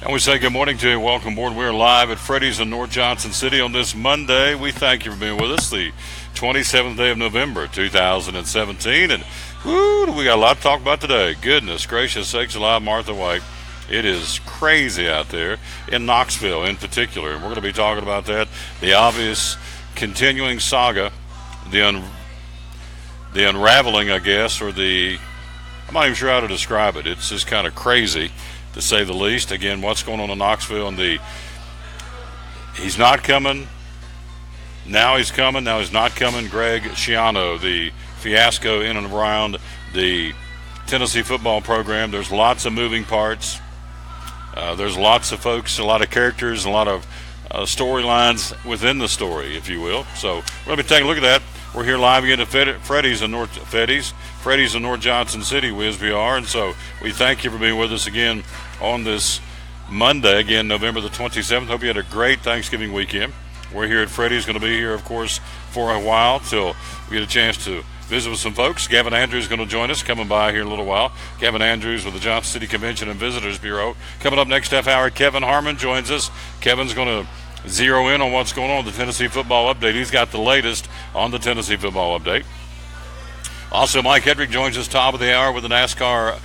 And we say good morning to you. Welcome aboard. We're live at Freddy's in North Johnson City on this Monday. We thank you for being with us, the 27th day of November, 2017. And whoo, we got a lot to talk about today. Goodness gracious sakes alive, Martha White. It is crazy out there in Knoxville in particular. And we're going to be talking about that, the obvious continuing saga, the unraveling, I guess, or I'm not even sure how to describe it. It's just kind of crazy, to say the least. Again, what's going on in Knoxville, and he's not coming. Now he's coming. Now he's not coming. Greg Schiano, the fiasco in and around the Tennessee football program. There's lots of moving parts. There's lots of folks, a lot of characters, a lot of storylines within the story, if you will. So we're going to be taking a look at that. We're here live again at Freddy's in North Johnson City, WSBR, and so we thank you for being with us again on this Monday, again, November the 27th. Hope you had a great Thanksgiving weekend. We're here at Freddy's, going to be here, of course, for a while till we get a chance to visit with some folks. Gavin Andrews is going to join us, coming by here in a little while. Gavin Andrews with the Johnson City Convention and Visitors Bureau. Coming up next half hour, Kevin Harmon joins us. Kevin's going to zero in on what's going on with the Tennessee football update. He's got the latest on the Tennessee football update. Also, Mike Hedrick joins us top of the hour with the NASCAR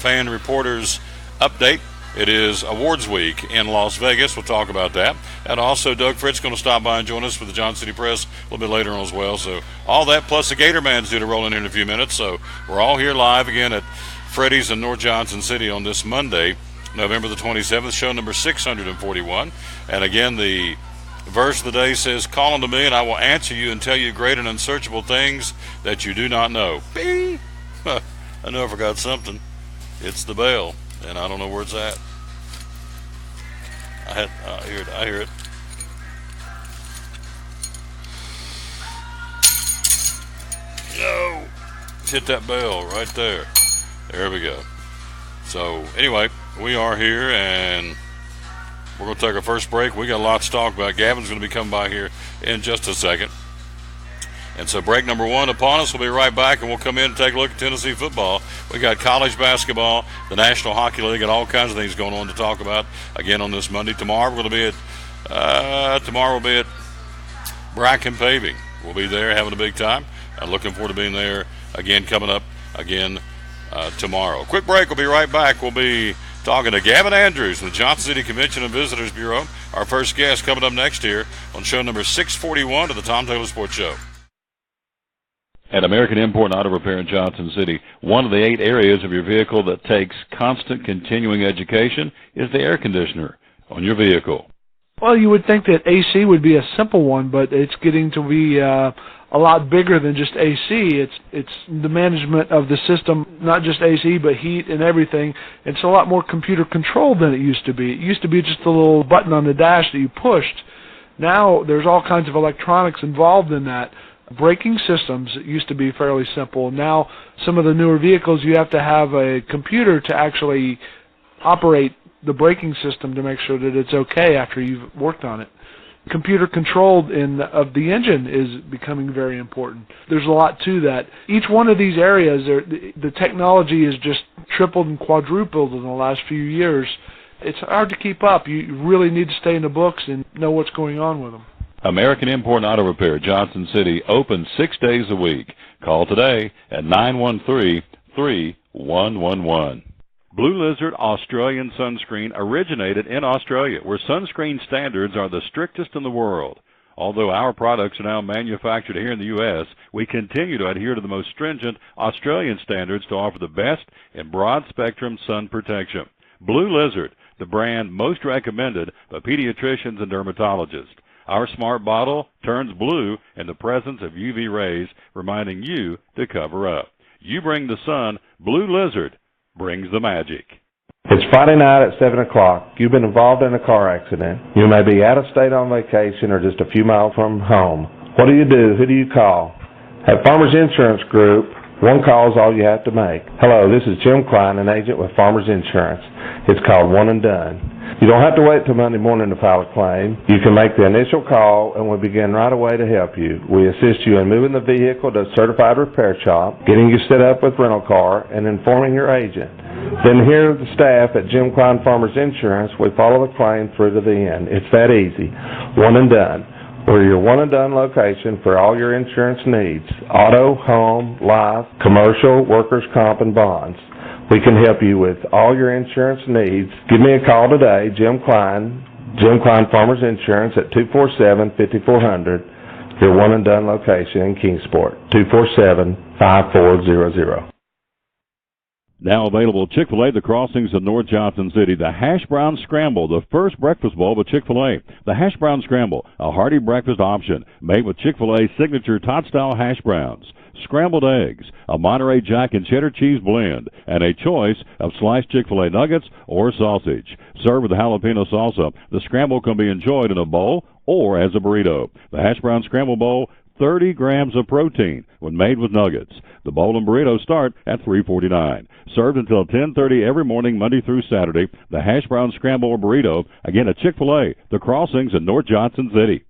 fan reporters update. It is awards week in Las Vegas. We'll talk about that. And also, Doug Fritz going to stop by and join us for the Johnson City Press a little bit later on as well. So all that plus the Gator Man's due to roll in here in a few minutes. So we're all here live again at Freddy's in North Johnson City on this Monday, November the 27th, show number 641. And again, the verse of the day says, "Call unto me, and I will answer you and tell you great and unsearchable things that you do not know." Bing! I know I forgot something. It's the bell, and I don't know where it's at. I hear it. No! Hit that bell right there. There we go. So, anyway, we are here, and we're going to take our first break. We got a lot to talk about. Gavin's going to be coming by here in just a second. And so break number one upon us. We'll be right back, and we'll come in and take a look at Tennessee football. We got college basketball, the National Hockey League, and all kinds of things going on to talk about again on this Monday. Tomorrow we're going to be at Bracken Paving. We'll be there having a big time. I'm looking forward to being there again, coming up again tomorrow. Quick break. We'll be right back. We'll be talking to Gavin Andrews from the Johnson City Convention and Visitors Bureau. Our first guest coming up next here on show number 641 of the Tom Taylor Sports Show. At American Import and Auto Repair in Johnson City, one of the 8 areas of your vehicle that takes constant continuing education is the air conditioner on your vehicle. Well, you would think that AC would be a simple one, but it's getting to be a lot bigger than just AC. It's the management of the system, not just AC, but heat and everything. It's a lot more computer controlled than it used to be. It used to be just a little button on the dash that you pushed. Now there's all kinds of electronics involved in that. Braking systems used to be fairly simple. Now some of the newer vehicles, you have to have a computer to actually operate the braking system to make sure that it's okay after you've worked on it. Computer controlled of the engine is becoming very important. There's a lot to that. Each one of these areas, the technology is just tripled and quadrupled in the last few years. It's hard to keep up. You really need to stay in the books and know what's going on with them. American Import and Auto Repair, Johnson City, open 6 days a week. Call today at 913-3111. Blue Lizard Australian Sunscreen originated in Australia, where sunscreen standards are the strictest in the world. Although our products are now manufactured here in the U.S., we continue to adhere to the most stringent Australian standards to offer the best in broad-spectrum sun protection. Blue Lizard, the brand most recommended by pediatricians and dermatologists. Our smart bottle turns blue in the presence of UV rays, reminding you to cover up. You bring the sun, Blue Lizard brings the magic. It's Friday night at 7 o'clock. You've been involved in a car accident. You may be out of state on vacation or just a few miles from home. What do you do? Who do you call? At Farmers Insurance Group, one call is all you have to make. Hello, this is Jim Klein, an agent with Farmers Insurance. It's called One and Done. You don't have to wait till Monday morning to file a claim. You can make the initial call and we'll begin right away to help you. We assist you in moving the vehicle to a certified repair shop, getting you set up with rental car, and informing your agent. Then here are the staff at Jim Klein Farmers Insurance. We follow the claim through to the end. It's that easy. One and done. We're your one and done location for all your insurance needs. Auto, home, life, commercial, workers' comp, and bonds. We can help you with all your insurance needs. Give me a call today, Jim Klein Farmers Insurance at 247-5400. Your one and done location in Kingsport, 247-5400. Now available at Chick-fil-A, the crossings of North Johnson City. The Hash Brown Scramble, the first breakfast bowl with Chick-fil-A. The Hash Brown Scramble, a hearty breakfast option made with Chick-fil-A's signature tot-style hash browns, scrambled eggs, a Monterey Jack and cheddar cheese blend, and a choice of sliced Chick-fil-A nuggets or sausage. Served with the jalapeno salsa, the scramble can be enjoyed in a bowl or as a burrito. The Hash Brown Scramble Bowl, 30 grams of protein when made with nuggets. The bowl and burrito start at $3.49. Served until 10:30 every morning, Monday through Saturday. The Hash Brown Scramble or burrito, again at Chick-fil-A, the crossings in North Johnson City.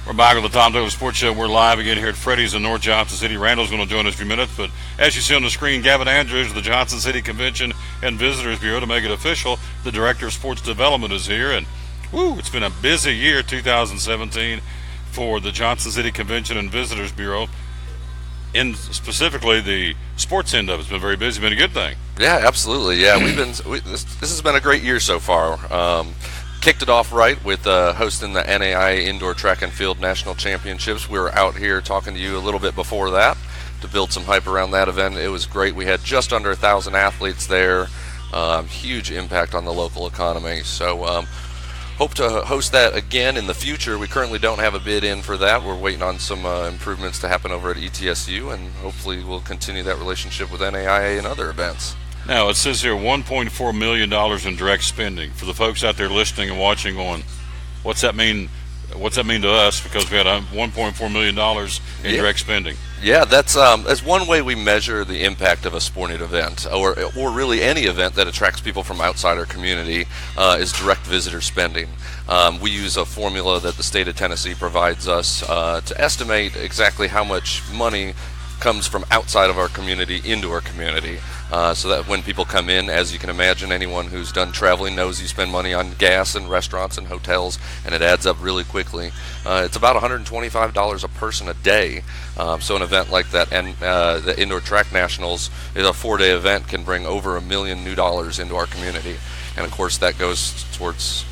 We're back with the Tom Douglas Sports Show. We're live again here at Freddy's in North Johnson City. Randall's going to join us in a few minutes, but as you see on the screen, Gavin Andrews of the Johnson City Convention and Visitors Bureau, to make it official, the Director of Sports Development is here, and it's been a busy year, 2017, for the Johnson City Convention and Visitors Bureau. In specifically the sports end of it's been very busy, been a good thing. Yeah, absolutely. Yeah, this has been a great year so far. Kicked it off right with hosting the NAIA Indoor Track and Field National Championships. We were out here talking to you a little bit before that to build some hype around that event. It was great. We had just under 1,000 athletes there. Huge impact on the local economy. So hope to host that again in the future. We currently don't have a bid in for that. We're waiting on some improvements to happen over at ETSU, and hopefully we'll continue that relationship with NAIA and other events. Now, it says here $1.4 million in direct spending. For the folks out there listening and watching on, what's that mean? What's that mean to us? Because we had $1.4 million in direct spending. Yeah, that's one way we measure the impact of a sporting event, or really any event that attracts people from outside our community, is direct visitor spending. We use a formula that the state of Tennessee provides us to estimate exactly how much money comes from outside of our community into our community. So that when people come in, as you can imagine, anyone who's done traveling knows you spend money on gas and restaurants and hotels, and it adds up really quickly. It's about $125 a person a day. So an event like that, and the Indoor Track Nationals is a 4-day event, can bring over $1 million new into our community. And of course that goes towards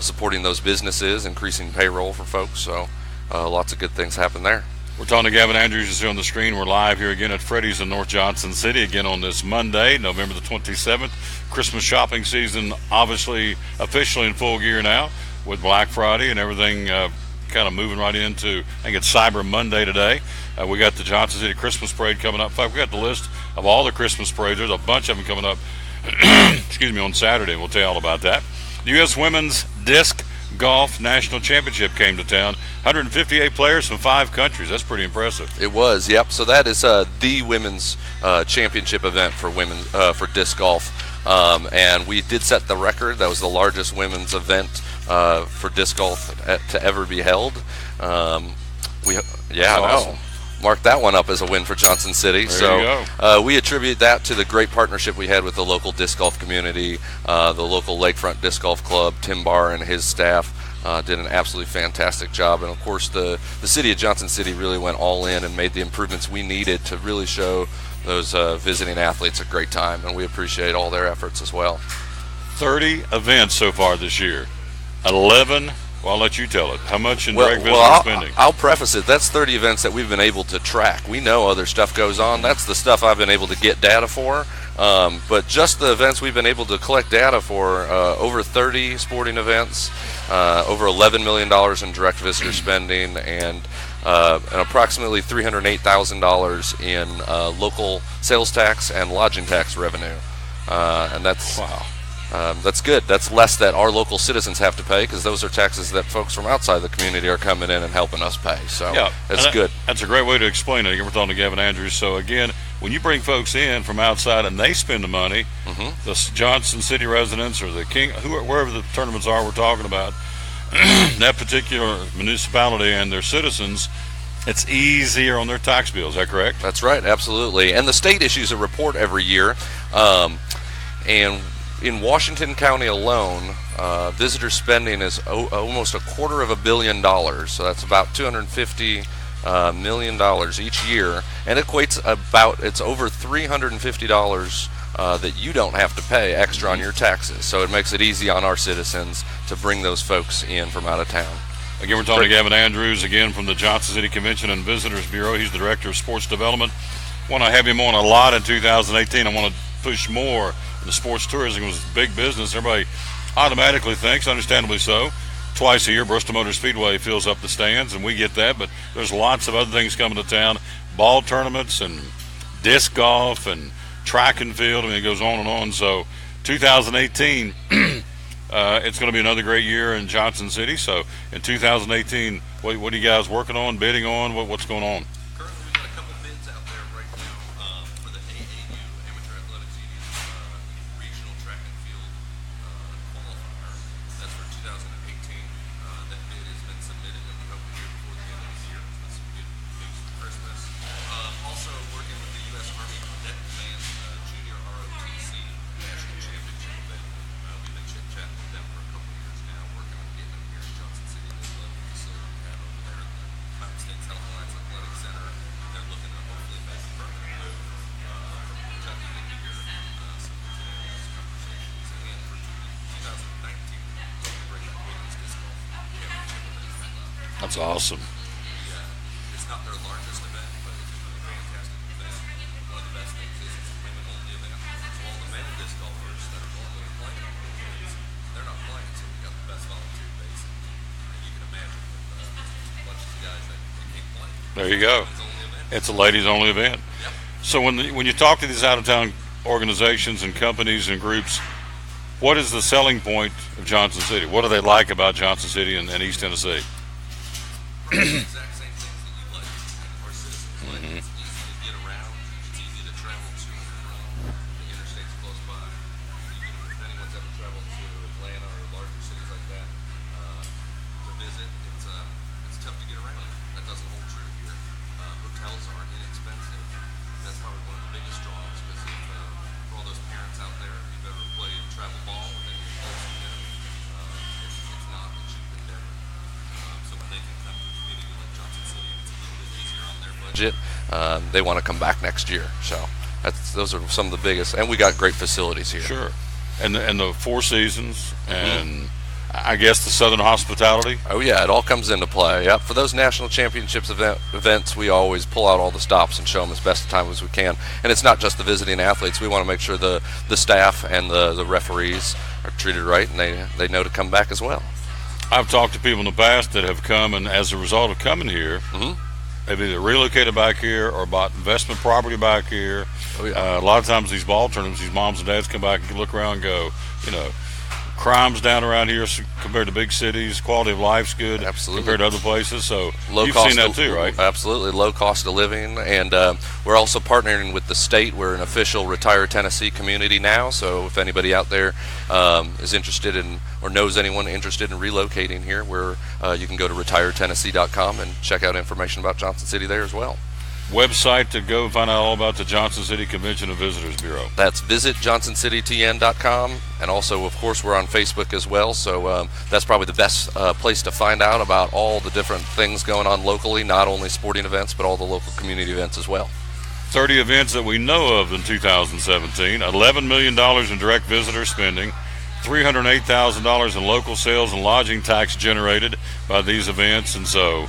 supporting those businesses, increasing payroll for folks. So lots of good things happen there. We're talking to Gavin Andrews. You see on the screen, we're live here again at Freddy's in North Johnson City, again on this Monday, November the 27th. Christmas shopping season obviously officially in full gear now with Black Friday and everything kind of moving right into, I think it's Cyber Monday today. We got the Johnson City Christmas Parade coming up. In fact, we got the list of all the Christmas parades. There's a bunch of them coming up on Saturday. We'll tell you all about that. The U.S. Women's Disc Golf National Championship came to town. 158 players from 5 countries. That's pretty impressive. It was, yep. So that is the women's championship event for women for disc golf, and we did set the record. That was the largest women's event for disc golf to ever be held. Awesome. Mark that one up as a win for Johnson City. There we attribute that to the great partnership we had with the local disc golf community, the local Lakefront Disc Golf Club. Tim Barr and his staff did an absolutely fantastic job, and of course the city of Johnson City really went all in and made the improvements we needed to really show those visiting athletes a great time, and we appreciate all their efforts as well. 30 events so far this year. 11 Well, I'll let you tell it. How much in direct visitor spending? I'll preface it. That's 30 events that we've been able to track. We know other stuff goes on. That's the stuff I've been able to get data for. But just the events we've been able to collect data for, over 30 sporting events, over $11 million in direct visitor spending, and approximately $308,000 in local sales tax and lodging tax revenue. And that's wow. That's good. That's less that our local citizens have to pay, because those are taxes that folks from outside the community are coming in and helping us pay. So yeah, it's good. That's a great way to explain it. Again, we're talking to Gavin Andrews. So again, when you bring folks in from outside and they spend the money, the Johnson City residents or the King, wherever the tournaments are we're talking about, that particular municipality and their citizens, it's easier on their tax bill. Is that correct? That's right, absolutely. And the state issues a report every year, and in Washington County alone, visitor spending is almost $250 million. So that's about $250 million each year, and it equates it's over $350 that you don't have to pay extra on your taxes. So it makes it easy on our citizens to bring those folks in from out of town. Again, we're talking to Gavin Andrews, again, from the Johnson City Convention and Visitors Bureau. He's the Director of Sports Development. I want to have him on a lot in 2018. I want to push more. The sports tourism was big business. Everybody automatically thinks, understandably so, twice a year Bristol Motor Speedway fills up the stands, and we get that, but there's lots of other things coming to town. Ball tournaments and disc golf and track and field. I mean, it goes on and on. So 2018, it's going to be another great year in Johnson City. So in 2018, what are you guys working on, bidding on? What's going on? Currently, we've got a couple bids out there right now for the AAU, Amateur Athletics Union, regional track and field qualifier. That's for 2018. That bid has been submitted, and we hope to hear before the end of this year. That's some good news for Christmas. Also working with the U.S. Army Cadet Command Junior ROTC National Championship event. We've been chit-chatting with them for a couple of years now, working on getting them here in Johnson City. They love the facility we have over there at the Mountain States Health Alliance Athletic Center. They're looking to hopefully make a permanent move from Kentucky to here. So we're continuing those conversations. And for 2019, we're going to bring that women's disc golf championship event. That's awesome. It's not their largest event, but it's a really fantastic event. One of the best things is it's a women-only event. So all the male disc golfers that are normally playing on weekends, they're not playing, so we've got the best volunteer base. And you can imagine with a bunch of guys that can't play. There you go. It's a ladies-only event. Yep. So when you talk to these out-of-town organizations and companies and groups, what is the selling point of Johnson City? What do they like about Johnson City and East Tennessee? The exact same things that you like, our citizens like. It's easy to get around. It's easy to travel to and from the interstates close by. Even if anyone's ever traveled to Atlanta or larger cities like that to visit, it's tough to get around. That doesn't hold true here. Hotels aren't inexpensive. That's probably one of the biggest draws, because for all those parents out there, if you've ever played travel ball with any of your close community, it's not a cheap endeavor. So when they can come to a community like Johnson City, it's a little bit easier on their budget. They want to come back next year. So those are some of the biggest, and we got great facilities here. Sure. And the Four Seasons and I guess the Southern Hospitality. Oh yeah, it all comes into play. Yep. For those national championships events, we always pull out all the stops and show them as best a time as we can. And it's not just the visiting athletes. We want to make sure the staff and the referees are treated right, and they know to come back as well. I've talked to people in the past that have come, and as a result of coming here, they've either relocated back here or bought investment property back here. Oh, yeah. A lot of times these ball tournaments, these moms and dads come back and look around and go, crime's down around here compared to big cities. Quality of life's good compared to other places. So you've seen that too, right? Absolutely. Low cost of living. And we're also partnering with the state. We're an official Retire Tennessee community now. So if anybody out there is interested in or knows anyone interested in relocating here, you can go to retiretennessee.com and check out information about Johnson City there as well. Website to go find out all about the Johnson City Convention and Visitors Bureau. That's visitjohnsoncitytn.com, and also, of course, we're on Facebook as well, so that's probably the best place to find out about all the different things going on locally, not only sporting events, but all the local community events as well. 30 events that we know of in 2017, $11 million in direct visitor spending, $308,000 in local sales and lodging tax generated by these events, and so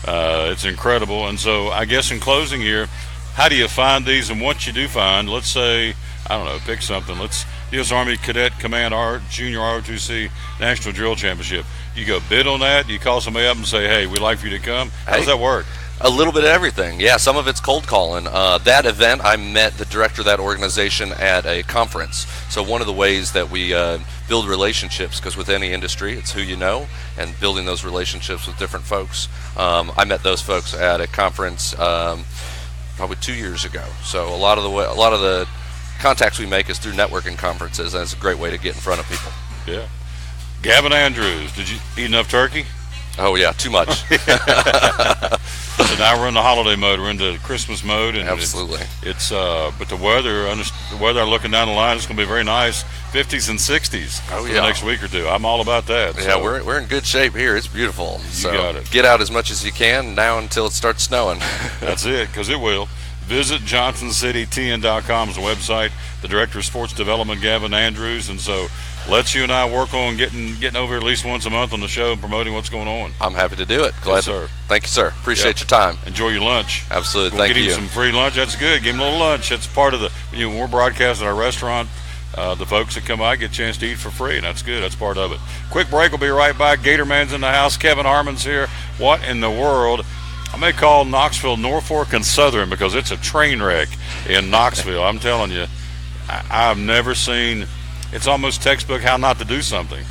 it's incredible. And so I guess in closing here, how do you find these? And once you do find, let's say, I don't know, pick something. Let's U.S. Army Cadet Command Junior ROTC National Drill Championship. You go bid on that. You call somebody up and say, hey, we'd like for you to come. How does that work? A little bit of everything. Yeah, some of it's cold calling. That event, I met the director of that organization at a conference. So one of the ways that we build relationships, because with any industry, it's who you know, and building those relationships with different folks. I met those folks at a conference probably 2 years ago. So a lot of the contacts we make is through networking conferences, and it's a great way to get in front of people. Yeah. Gavin Andrews, did you eat enough turkey? Oh yeah, too much. So now we're in the holiday mode. We're into Christmas mode, and absolutely. It's but the weather. Looking down the line, it's going to be very nice. 50s and 60s for the next week or two. I'm all about that. Yeah, so we're in good shape here. It's beautiful. You got it. Get out as much as you can now until it starts snowing. That's it, because it will. Visit JohnsonCityTN.com's website. The Director of Sports Development, Gavin Andrews, and so let's you and I work on getting over at least once a month on the show and promoting what's going on. I'm happy to do it. Glad yes, sir. Thank you, sir. Appreciate your time. Enjoy your lunch. Absolutely. We'll Thank you. Get him some free lunch. That's good. Give him a little lunch. That's part of the. When we're broadcasting at our restaurant, the folks that come by get a chance to eat for free, and that's good. That's part of it. Quick break. We'll be right back. Gatorman's in the house. Kevin Harmon's here. What in the world? I may call Knoxville Norfolk and Southern because it's a train wreck in Knoxville. I'm telling you, I've never seen. It's almost textbook how not to do something.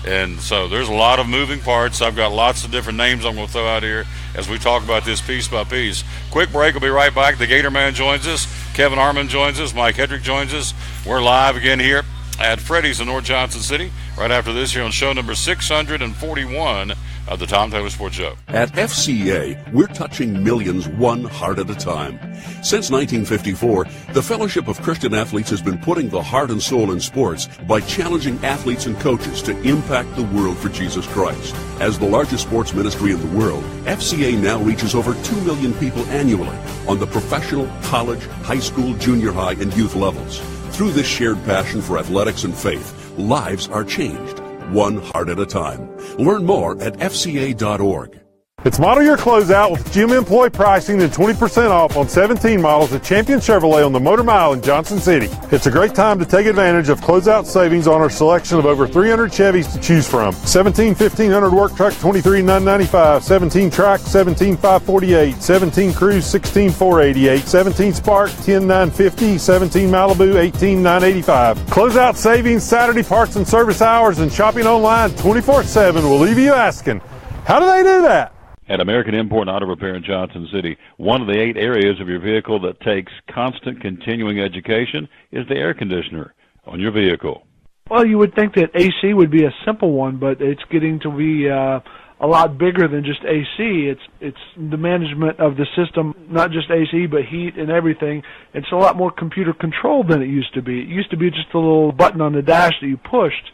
And so there's a lot of moving parts. I've got lots of different names I'm going to throw out here as we talk about this piece by piece. Quick break. We'll be right back. The Gator Man joins us. Kevin Harmon joins us. Mike Hedrick joins us. We're live again here at Freddy's in North Johnson City right after this here on show number 641 of the Tom Taylor Sports Show. At FCA, we're touching millions one heart at a time. Since 1954, the Fellowship of Christian Athletes has been putting the heart and soul in sports by challenging athletes and coaches to impact the world for Jesus Christ. As the largest sports ministry in the world, FCA now reaches over 2 million people annually on the professional, college, high school, junior high, and youth levels. Through this shared passion for athletics and faith, lives are changed, one heart at a time. Learn more at fca.org. It's model year closeout with gym employee pricing and 20% off on 17 models at Champion Chevrolet on the Motor Mile in Johnson City. It's a great time to take advantage of closeout savings on our selection of over 300 Chevys to choose from. 17 1500 work truck, 23,995. 17 track, 17,548. 17 cruise, 16,488. 17 spark, 10,950. 17 Malibu, 18,985. Closeout savings, Saturday parts and service hours, and shopping online 24/7 will leave you asking, how do they do that? At American Import and Auto Repair in Johnson City, one of the 8 areas of your vehicle that takes constant continuing education is the air conditioner on your vehicle. Well, you would think that AC would be a simple one, but it's getting to be a lot bigger than just AC. It's the management of the system, not just AC, but heat and everything. It's a lot more computer controlled than it used to be. It used to be just a little button on the dash that you pushed.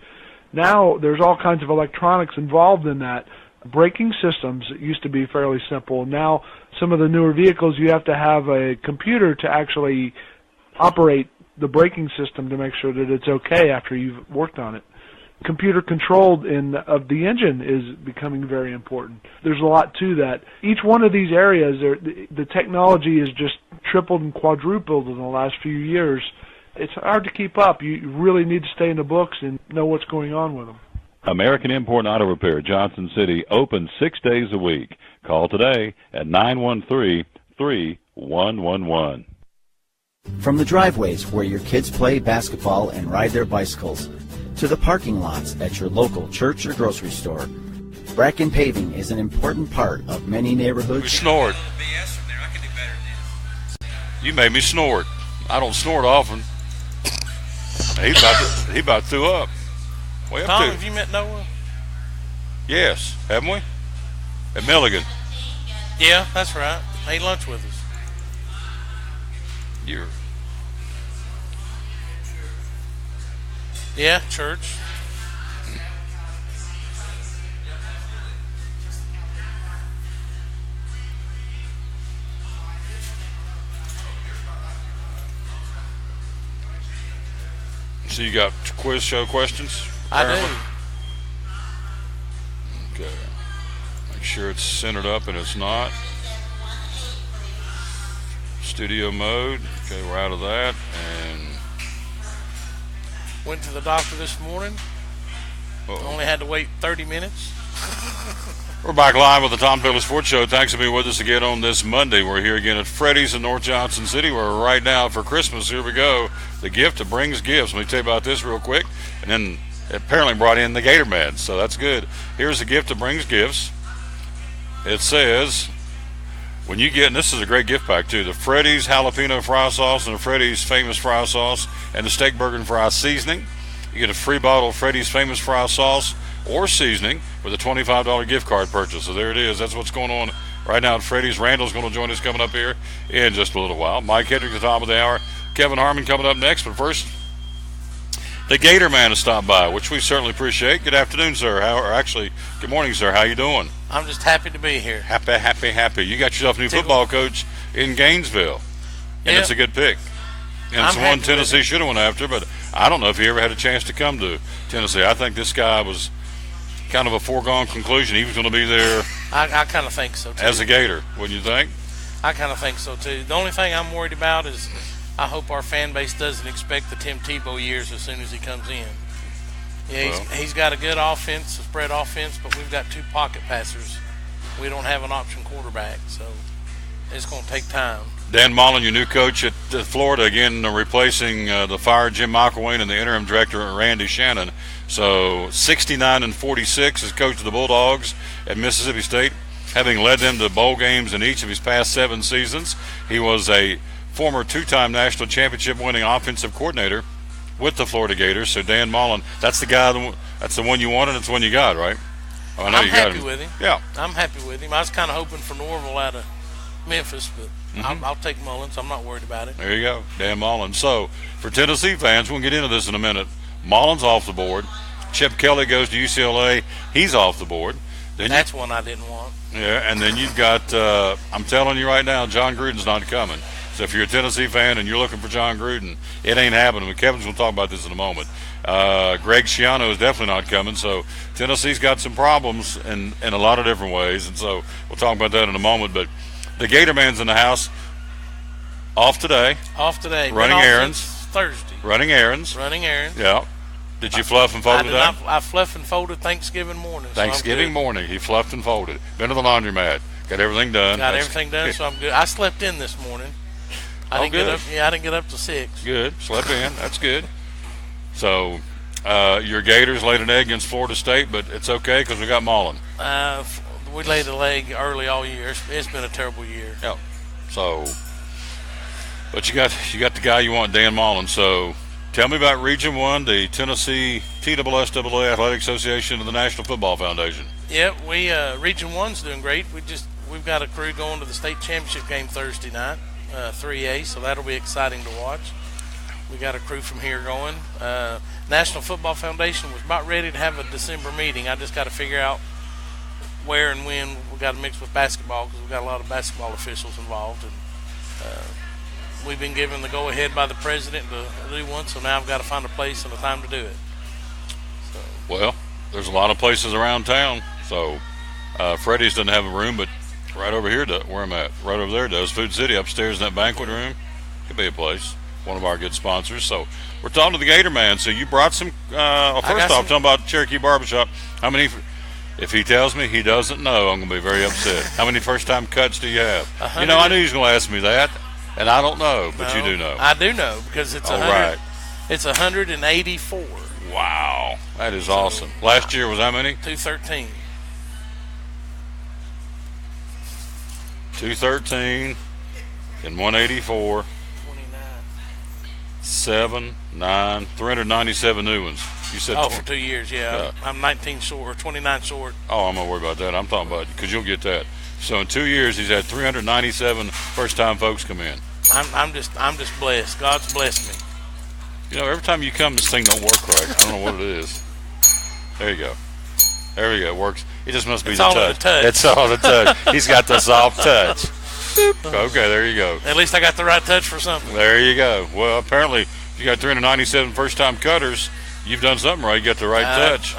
Now there's all kinds of electronics involved in that. Braking systems used to be fairly simple. Now some of the newer vehicles, you have to have a computer to actually operate the braking system to make sure that it's okay after you've worked on it. Computer controlled of the engine is becoming very important. There's a lot to that. Each one of these areas, the technology has just tripled and quadrupled in the last few years. It's hard to keep up. You really need to stay in the books and know what's going on with them. American Import and Auto Repair, Johnson City, open 6 days a week. Call today at 913-3111. From the driveways where your kids play basketball and ride their bicycles, to the parking lots at your local church or grocery store, Bracken Paving is an important part of many neighborhoods. You snored. You made me snort. I don't snort often. He about threw up. Tom, have you met Noah? Yes, haven't we? At Milligan. Yeah, that's right. Ate lunch with us. Yeah, church. So you got quiz show questions? I apparently? do. Okay. Make sure it's centered up, and it's not. Studio mode. Okay, we're out of that. And Went to the doctor this morning. Only had to wait 30 minutes. we're back live with the Tom Taylor Sports Show. Thanks for being with us again on this Monday. We're here again at Freddy's in North Johnson City. We're right now for Christmas. Here we go. The gift that brings gifts. Let me tell you about this real quick. And then it apparently brought in the Gator Man, so that's good. Here's the gift that brings gifts. It says, when you get, and this is a great gift pack too, the Freddy's jalapeno fry sauce and the Freddy's famous fry sauce and the steak burger and fry seasoning. You get a free bottle of Freddy's famous fry sauce or seasoning with a $25 gift card purchase. So there it is. That's what's going on right now at Freddy's. Randall's going to join us coming up here in just a little while. Mike Hedrick at the top of the hour. Kevin Harmon coming up next. But first, the Gator Man has stopped by, which we certainly appreciate. Good afternoon, sir. Good morning, sir. How you doing? I'm just happy to be here. Happy. You got yourself a new football coach in Gainesville, and it's a good pick. And it's one Tennessee should have went after, but I don't know if he ever had a chance to come to Tennessee. I think this guy was kind of a foregone conclusion. He was going to be there. I kind of think so, too. As a Gator, wouldn't you think? I kind of think so, too. The only thing I'm worried about is I hope our fan base doesn't expect the Tim Tebow years as soon as he comes in. Yeah, he's got a good offense, a spread offense, but we've got two pocket passers. We don't have an option quarterback, so it's going to take time. Dan Mullen, your new coach at Florida, again replacing the fired Jim McElwain and the interim director Randy Shannon. So 69-46 as coach of the Bulldogs at Mississippi State, having led them to bowl games in each of his past 7 seasons. He was a former 2-time national championship winning offensive coordinator with the Florida Gators. So Dan Mullen, that's the guy. That's the one you wanted. It's the one you got, right? Oh, I know I'm you got happy him. with him. Yeah, I'm happy with him. I was kind of hoping for Norville out of Memphis, but I'll take Mullins. I'm not worried about it. There you go, Dan Mullen. So for Tennessee fans, we'll get into this in a minute. Mullen's off the board. Chip Kelly goes to UCLA. He's off the board. Then that's one I didn't want. Yeah, and then you've got, I'm telling you right now, John Gruden's not coming. So if you're a Tennessee fan and you're looking for John Gruden, it ain't happening. Kevin's going to talk about this in a moment. Greg Schiano is definitely not coming. So Tennessee's got some problems in a lot of different ways. And so we'll talk about that in a moment. But the Gator Man's in the house. Off today. Running errands. Thursday. Running errands. Yeah. Did you fluff and fold today? I fluffed and folded Thanksgiving morning. Thanksgiving morning, he fluffed and folded. Been to the laundromat. Got everything done. So I'm good. I slept in this morning. I didn't get up till 6. Good. Slept in. That's good. So, your Gators laid an egg against Florida State, but it's okay because we got Mullen. We laid a leg early all year. It's been a terrible year. Yeah. So, but you got the guy you want, Dan Mullen. So, tell me about Region 1, the Tennessee TSSAA Athletic Association, and the National Football Foundation. Yeah, Region 1's doing great. We've got a crew going to the state championship game Thursday night. 3A, so that'll be exciting to watch. We got a crew from here going. National Football Foundation was about ready to have a December meeting. I just got to figure out where and when. We got to mix with basketball because we've got a lot of basketball officials involved, and we've been given the go-ahead by the president to do one. So now I've got to find a place and a time to do it. So. Well, there's a lot of places around town. So Freddy's doesn't have a room, but right over here, where I'm at, right over there does. Food City upstairs in that banquet room. Could be a place. One of our good sponsors. So we're talking to the Gator Man. So you brought some, first off, talking about Cherokee Barbershop. How many, if he tells me he doesn't know, I'm going to be very upset. How many first-time cuts do you have? You know, I knew he was going to ask me that, and I don't know, but you do know. I do know because it's 184. Wow. That is awesome. Last year was how many? 213. 213 and 184. 7, 9, 397 new ones. You said for 2 years, yeah. I'm 19 short or 29 short. Oh, I'm not worried about that. I'm talking about because you'll get that. So in 2 years, he's had 397 first-time folks come in. I'm just blessed. God's blessed me. You know, every time you come, this thing don't work right. I don't know what it is. There you go. There we go. It works. It just must be the touch. It's all the touch. He's got the soft touch. Okay, there you go. At least I got the right touch for something. There you go. Well, apparently, if you got 397 first-time cutters, You've done something right. You got the right touch.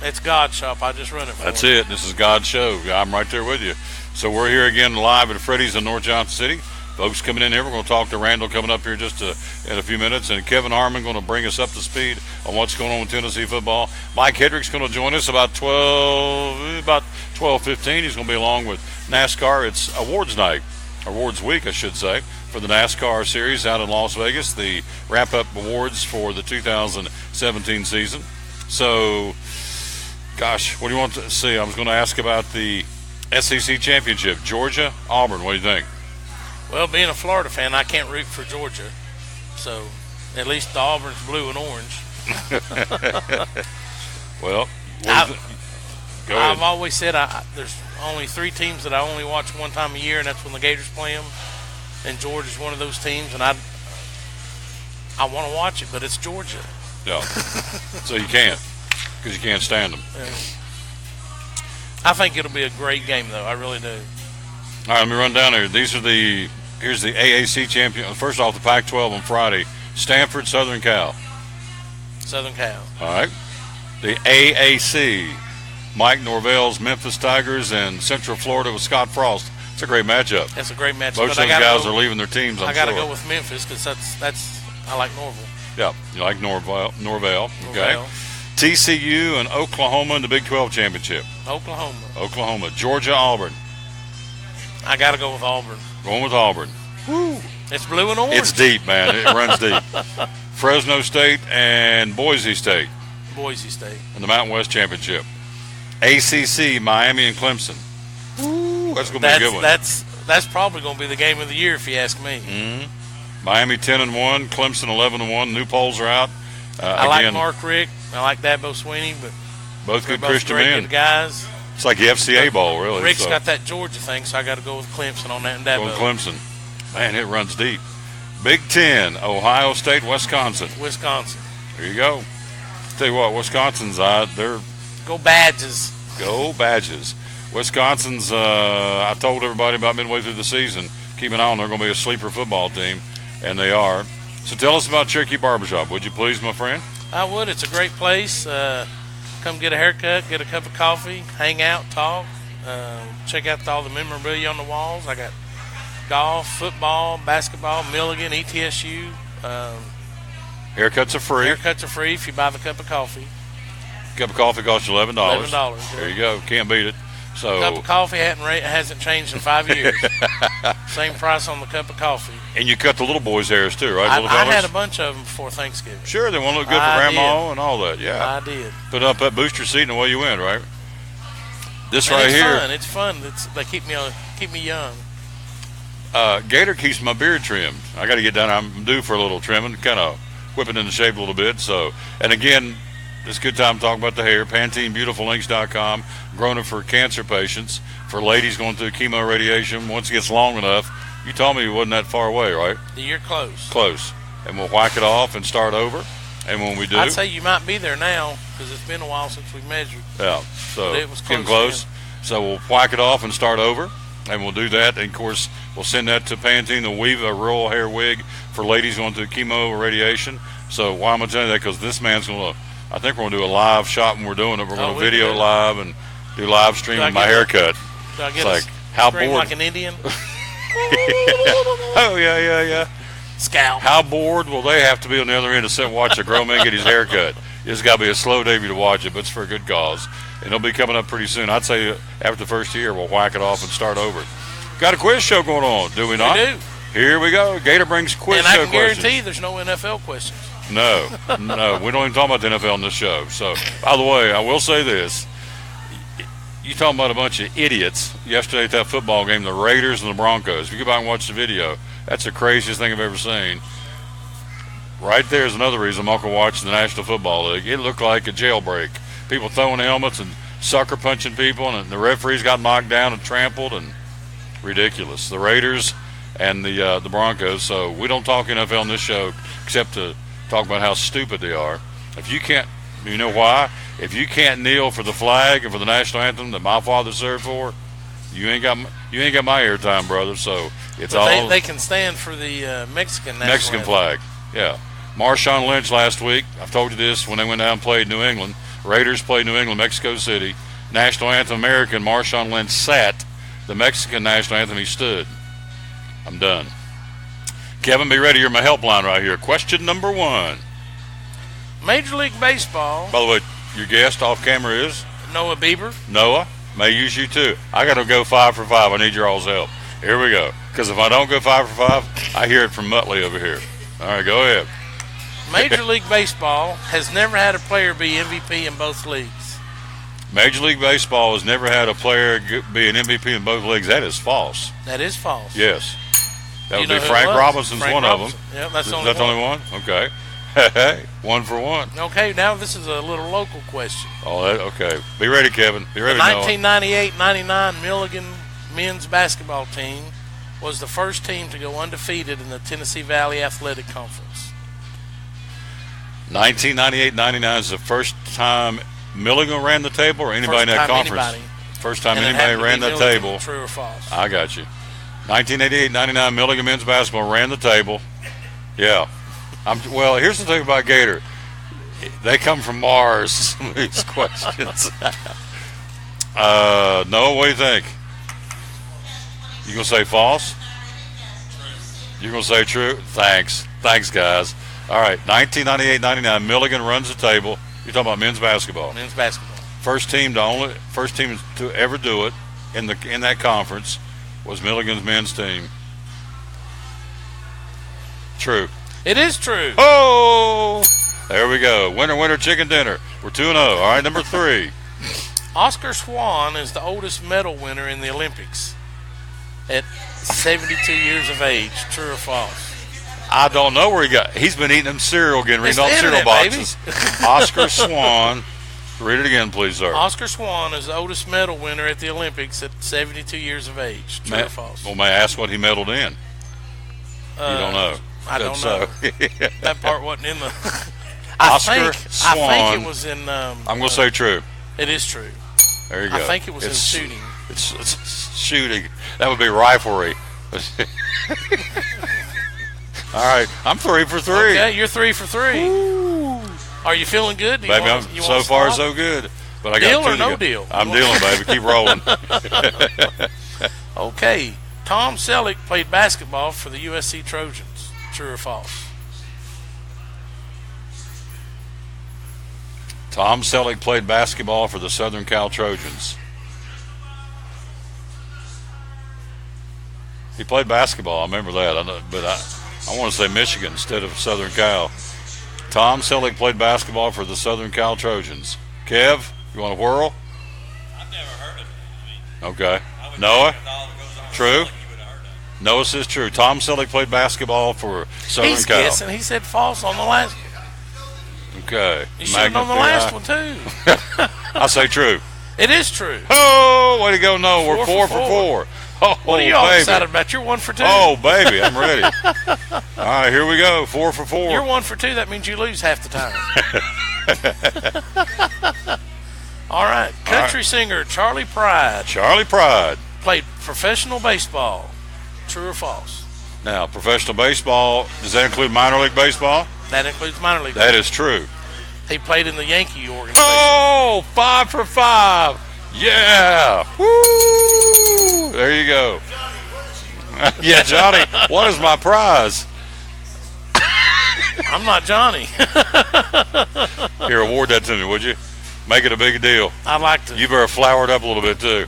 It's God's shop. I just run it for That's him. it. This is God's show. I'm right there with you. So we're here again live at Freddy's in North Johnson City. Folks coming in here. We're going to talk to Randall coming up here just in a few minutes. And Kevin Harmon going to bring us up to speed on what's going on with Tennessee football. Mike Hedrick's going to join us about 12:15. He's going to be along with NASCAR. It's awards night. Awards week, I should say, for the NASCAR series out in Las Vegas, the wrap-up awards for the 2017 season. So, gosh, what do you want to see? I was going to ask about the SEC championship, Georgia, Auburn. What do you think? Well, being a Florida fan, I can't root for Georgia. So, at least the Auburn's blue and orange. Well, go ahead. I've always said there's only 3 teams that I only watch one time a year, and that's when the Gators play them. And Georgia's one of those teams, and I want to watch it, but it's Georgia. Yeah. So you can't, because you can't stand them. Yeah. I think it'll be a great game, though. I really do. All right, let me run down here. Here's the AAC champion. First off, the Pac-12 on Friday. Stanford, Southern Cal. Southern Cal. All right. The AAC. Mike Norvell's Memphis Tigers and Central Florida with Scott Frost. It's a great matchup. That's a great matchup. Both of those guys are leaving their teams, I'm I got to sure. go with Memphis because I like Norvell. Yeah, you like Norvell. Okay. Norvell. TCU and Oklahoma in the Big 12 championship. Oklahoma. Georgia, Auburn. I got to go with Auburn. Going with Auburn. Woo. It's blue and orange. It's deep, man. It runs deep. Fresno State and Boise State. Boise State. In the Mountain West championship. ACC, Miami and Clemson. Ooh, that's going to be a good one. That's probably going to be the game of the year if you ask me. Mm-hmm. Miami 10-1, Clemson 11-1. New polls are out. I like Mark Richt. I like Dabo Swinney, but both good Christian men. Good guys. It's like the FCA bowl, really. Rick's got that Georgia thing, so I got to go with Clemson on that and Dabo. Go with Clemson. Man, it runs deep. Big 10, Ohio State, Wisconsin. There you go. Tell you what, Wisconsin's they're. Go Badges. Go Badges. Wisconsin's, I told everybody about midway through the season, keep an eye on, they're going to be a sleeper football team, and they are. So tell us about Cherokee Barbershop, would you please, my friend? I would. It's a great place. Come get a haircut, get a cup of coffee, hang out, talk, check out all the memorabilia on the walls. I got golf, football, basketball, Milligan, ETSU. Haircuts are free. Haircuts are free if you buy the cup of coffee. Cup of coffee costs you $11. $11. Yeah. There you go. Can't beat it. So cup of coffee hasn't changed in 5 years. Same price on the cup of coffee. And you cut the little boys' hairs too, right? I had a bunch of them before Thanksgiving. Sure, they want to look good for Grandma and all that. Yeah, I did. Put up that booster seat and away you went, right? This and right it's here. Fun. It's fun. They keep me young. Gator keeps my beard trimmed. I got to get down. I'm due for a little trimming, kind of whipping into shape a little bit. So, and again, it's a good time to talk about the hair. PanteneBeautifulLinks.com. Grown it for cancer patients, for ladies going through chemo radiation. Once it gets long enough, you told me it wasn't that far away, right? You're close. Close. And we'll whack it off and start over. And when we do, I'd say you might be there now because it's been a while since we measured. Yeah, so but it was getting close. So we'll whack it off and start over. And we'll do that. And, of course, we'll send that to Pantene. They'll weave a royal hair wig for ladies going through chemo or radiation. So why am I telling you that? Because this man's going to, I think we're going to do a live shot when we're doing it. We're going to video it live and do live streaming my haircut. Do I get it's like, how bored? Like an Indian? Oh, yeah. Scout. How bored will they have to be on the other end to sit and watch a grown man get his hair cut? It's got to be a slow day to watch it, but it's for a good cause. And it'll be coming up pretty soon. I'd say after the first year, we'll whack it off and start over. Got a quiz show going on, do we not? We do. Here we go. Gator brings quiz show questions. And I can guarantee there's no NFL questions. No. We don't even talk about the NFL on this show. So, by the way, I will say this. You talking about a bunch of idiots yesterday at that football game, the Raiders and the Broncos. If you go back and watch the video, that's the craziest thing I've ever seen. Right there is another reason I'm not going to watch the National Football League. It looked like a jailbreak. People throwing helmets and sucker punching people, and the referees got knocked down and trampled, and ridiculous. The Raiders and the Broncos. So we don't talk NFL on this show except to talk about how stupid they are. If you can't, you know why? If you can't kneel for the flag and for the national anthem that my father served for, you ain't got my airtime, brother. So it's but they can stand for the Mexican national anthem. flag. Yeah. Marshawn Lynch last week. I've told you this when they went down and played New England. Raiders played New England, Mexico City. National anthem American, Marshawn Lynch sat. The Mexican national anthem, he stood. I'm done. Kevin, be ready. You're my helpline right here. Question number 1. Major League Baseball. By the way, your guest off camera is? Noah Bieber. Noah, may use you too. I got to go 5 for 5. I need your all's help. Here we go. Because if I don't go 5 for 5, I hear it from Muttley over here. All right, go ahead. Major League Baseball has never had a player be MVP in both leagues. Major League Baseball has never had a player be an MVP in both leagues. That is false. That is false. Yes. That would be who it Frank was? Robinson's Frank one Robinson. of them. Yeah, that's the only That's one. only one? Okay. Hey, 1 for 1. Okay, now this is a little local question. Oh, okay. Be ready, Kevin. Be ready, The Noah. 1998-99 Milligan men's basketball team was the first team to go undefeated in the Tennessee Valley Athletic Conference. 1998-99 is the first time Milligan ran the table, or anybody in that conference? First time And it anybody happened to ran be that Milligan. table. True or false? I got you. 1988-99 Milligan men's basketball ran the table. Yeah. Well, here's the thing about Gator. They come from Mars, some of these questions. Noah, what do you think? You going to say false? You're going to say true? Thanks. Thanks, guys. All right, 1998-99, Milligan runs the table. You're talking about men's basketball. Men's basketball. First team to ever do it in that conference was Milligan's men's team. True. It is true. Oh, there we go. Winner, chicken dinner. We're 2-0. All right, number 3. Oscar Swan is the oldest medal winner in the Olympics at 72 years of age. True or false? I don't know where he got. He's been eating them cereal, getting It's reading all the cereal internet, boxes. Oscar Swan. Read it again, please, sir. Oscar Swan is the oldest medal winner at the Olympics at 72 years of age. True or false? Well, may I ask what he medaled in? You don't know. I don't So- know. That part wasn't in the. Oscar I Swan. think it was in. I'm going to say true. It is true. There you go. I think it was in shooting. It's shooting. That would be riflery. All right, I'm 3 for 3. Okay, you're 3 for 3. Ooh. Are you feeling good? Do you Baby, want, I'm you so want far stop? so good. But I Deal got 2 or to no go. deal? I'm dealing, baby. Keep rolling. Okay. Tom Selleck played basketball for the USC Trojans. True or false? Tom Selleck played basketball for the Southern Cal Trojans. He played basketball. I remember that. But I want to say Michigan instead of Southern Cal. Tom Selleck played basketball for the Southern Cal Trojans. Kev, you want to whirl? I've never heard of it. Okay. Noah? True? Noah says true. Tom Selleck played basketball for Southern He's Cal. guessing. He said false on the last. Okay. You should have known the last one, too. I say true. It is true. Oh, way to go, Noah. We're 4 for 4. Oh, What are you all baby. excited about? You're 1 for 2. Oh, baby, I'm ready. All right, here we go. 4 for 4. You're 1 for 2. That means you lose half the time. All right. Country singer Charlie Pride Charlie Pride. played professional baseball. True or false? Now, professional baseball, does that include minor league baseball? That includes minor league. That is true. He played in the Yankee organization. Oh, 5 for 5. Yeah. Woo. There you go. Yeah, Johnny, what is my prize? I'm not Johnny. Here, award that to me, would you? Make it a big deal. I'd like to. You better flower it up a little bit, too.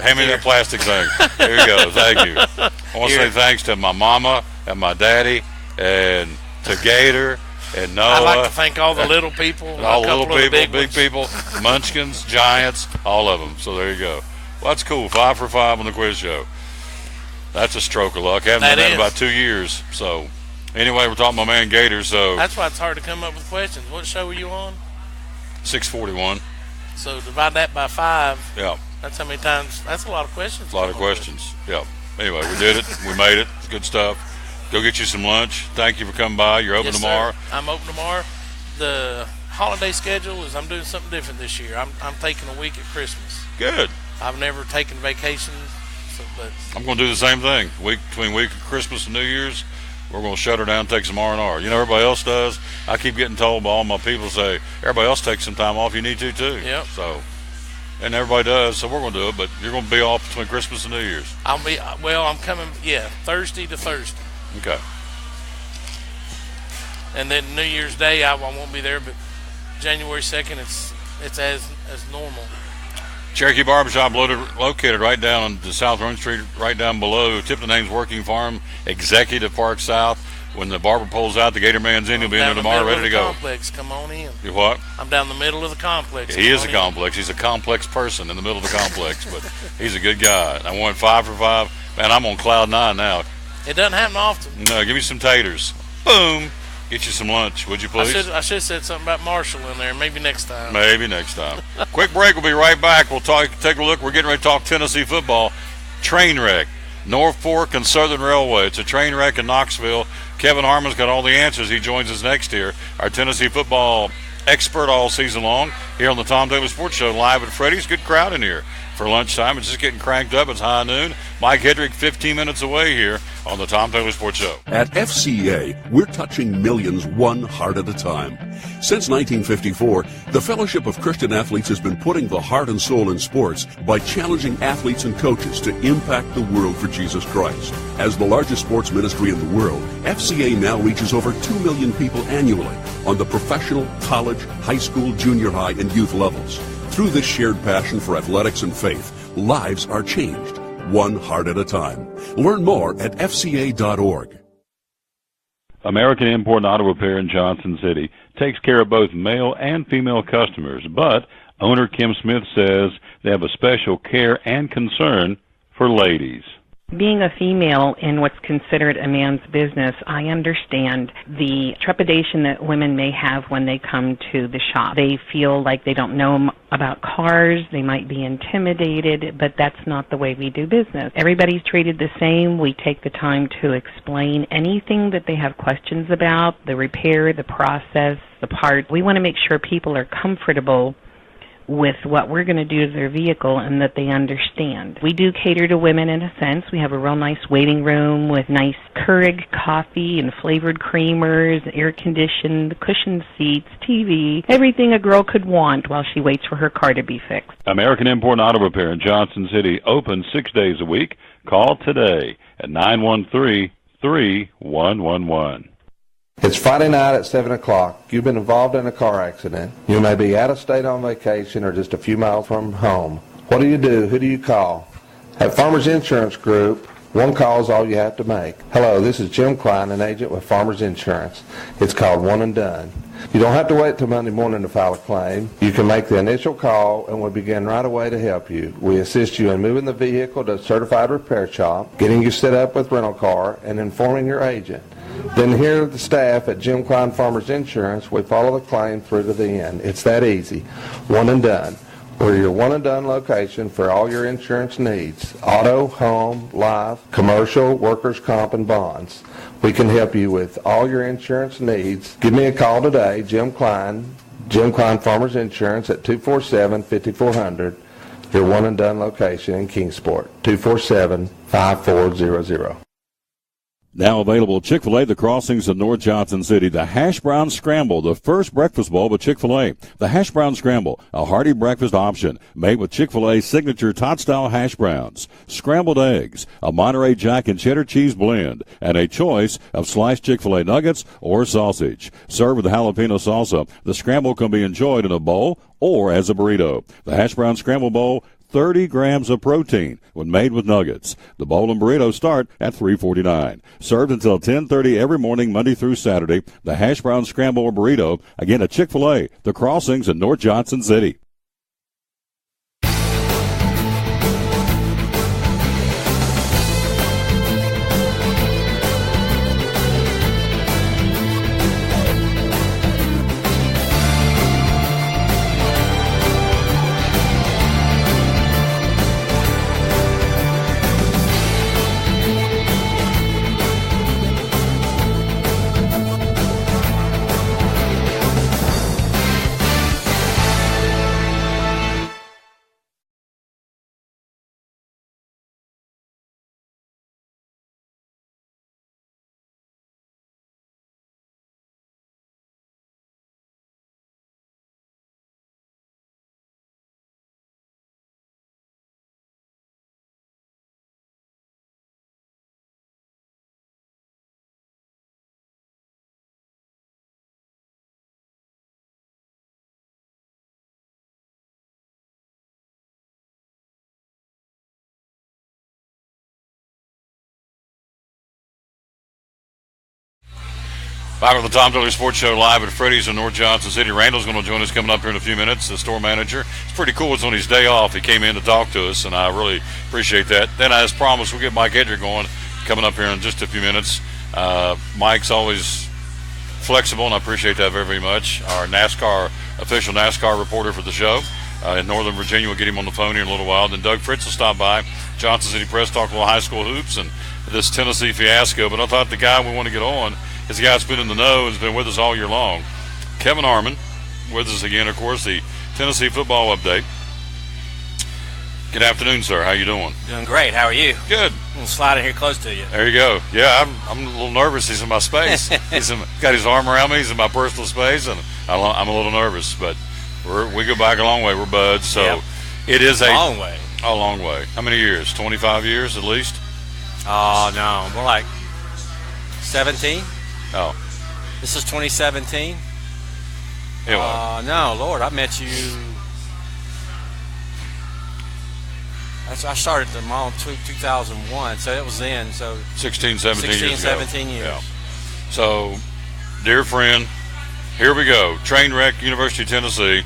Hand me that plastic thing. There you go. Thank you. I want to say thanks to my mama and my daddy and to Gator and Noah. I'd like to thank all the little people. And all a the little couple of people, big big people, Munchkins, Giants, all of them. So there you go. Well, that's cool. 5 for 5 on the quiz show. That's a stroke of luck. Haven't done that in about 2 years. So anyway, we're talking about my man Gator. So That's why it's hard to come up with questions. What show were you on? 641. So divide that by 5. Yeah. That's how many times. That's a lot of questions. A lot of questions. Yeah. Anyway, we did it. We made it. It's good stuff. Go get you some lunch. Thank you for coming by. You're open Yes, tomorrow. sir. I'm open tomorrow. The holiday schedule is I'm doing something different this year. I'm taking a week at Christmas. Good. I've never taken vacation, but I'm going to do the same thing. Between week of Christmas and New Year's, we're going to shut her down and take some R&R. You know, everybody else does. I keep getting told by all my people, say, everybody else takes some time off. You need to, too. Yep. So, and everybody does, so we're going to do it. But you're going to be off between Christmas and New Year's. I'm coming, Thursday to Thursday. Okay. And then New Year's Day, I won't be there, but January 2nd, it's as normal. Cherokee Barbershop located right down on the South Run Street, right down below Tipton Ames Working Farm, Executive Park South. When the barber pulls out, the Gator Man's in. He'll be in there tomorrow, ready to go. Complex, come on in. You what? I'm down the middle of the complex. He is a complex. He's a complex person in the middle of the complex, but he's a good guy. I went 5 for 5. Man, I'm on cloud 9 now. It doesn't happen often. No, give me some taters. Boom. Get you some lunch, would you please? I should have said something about Marshall in there. Maybe next time. Maybe next time. Quick break. We'll be right back. We'll take a look. We're getting ready to talk Tennessee football. Train wreck. North Fork and Southern Railway. It's a train wreck in Knoxville. Kevin Harmon's got all the answers. He joins us next year. Our Tennessee football expert all season long here on the Tom Taylor Sports Show live at Freddy's. Good crowd in here for lunchtime. It's just getting cranked up. It's high noon. Mike Hedrick 15 minutes away here on the Tom Taylor Sports Show. At FCA, we're touching millions one heart at a time. Since 1954, the Fellowship of Christian Athletes has been putting the heart and soul in sports by challenging athletes and coaches to impact the world for Jesus Christ. As the largest sports ministry in the world, FCA now reaches over 2 million people annually on the professional, college, high school, junior high, and youth levels. Through this shared passion for athletics and faith, lives are changed, one heart at a time. Learn more at fca.org. American Import and Auto Repair in Johnson City takes care of both male and female customers, but owner Kim Smith says they have a special care and concern for ladies. Being a female in what's considered a man's business, I understand the trepidation that women may have when they come to the shop. They feel like they don't know about cars, they might be intimidated, but that's not the way we do business. Everybody's treated the same. We take the time to explain anything that they have questions about, the repair, the process, the part. We want to make sure people are comfortable with what we're going to do to their vehicle and that they understand. We do cater to women in a sense. We have a real nice waiting room with nice Keurig coffee and flavored creamers, air-conditioned, cushioned seats, TV, everything a girl could want while she waits for her car to be fixed. American Import and Auto Repair in Johnson City, open 6 days a week. Call today at 913-3111. It's Friday night at 7 o'clock. You've been involved in a car accident. You may be out of state on vacation or just a few miles from home. What do you do? Who do you call? At Farmers Insurance Group, one call is all you have to make. Hello, this is Jim Klein, an agent with Farmers Insurance. It's called One and Done. You don't have to wait till Monday morning to file a claim. You can make the initial call and we'll begin right away to help you. We assist you in moving the vehicle to a certified repair shop, getting you set up with rental car, and informing your agent. Then here at the staff at Jim Klein Farmers Insurance, we follow the claim through to the end. It's that easy. One and Done. We're your one and done location for all your insurance needs. Auto, home, life, commercial, workers' comp, and bonds. We can help you with all your insurance needs. Give me a call today, Jim Klein Farmers Insurance at 247-5400. Your one and done location in Kingsport, 247-5400. Now available Chick-fil-A, the crossings in North Johnson City. The Hash Brown Scramble, the first breakfast bowl with Chick-fil-A. The Hash Brown Scramble, a hearty breakfast option made with Chick-fil-A signature tot-style hash browns, scrambled eggs, a Monterey Jack and cheddar cheese blend, and a choice of sliced Chick-fil-A nuggets or sausage. Served with jalapeno salsa, the scramble can be enjoyed in a bowl or as a burrito. The Hash Brown Scramble Bowl, 30 grams of protein when made with nuggets. The bowl and burrito start at $3.49. Served until 10:30 every morning, Monday through Saturday. The Hash Brown Scramble or burrito, again at Chick-fil-A, the crossings in North Johnson City. Back on the Tom Daly Sports Show live at Freddy's in North Johnson City. Randall's going to join us coming up here in a few minutes, the store manager. It's pretty cool. It's on his day off. He came in to talk to us, and I really appreciate that. Then, as promised, we'll get Mike Edger going coming up here in just a few minutes. Mike's always flexible, and I appreciate that very, very much. Our official NASCAR reporter for the show in Northern Virginia. We'll get him on the phone here in a little while. Then Doug Fritz will stop by, Johnson City Press, talk a little high school hoops and this Tennessee fiasco. But I thought the guy we want to get on is the guy that's been in the know and has been with us all year long. Kevin Harmon with us again, of course, the Tennessee football update. Good afternoon, sir. How you doing? Doing great. How are you? Good. I'm sliding here close to you. There you go. Yeah, I'm a little nervous. He's in my space. He's got his arm around me. He's in my personal space, and I'm a little nervous. But we go back a long way. We're buds, so yep. It is a long way. A long way. How many years? 25 years at least? Oh, no. More like 17. Oh. This is 2017? Anyway. No, Lord, I met you. I started the mall in 2001, so it was then. So 16, 17 16, years 17 years. Yeah. So, dear friend, here we go. Trainwreck, University of Tennessee.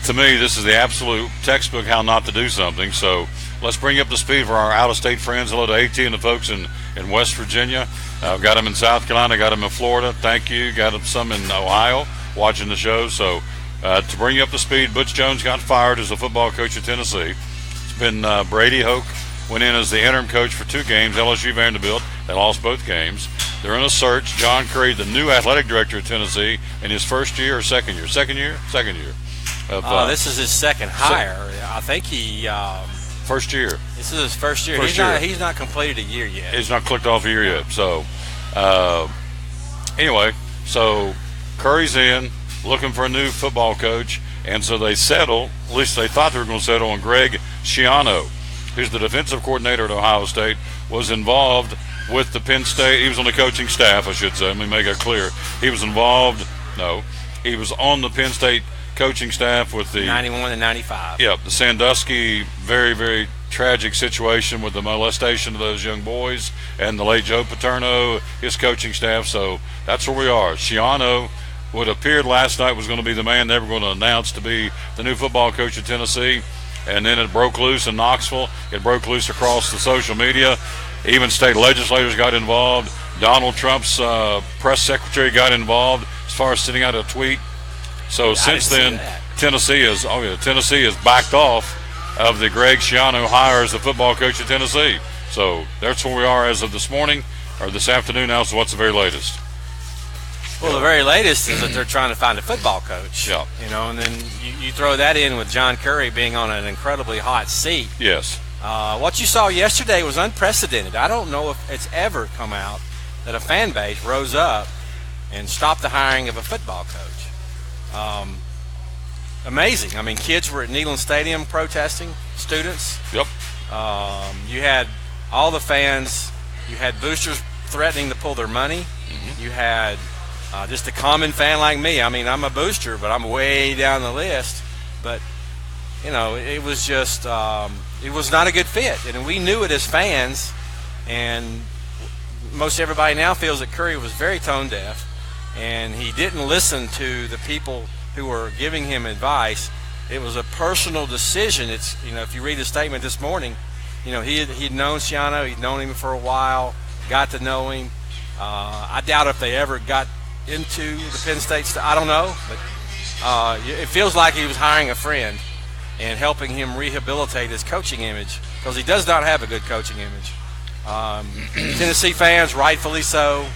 To me, this is the absolute textbook how not to do something. So let's bring you up to speed for our out-of-state friends. Hello to AT and the folks in West Virginia. Got them in South Carolina. Got them in Florida. Thank you. Got them some in Ohio watching the show. So to bring you up to speed, Butch Jones got fired as the football coach of Tennessee. It's been Brady Hoke went in as the interim coach for 2 games. LSU Vanderbilt. They lost both games. They're in a search. John Curry, the new athletic director of Tennessee, in his first year or second year? Second year. This is his second hire. I think he first year. This is his first year. He's not completed a year yet. He's not clicked off a year yet. So anyway, so Curry's in looking for a new football coach, and so they settle. At least they thought they were going to settle on Greg Schiano, who's the defensive coordinator at Ohio State, was involved with the Penn State. He was on the coaching staff, I should say. Let me make it clear. He was involved. No, he was on the Penn State coaching staff with the 91 and 95. Yep, the Sandusky very, very tragic situation with the molestation of those young boys, and the late Joe Paterno, his coaching staff. So that's where we are. Schiano, what appeared last night was going to be the man they were going to announce to be the new football coach of Tennessee, and then it broke loose in Knoxville. It broke loose across the social media. Even state legislators got involved. Donald Trump's press secretary got involved as far as sending out a tweet. So since then, Tennessee has backed off of the Greg Schiano hire as the football coach of Tennessee. So that's where we are as of this morning, or this afternoon now. So what's the very latest? Well, the very latest is that they're trying to find a football coach. Yeah. And then you throw that in with John Curry being on an incredibly hot seat. Yes. What you saw yesterday was unprecedented. I don't know if it's ever come out that a fan base rose up and stopped the hiring of a football coach. Amazing. I mean, kids were at Neyland Stadium protesting, students. Yep. You had all the fans. You had boosters threatening to pull their money. Mm-hmm. You had just a common fan like me. I mean, I'm a booster, but I'm way down the list. But, it was just it was not a good fit. And we knew it as fans. And most everybody now feels that Curry was very tone deaf. And he didn't listen to the people who were giving him advice. It was a personal decision. It's if you read the statement this morning, he'd known Schiano, he'd known him for a while, got to know him. I doubt if they ever got into the Penn State. I don't know, but it feels like he was hiring a friend and helping him rehabilitate his coaching image, because he does not have a good coaching image. Tennessee fans, rightfully so,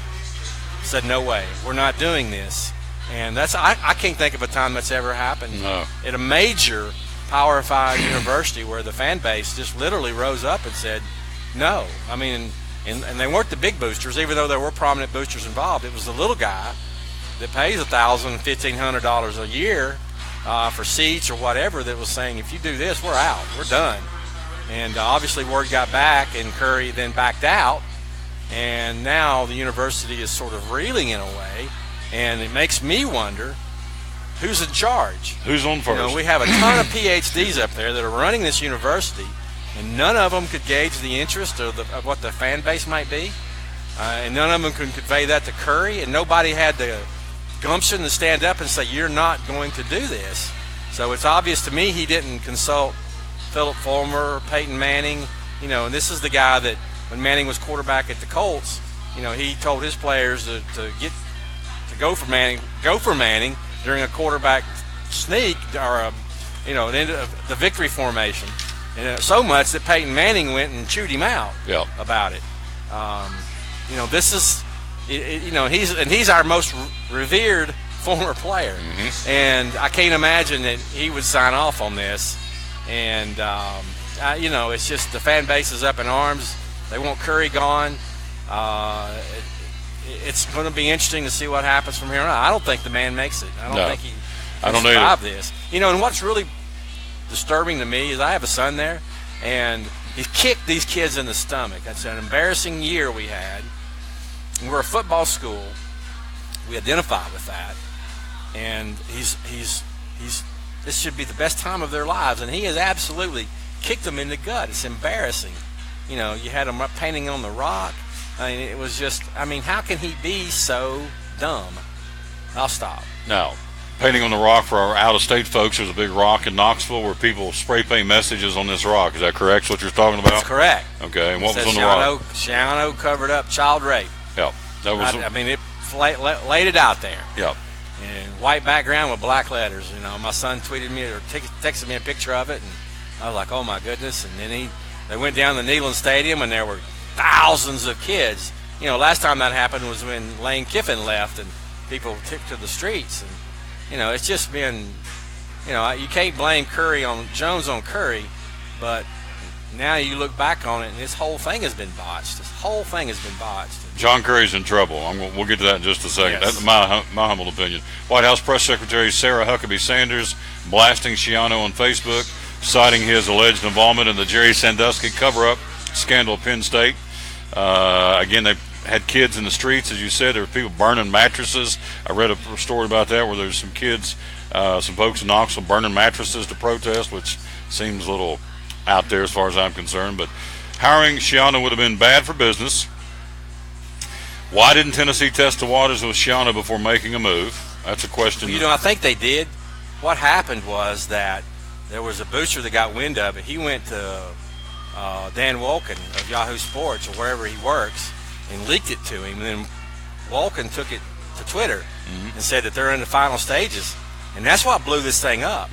said, no way, we're not doing this. And I can't think of a time that's ever happened at a major Power 5 university where the fan base just literally rose up and said no. I mean, and they weren't the big boosters, even though there were prominent boosters involved. It was the little guy that pays $1,000, $1,500 a year for seats or whatever that was saying, if you do this, we're out, we're done. And obviously word got back, and Curry then backed out. And now the university is sort of reeling in a way, and it makes me wonder who's in charge. Who's on first? We have a ton of PhDs up there that are running this university, and none of them could gauge the interest of what the fan base might be. and none of them could convey that to Curry, and nobody had the gumption to stand up and say, you're not going to do this. So it's obvious to me he didn't consult Philip Fulmer or Peyton Manning, and this is the guy that when Manning was quarterback at the Colts, he told his players to go for Manning during a quarterback sneak or the victory formation, and so much that Peyton Manning went and chewed him out about it. This is, he's our most revered former player, and I can't imagine that he would sign off on this. And it's just the fan base is up in arms. They want Curry gone. It's going to be interesting to see what happens from here on out. I don't think the man makes it. I don't think he can survive this. And what's really disturbing to me is I have a son there, and he kicked these kids in the stomach. That's an embarrassing year we had. We're a football school. We identify with that, and this should be the best time of their lives, and he has absolutely kicked them in the gut. It's embarrassing. You had him up painting on the rock. It was just, how can he be so dumb? I'll stop. Now, painting on the rock for our out-of-state folks, there's a big rock in Knoxville where people spray paint messages on this rock. Is that correct? That's what you're talking about? That's correct. Okay, and what was on the rock? Shiano covered up child rape. Yep. That was. It laid it out there. Yep. And white background with black letters. My son tweeted me or texted me a picture of it, and I was like, oh my goodness. And then they went down to Neyland Stadium, and there were thousands of kids. Last time that happened was when Lane Kiffin left, and people took to the streets. And it's just been, you can't blame Jones on Curry, but now you look back on it, and this whole thing has been botched. John Curry's in trouble. We'll get to that in just a second. Yes. That's my humble opinion. White House Press Secretary Sarah Huckabee Sanders blasting Shiano on Facebook, citing his alleged involvement in the Jerry Sandusky cover-up scandal at Penn State. Again, they had kids in the streets, as you said. There were people burning mattresses. I read a story about that where there's some kids, some folks in Knoxville burning mattresses to protest, which seems a little out there as far as I'm concerned. But hiring Shiano would have been bad for business. Why didn't Tennessee test the waters with Shiano before making a move? That's a question. I think they did. What happened was that there was a booster that got wind of it. He went to Dan Wolken of Yahoo Sports or wherever he works and leaked it to him. And then Wolken took it to Twitter and said that they're in the final stages. And that's what blew this thing up.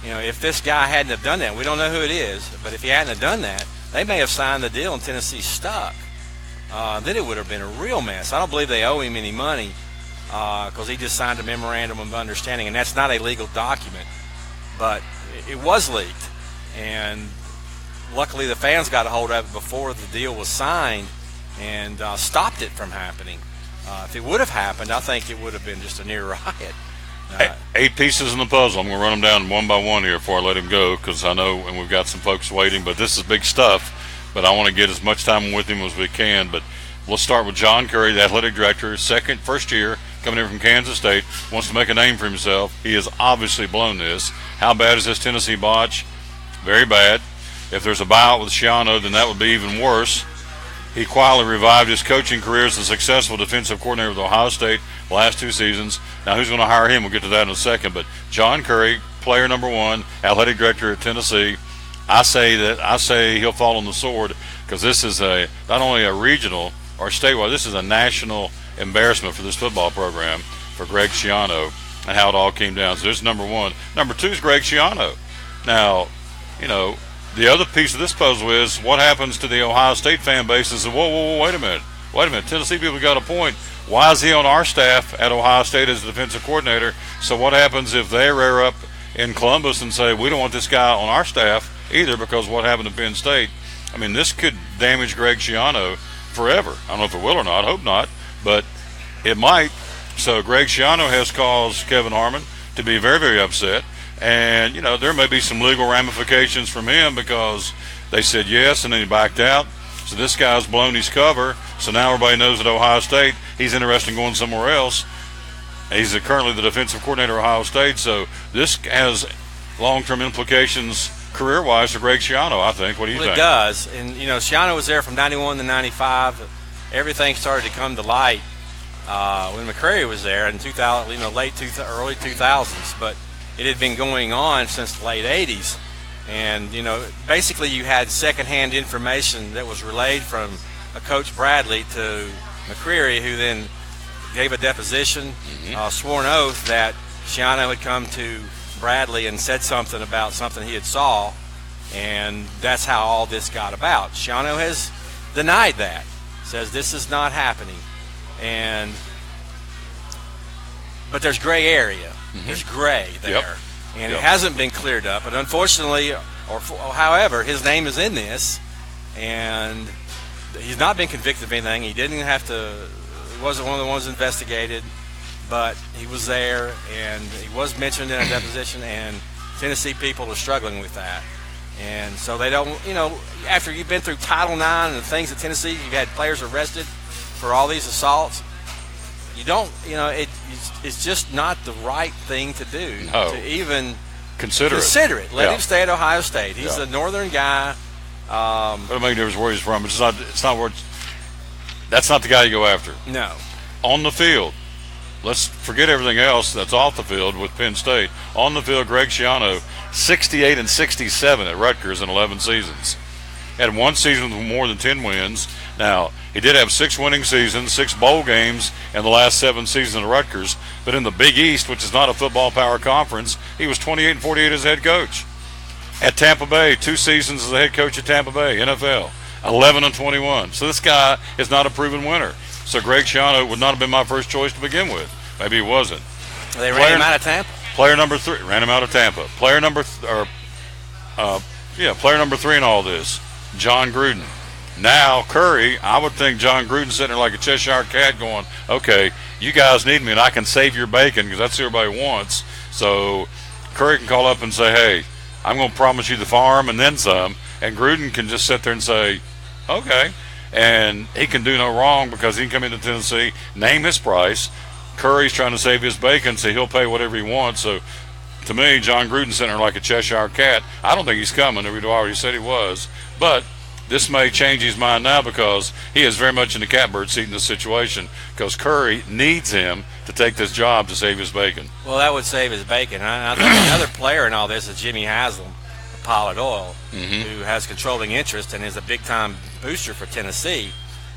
If this guy hadn't have done that, we don't know who it is, but if he hadn't have done that, they may have signed the deal and Tennessee stuck. Then it would have been a real mess. I don't believe they owe him any money because he just signed a memorandum of understanding, and that's not a legal document. But it was leaked, and luckily the fans got a hold of it before the deal was signed and stopped it from happening. If it would have happened, I think it would have been just a near riot. 8 pieces in the puzzle. I'm going to run them down one by one here before I let him go because I know, and we've got some folks waiting, but this is big stuff. But I want to get as much time with him as we can. But let's start with John Curry, the athletic director, first year, coming in from Kansas State, wants to make a name for himself. He has obviously blown this. How bad is this Tennessee botch? Very bad. If there's a buyout with Shiano, then that would be even worse. He quietly revived his coaching career as a successful defensive coordinator with Ohio State the last 2 seasons. Now, who's going to hire him? We'll get to that in a second. But John Curry, player number 1, athletic director at Tennessee. I say he'll fall on the sword because this is not only a regional or statewide, this is a national embarrassment for this football program, for Greg Schiano, and how it all came down. So there's number 1. Number 2 is Greg Schiano. Now, the other piece of this puzzle is what happens to the Ohio State fan base is, whoa, wait a minute. Tennessee people got a point. Why is he on our staff at Ohio State as a defensive coordinator? So what happens if they rear up in Columbus and say, we don't want this guy on our staff either because what happened to Penn State? This could damage Greg Schiano forever. I don't know if it will or not. I hope not, but it might. So Greg Schiano has caused Kevin Harmon to be very, very upset. And, there may be some legal ramifications from him because they said yes and then he backed out. So this guy's blown his cover. So now everybody knows at Ohio State he's interested in going somewhere else. He's currently the defensive coordinator at Ohio State. So this has long-term implications career-wise for Greg Schiano, I think. What do you think? It does. And, Schiano was there from 91 to 95. everything started to come to light when McCrary was there in 2000, early 2000s. But it had been going on since the late 80s. And, basically you had secondhand information that was relayed from a Coach Bradley to McCreary, who then gave a deposition, sworn oath that Schiano had come to Bradley and said something about something he had saw, and that's how all this got about. Schiano has denied that, says this is not happening, but there's gray area. There's gray there, and it hasn't been cleared up. But unfortunately, or however, his name is in this, and he's not been convicted of anything. He didn't have to. He wasn't one of the ones investigated, but he was there, and he was mentioned in a deposition. And Tennessee people are struggling with that, and so they don't. After you've been through Title IX and the things at Tennessee, you've had players arrested for all these assaults. You don't. It's just not the right thing to do to even consider it. Let him stay at Ohio State. He's a northern guy. It doesn't make a difference where he's from. It's not where. That's not the guy you go after. No. On the field, let's forget everything else that's off the field with Penn State. On the field, Greg Schiano, 68 and 67 at Rutgers in 11 seasons. Had one season with more than 10 wins. Now, he did have 6 winning seasons, 6 bowl games in the last 7 seasons at Rutgers. But in the Big East, which is not a football power conference, he was 28 and 48 as head coach. At Tampa Bay, 2 seasons as a head coach at Tampa Bay, NFL, 11 and 21. So this guy is not a proven winner. So Greg Schiano would not have been my first choice to begin with. Maybe he wasn't. They ran him out of Tampa. Player number 3 ran him out of Tampa. Player number 3 in all this, John Gruden. Now Curry, I would think John Gruden's sitting there like a Cheshire cat, going, "Okay, you guys need me, and I can save your bacon because that's what everybody wants." So Curry can call up and say, "Hey, I'm going to promise you the farm and then some," and Gruden can just sit there and say, "Okay," and he can do no wrong because he can come into Tennessee, name his price. Curry's trying to save his bacon, so he'll pay whatever he wants. So to me, John Gruden's sitting there like a Cheshire cat. I don't think he's coming. Every already said he was, but this may change his mind now because he is very much in the catbird seat in this situation because Curry needs him to take this job to save his bacon. Well, that would save his bacon. I think another player in all this is Jimmy Haslam, Pilot Oil, who has controlling interest and is a big-time booster for Tennessee,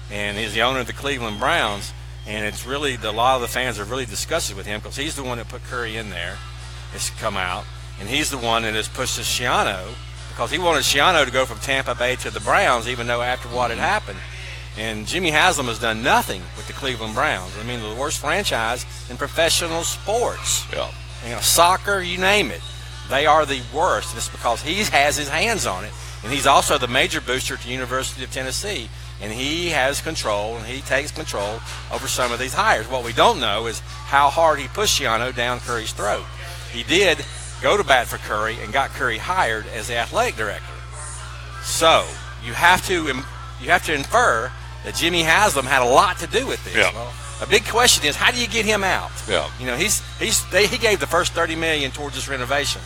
and he's the owner of the Cleveland Browns. And it's really a lot of the fans are really disgusted with him because he's the one that put Curry in there. It's come out, and he's the one that has pushed Schiano because he wanted Schiano to go from Tampa Bay to the Browns, even though after what had happened. And Jimmy Haslam has done nothing with the Cleveland Browns. I mean, the worst franchise in professional sports. Yeah. Soccer, you name it. They are the worst. And it's because he has his hands on it. And he's also the major booster at the University of Tennessee. And he has control, and he takes control over some of these hires. What we don't know is how hard he pushed Schiano down Curry's throat. He did go to bat for Curry and got Curry hired as the athletic director. So you have to infer that Jimmy Haslam had a lot to do with this. Yeah. Well, a big question is, how do you get him out? Yeah. He gave the first $30 million towards this renovation,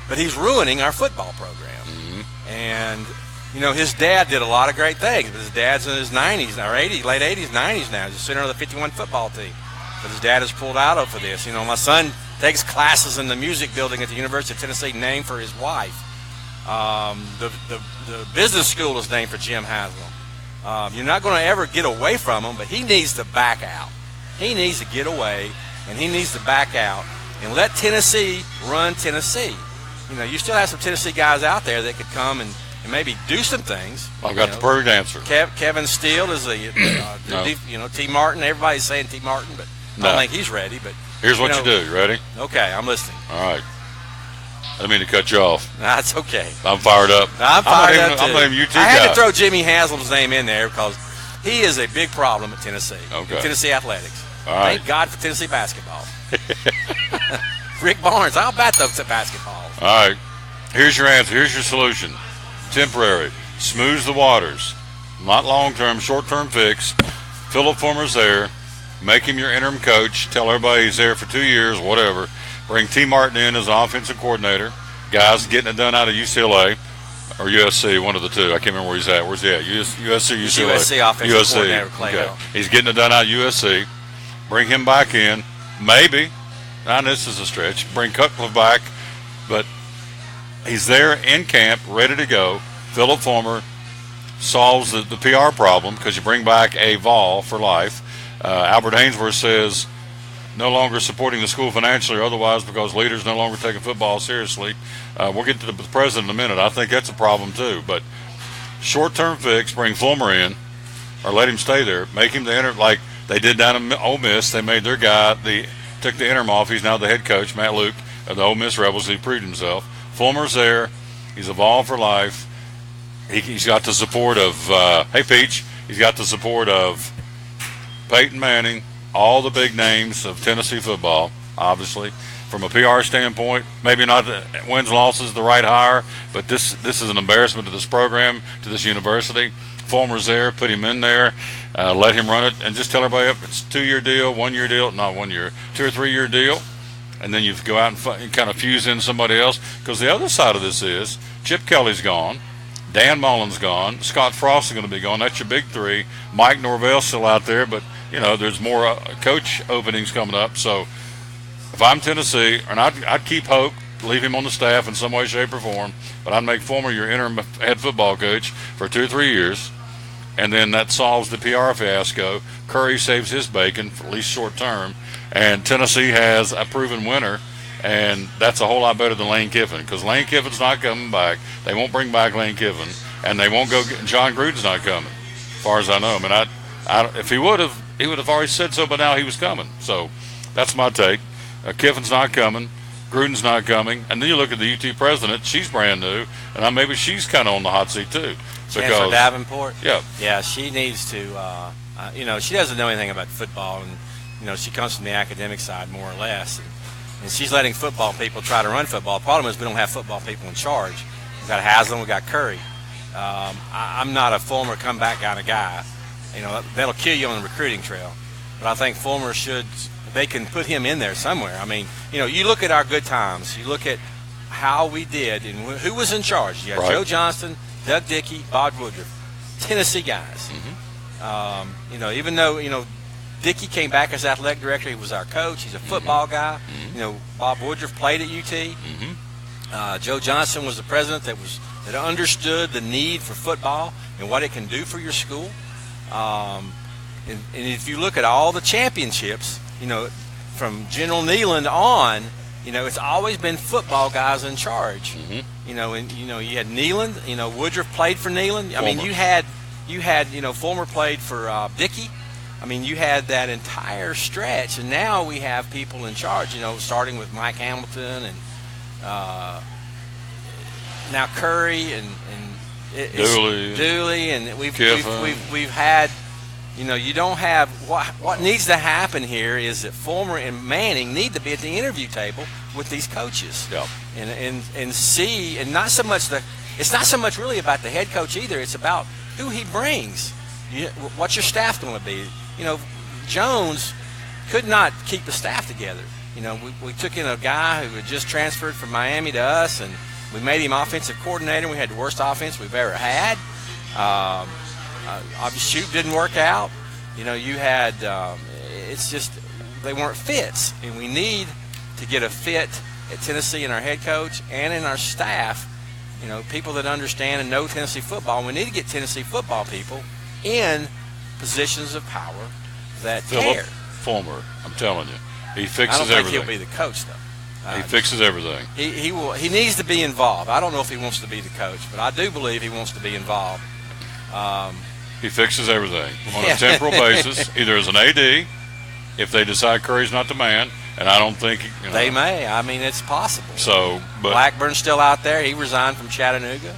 but he's ruining our football program. And his dad did a lot of great things, but his dad's in his 90s or 80s, late 80s, 90s now. He's the center of the 51 football team, but his dad has pulled out of for this. My son takes classes in the music building at the University of Tennessee, named for his wife. The business school is named for Jim Haslam. You're not going to ever get away from him, but he needs to back out. He needs to get away, and he needs to back out and let Tennessee run Tennessee. You still have some Tennessee guys out there that could come and maybe do some things. I've got the perfect answer. Kevin Steele is T. Martin. Everybody's saying T. Martin, but I don't think he's ready. But here's what you do. You ready? Okay, I'm listening. All right. I didn't mean to cut you off. That's okay. I'm fired up. I'm fired up too. I'm not even UT guy. I had to throw Jimmy Haslam's name in there because he is a big problem at Tennessee. Okay. In Tennessee athletics. All right. Thank God for Tennessee basketball. Rick Barnes, I'll bat those at basketball. All right. Here's your answer. Here's your solution. Temporary. Smooths the waters. Not long-term, short-term fix. Philip Fulmer's there. Make him your interim coach. Tell everybody he's there for 2 years, whatever. Bring T. Martin in as an offensive coordinator. Guys getting it done out of UCLA. or USC, one of the two. I can't remember where he's at. Where's he at? USC, UCLA. USC offensive coordinator, Clay Hill. He's getting it done out of USC. Bring him back in. Maybe. Now, this is a stretch. Bring Cutcliffe back. But he's there in camp, ready to go. Philip Fulmer solves the PR problem because you bring back a Vol for life. Albert Ainsworth says no longer supporting the school financially or otherwise because leaders no longer taking football seriously. We'll get to the president in a minute. I think that's a problem too. But short-term fix, bring Fulmer in or let him stay there. Make him the interim, like they did down in Ole Miss. They made their guy, took the interim off. He's now the head coach, Matt Luke, of the Ole Miss Rebels. He proved himself. Fulmer's there. He's a Vol for life. He's got the support of, hey, Peach, he's got the support of Peyton Manning, all the big names of Tennessee football, obviously. From a PR standpoint, maybe not the wins and losses the right hire, but this is an embarrassment to this program, to this university. Fulmer's there, put him in there, let him run it, and just tell everybody it's a 2-year deal, 1-year deal, not 1 year, 2 or 3 year deal, and then you go out and kind of fuse in somebody else. Because the other side of this is Chip Kelly's gone. Dan Mullen's gone. Scott Frost is going to be gone. That's your big three. Mike Norvell's still out there, but, there's more coach openings coming up. So if I'm Tennessee, and I'd keep Hoke, leave him on the staff in some way, shape, or form, but I'd make Fulmer your interim head football coach for 2 or 3 years, and then that solves the PR fiasco. Curry saves his bacon, for at least short term, and Tennessee has a proven winner. And that's a whole lot better than Lane Kiffin, because Lane Kiffin's not coming back. They won't bring back Lane Kiffin, and they won't go get John Gruden's not coming, as far as I know. I mean, if he would have already said so by now he was coming. So that's my take. Kiffin's not coming. Gruden's not coming. And then you look at the UT president. She's brand new, and maybe she's kind of on the hot seat too. Chancellor Davenport? Yeah. Yeah, she needs to, she doesn't know anything about football, and, she comes from the academic side more or less. And she's letting football people try to run football. The problem is we don't have football people in charge. We've got Haslam, we've got Curry. I'm not a Fulmer comeback kind of guy. That'll kill you on the recruiting trail. But I think Fulmer they can put him in there somewhere. I mean, you look at our good times. You look at how we did and who was in charge. You got right. Joe Johnston, Doug Dickey, Bob Woodruff, Tennessee guys. Mm-hmm. Even though, Dickey came back as athletic director. He was our coach. He's a football guy. Mm-hmm. Bob Woodruff played at UT. Mm-hmm. Joe Johnston was the president that understood the need for football and what it can do for your school. And if you look at all the championships, from General Neyland on, it's always been football guys in charge. Mm-hmm. You had Neyland. Woodruff played for Neyland. I mean, you had Fulmer played for Dickey. I mean, you had that entire stretch, and now we have people in charge, starting with Mike Hamilton and now Curry and Dooley, and we've had, you don't have what needs to happen here is that Fulmer and Manning need to be at the interview table with these coaches, and see, and not so much it's not so much really about the head coach either. It's about who he brings. What's your staff going to be? Jones could not keep the staff together. We took in a guy who had just transferred from Miami to us, and we made him offensive coordinator. We had the worst offense we've ever had. Obviously, shoot didn't work out. You had it's just they weren't fits, and we need to get a fit at Tennessee in our head coach and in our staff. People that understand and know Tennessee football. And we need to get Tennessee football people in positions of power that care. Fulmer, I'm telling you, he fixes everything. I don't think he'll be the coach though. He fixes everything. He will. He needs to be involved. I don't know if he wants to be the coach, but I do believe he wants to be involved. He fixes everything on a temporal basis, either as an AD, if they decide Curry's not the man, and I don't think they may. I mean, it's possible. So, but Blackburn's still out there. He resigned from Chattanooga.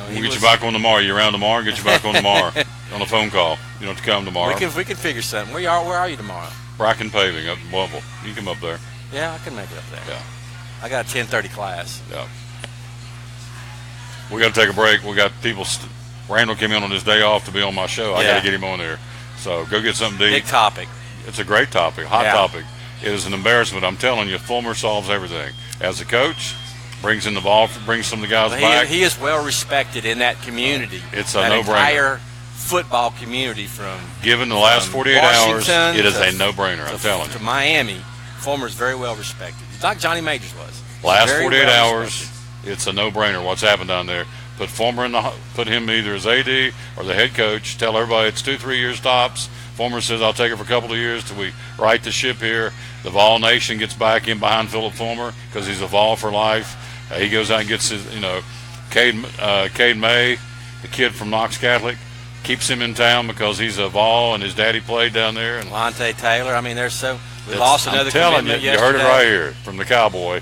We'll get you back on tomorrow. You around tomorrow? Get you back on tomorrow on a phone call. You don't have to come tomorrow. We can figure something. Where are you tomorrow? Bracken Paving up in Louisville. You come up there. Yeah, I can make it up there. Yeah. I got a 10:30 class. Yeah. We got to take a break. We got people. Randall came in on his day off to be on my show. I got to get him on there. So go get something to eat. Big topic. It's a great topic, hot topic. It is an embarrassment. I'm telling you, Fulmer solves everything. As a coach, brings in the ball, brings some of the guys back. He is well respected in that community. It's a that no-brainer. Entire football community from given the last 48 hours, Washington it is a no-brainer. I'm telling you. To Miami, Fulmer's very well respected. Like Johnny Majors was. Last 48 hours, it's a no-brainer. What's happened down there? Put Fulmer put him either as AD or the head coach. Tell everybody it's 2-3 years tops. Fulmer says I'll take it for a couple of years till we right the ship here. The Vol Nation gets back in behind Philip Fulmer because he's a Vol for life. He goes out and gets his, Cade May, the kid from Knox Catholic, keeps him in town because he's a Vol and his daddy played down there. And Lonte Taylor. I mean, we lost another commitment yesterday. You heard it right here from the Cowboy.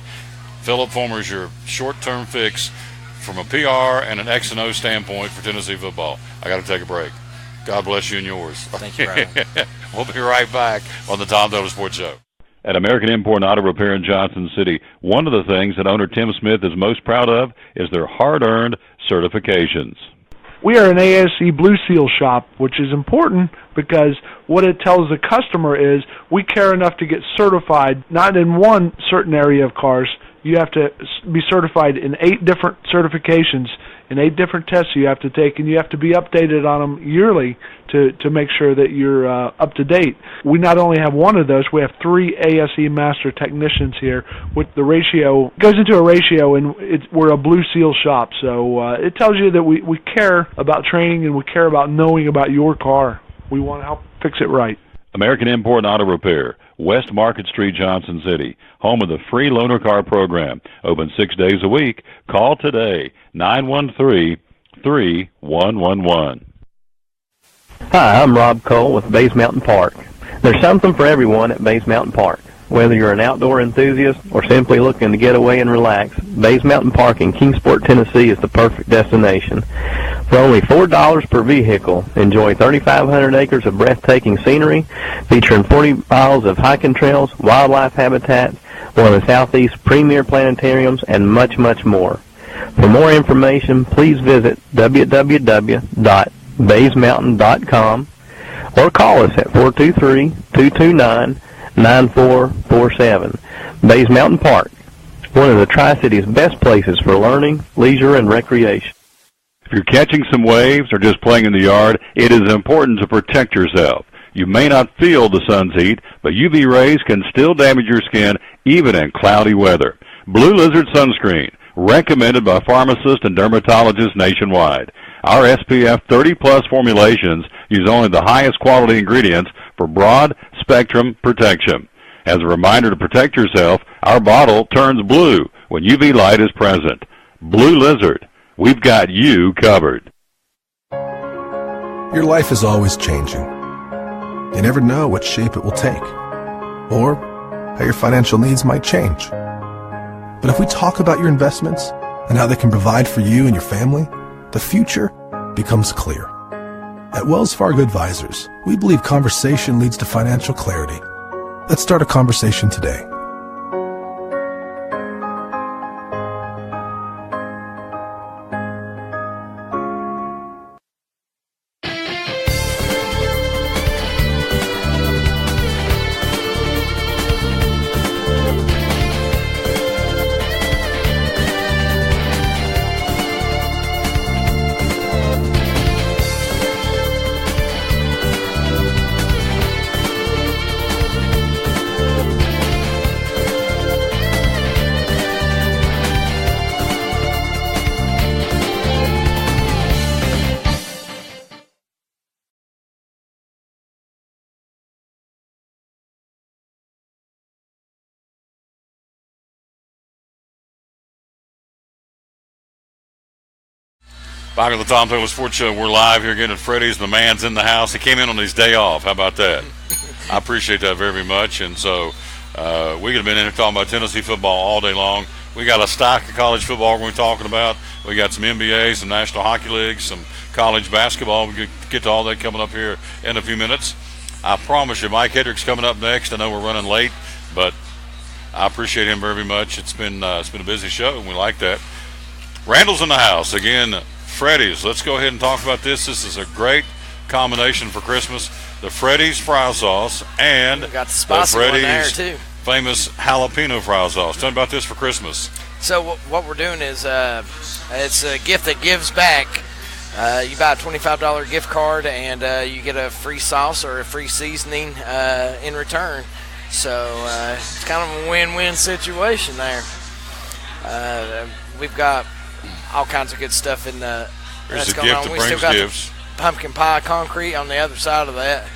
Philip Fulmer is your short-term fix from a PR and an X&O standpoint for Tennessee football. I got to take a break. God bless you and yours. Thank you, brother. We'll be right back on the Tom Taylor Sports Show. At American Import and Auto Repair in Johnson City, one of the things that owner Tim Smith is most proud of is their hard-earned certifications. We are an ASE Blue Seal shop, which is important because what it tells the customer is we care enough to get certified, not in one certain area of cars. You have to be certified in 8 different certifications, in 8 different tests you have to take, and you have to be updated on them yearly to make sure that you're up to date. We not only have one of those, we have 3 ASE master technicians here. With the ratio, it goes into a ratio, and we're a Blue Seal shop, so it tells you that we care about training and we care about knowing about your car. We want to help fix it right. American Import and Auto Repair, West Market Street, Johnson City, home of the free loaner car program. Open 6 days a week. Call today, 913-3111. Hi, I'm Rob Cole with Bays Mountain Park. There's something for everyone at Bays Mountain Park. Whether you're an outdoor enthusiast or simply looking to get away and relax, Bays Mountain Park in Kingsport, Tennessee is the perfect destination. For only $4 per vehicle, enjoy 3,500 acres of breathtaking scenery, featuring 40 miles of hiking trails, wildlife habitat, one of the Southeast's premier planetariums, and much, much more. For more information, please visit www.baysmountain.com or call us at 423-229-9447. Bays Mountain Park, one of the Tri-City's best places for learning, leisure, and recreation. If you're catching some waves or just playing in the yard, it is important to protect yourself. You may not feel the sun's heat, but UV rays can still damage your skin even in cloudy weather. Blue Lizard Sunscreen, recommended by pharmacists and dermatologists nationwide. Our SPF 30-plus formulations use only the highest quality ingredients for broad spectrum protection. As a reminder to protect yourself, our bottle turns blue when UV light is present. Blue Lizard, we've got you covered. Your life is always changing. You never know what shape it will take, or how your financial needs might change. But if we talk about your investments and how they can provide for you and your family, the future becomes clear. At Wells Fargo Advisors, we believe conversation leads to financial clarity. Let's start a conversation today. Back at the Tom Taylor Sports Show, we're live here again at Freddy's. The man's in the house. He came in on his day off. How about that? I appreciate that very, very much. And so we could have been in here talking about Tennessee football all day long. We got a stock of college football we're going to be talking about. We got some NBA, some National Hockey League, some college basketball. We get to all that coming up here in a few minutes. I promise you, Mike Hedrick's coming up next. I know we're running late, but I appreciate him very, very much. It's been a busy show, and we like that. Randall's in the house again. Freddy's. Let's go ahead and talk about this. This is a great combination for Christmas. The Freddy's fry sauce and got the Freddy's famous jalapeno fry sauce. Tell me about this for Christmas. So what we're doing is it's a gift that gives back. You buy a $25 gift card and you get a free sauce or a free seasoning in return. So it's kind of a win-win situation there. We've got all kinds of good stuff in the. There's that's a going gift on. that We brings still got gifts. the pumpkin pie concrete on the other side of that.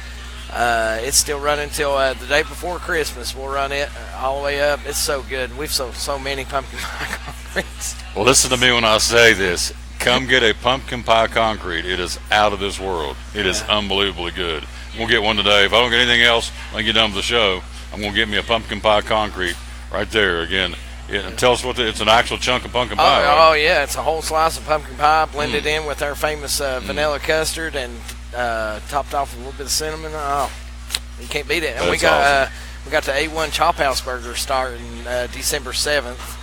It's still running until the day before Christmas. We'll run it all the way up. It's so good. We've sold so many pumpkin pie concretes. Well, listen to me when I say this. Come get a pumpkin pie concrete. It is out of this world. It is unbelievably good. We'll get one today. If I don't get anything else when I get done with the show, I'm going to get me a pumpkin pie concrete right there. Again, tell us it's an actual chunk of pumpkin pie. Oh, yeah. It's a whole slice of pumpkin pie blended in with our famous vanilla custard and topped off with a little bit of cinnamon. Oh, you can't beat it. And That's we got awesome. we got the A1 Chop House burger starting December 7th.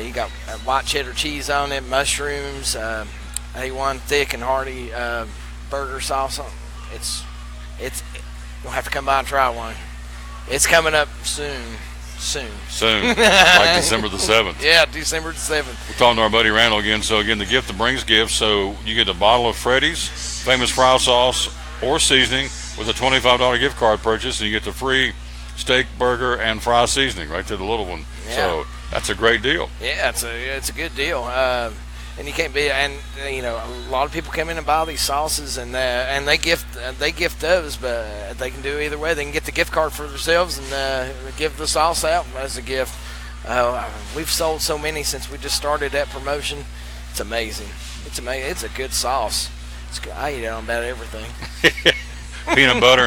You got white cheddar cheese on it, mushrooms, A1 thick and hearty burger sauce. You'll have to come by and try one. It's coming up soon. Like December the 7th. Yeah, December the 7th. We're talking to our buddy Randall again. So, again, the gift that brings gifts. So, you get a bottle of Freddy's famous fry sauce or seasoning with a $25 gift card purchase, and you get the free steak, burger, and fry seasoning right there, the little one. Yeah. So, that's a great deal. Yeah, it's a good deal. And you can't beat it. And a lot of people come in and buy these sauces, and they gift those, but they can do either way. They can get the gift card for themselves and give the sauce out as a gift. We've sold so many since we just started that promotion. It's amazing. It's amazing. It's a good sauce. I eat it on about everything. peanut butter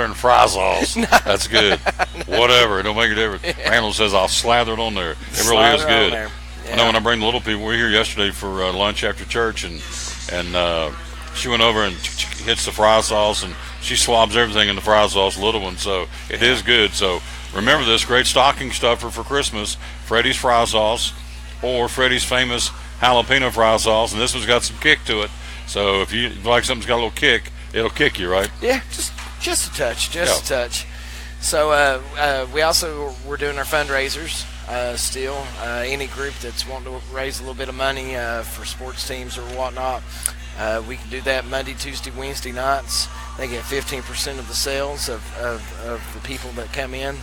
and fry sauce. That's good. Whatever, it don't make a difference. Yeah. Randall says I'll slather it on there. It really is Slather on good. there. I know when I bring the little people, we were here yesterday for lunch after church, and she went over and hits the fry sauce, and she swabs everything in the fry sauce, the little one. So it is good. So remember this great stocking stuffer for Christmas: Freddy's fry sauce or Freddy's famous jalapeno fry sauce, and this one's got some kick to it. So if you like something's got a little kick, it'll kick you, right? Yeah, just a touch, a touch. So we're doing our fundraisers still. Any group that's wanting to raise a little bit of money for sports teams or whatnot, we can do that Monday, Tuesday, Wednesday nights. They get 15% of the sales of the people that come in,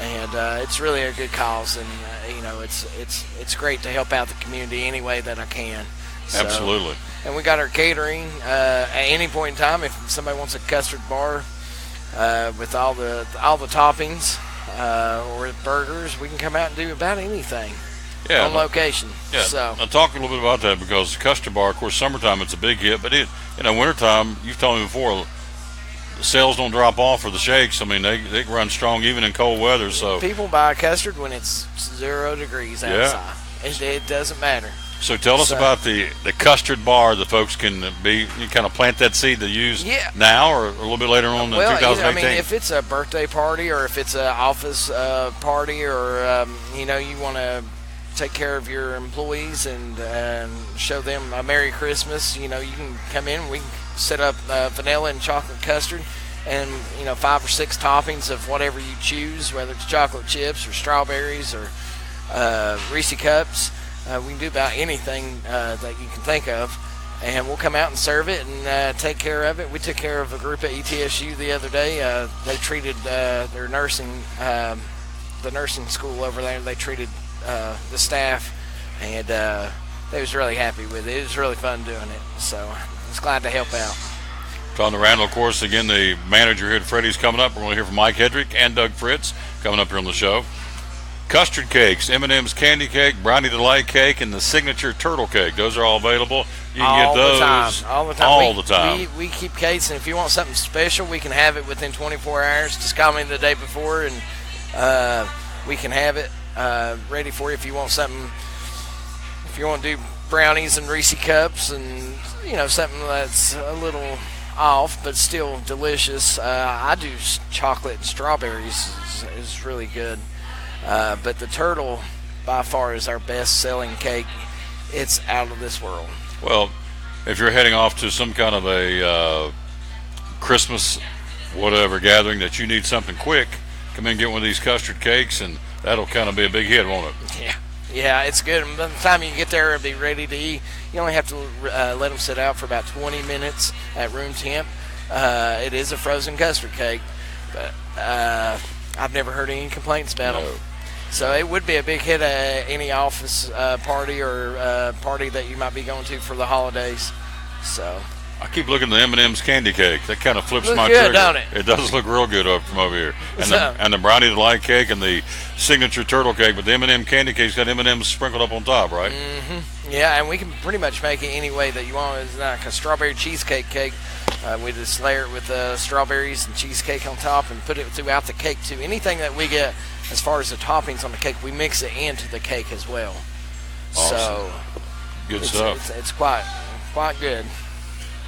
and it's really a good cause. And it's great to help out the community any way that I can. So, absolutely. And we got our catering at any point in time. If somebody wants a custard bar with all the toppings or burgers, we can come out and do about anything on location. Yeah. So I'll talk a little bit about that because the custard bar, of course, summertime it's a big hit, but wintertime, you've told me before, the sales don't drop off for the shakes. I mean, they run strong even in cold weather. So people buy custard when it's 0 degrees outside. It doesn't matter. So tell us about the custard bar that folks can you kind of plant that seed to use now or a little bit later on in 2018? I mean, if it's a birthday party or if it's an office party or, you want to take care of your employees and show them a Merry Christmas, you can come in and we can set up vanilla and chocolate custard and, 5 or 6 toppings of whatever you choose, whether it's chocolate chips or strawberries or Reese Cups. We can do about anything that you can think of, and we'll come out and serve it and take care of it. We took care of a group at ETSU the other day. They treated their nursing, the nursing school over there. They treated the staff, and they was really happy with it. It was really fun doing it, so I was glad to help out. John Randall, of course, again, the manager here at Freddy's coming up. We're going to hear from Mike Hedrick and Doug Fritz coming up here on the show. Custard cakes, M&M's candy cake, brownie delight cake, and the signature turtle cake. Those are all available. You can get those all the time. We keep cakes, and if you want something special, we can have it within 24 hours. Just call me the day before, and we can have it ready for you if you want something. If you want to do brownies and Reese Cups and, something that's a little off but still delicious. I do chocolate and strawberries is really good. But the turtle, by far, is our best-selling cake. It's out of this world. Well, if you're heading off to some kind of a Christmas whatever gathering that you need something quick, come in and get one of these custard cakes, and that'll kind of be a big hit, won't it? Yeah. Yeah, it's good. And by the time you get there, it'll be ready to eat. You only have to let them sit out for about 20 minutes at room temp. It is a frozen custard cake, but I've never heard any complaints about them. So it would be a big hit at any office party or party that you might be going to for the holidays. So I keep looking at the M&M's candy cake. That kind of flips Looks my good, trigger. don't it? It does look real good from over here. And the brownie delight cake and the signature turtle cake, but the M&M candy cake's got M&M's sprinkled up on top, right? Mm-hmm. Yeah, and we can pretty much make it any way that you want. It's like a strawberry cheesecake cake. We just layer it with strawberries and cheesecake on top and put it throughout the cake too. Anything that we get as far as the toppings on the cake, we mix it into the cake as well. Awesome. So good stuff. It's quite good.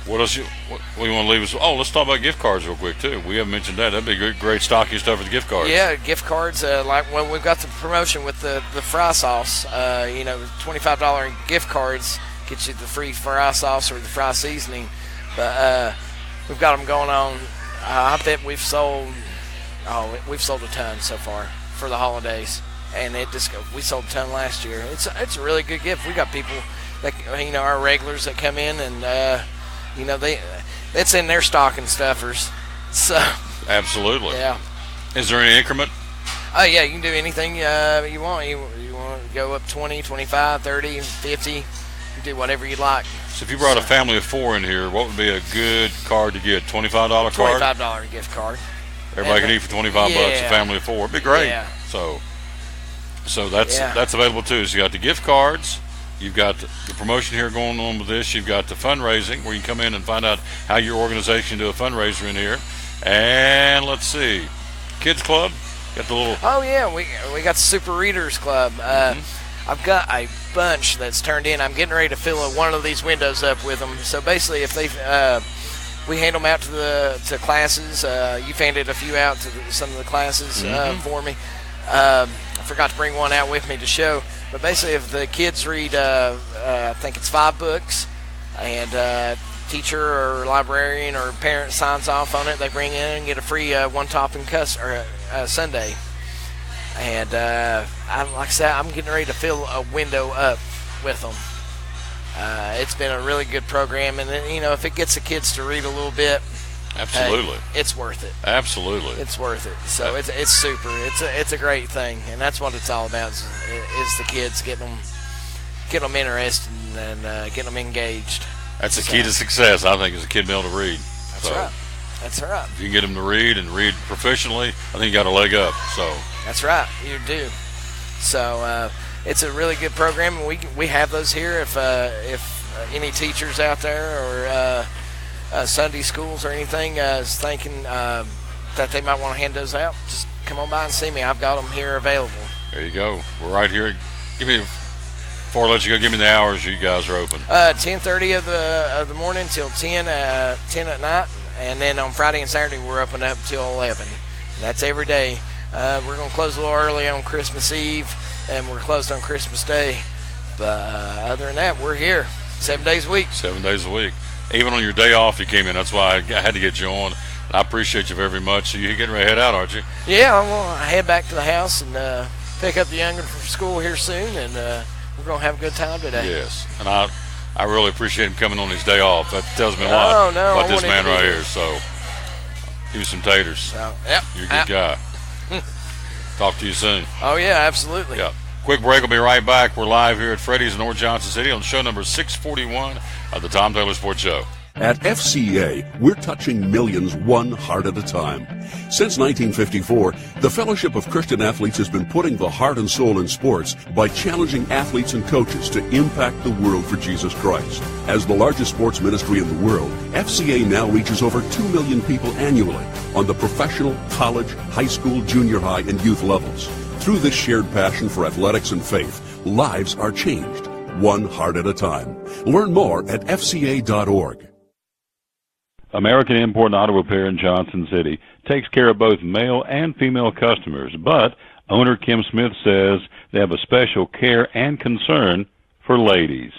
What else you want to leave us? Oh, let's talk about gift cards real quick too. We haven't mentioned that. That'd be great stocking stuff for the gift cards. Yeah, gift cards. Like when we've got the promotion with the fry sauce. $25 gift cards get you the free fry sauce or the fry seasoning. But we've got them going on. I bet we've sold a ton so far for the holidays, and we sold a ton last year. It's a really good gift. We got people that our regulars that come in and it's in their stocking stuffers. So absolutely. Yeah. Is there any increment? Oh yeah, you can do anything you want. You want to go up 20, 25, 30, 50. You can do whatever you like. So if you brought a family of 4 in here, what would be a good card to get? $25 card? $25 gift card. Everybody can eat for $25 bucks, a family of 4. It'd be great. Yeah. So that's available too. So you got the gift cards, you've got the promotion here going on with this, you've got the fundraising where you can come in and find out how your organization do a fundraiser in here. And let's see, Kids Club, got the little... Oh yeah, we got the Super Readers Club. I've got a bunch that's turned in. I'm getting ready to fill one of these windows up with them. So basically, if they, we hand them out to classes. You've handed a few out to some of the classes for me. I forgot to bring one out with me to show. But basically, if the kids read, I think it's 5 books, and teacher or librarian or parent signs off on it, they bring in and get a free one-topping sundae. And like I said, I'm getting ready to fill a window up with them. It's been a really good program, and if it gets the kids to read a little bit, absolutely, it's worth it. Absolutely, it's worth it. So it's super. It's a great thing, and that's what it's all about. Is the kids getting them interested and getting them engaged. That's the key to success, I think, is a kid being able to read. That's right. That's right. If you can get them to read and read professionally, I think you got a leg up. So that's right, you do. So it's a really good program, and we have those here. If any teachers out there or Sunday schools or anything is thinking that they might want to hand those out, just come on by and see me. I've got them here available. There you go. We're right here. Before I let you go, give me the hours you guys are open. 10:30 of the morning till 10 at night. And then on Friday and Saturday, we're open up till 11. That's every day. We're going to close a little early on Christmas Eve, and we're closed on Christmas Day. But other than that, we're here 7 days a week. 7 days a week. Even on your day off, you came in. That's why I had to get you on. I appreciate you very much. So you're getting ready to head out, aren't you? Yeah, I'm going to head back to the house and pick up the young'un from school here soon, and we're going to have a good time today. Yes, and I really appreciate him coming on his day off. That tells me a lot about this man right here. So, give me some taters. So, yep. You're a good guy. Talk to you soon. Oh, yeah, absolutely. Yeah. Quick break. We'll be right back. We're live here at Freddy's in North Johnson City on show number 641 of the Tom Taylor Sports Show. At FCA, we're touching millions one heart at a time. Since 1954, the Fellowship of Christian Athletes has been putting the heart and soul in sports by challenging athletes and coaches to impact the world for Jesus Christ. As the largest sports ministry in the world, FCA now reaches over 2 million people annually on the professional, college, high school, junior high, and youth levels. Through this shared passion for athletics and faith, lives are changed, one heart at a time. Learn more at FCA.org. American Import and Auto Repair in Johnson City takes care of both male and female customers, but owner Kim Smith says they have a special care and concern for ladies.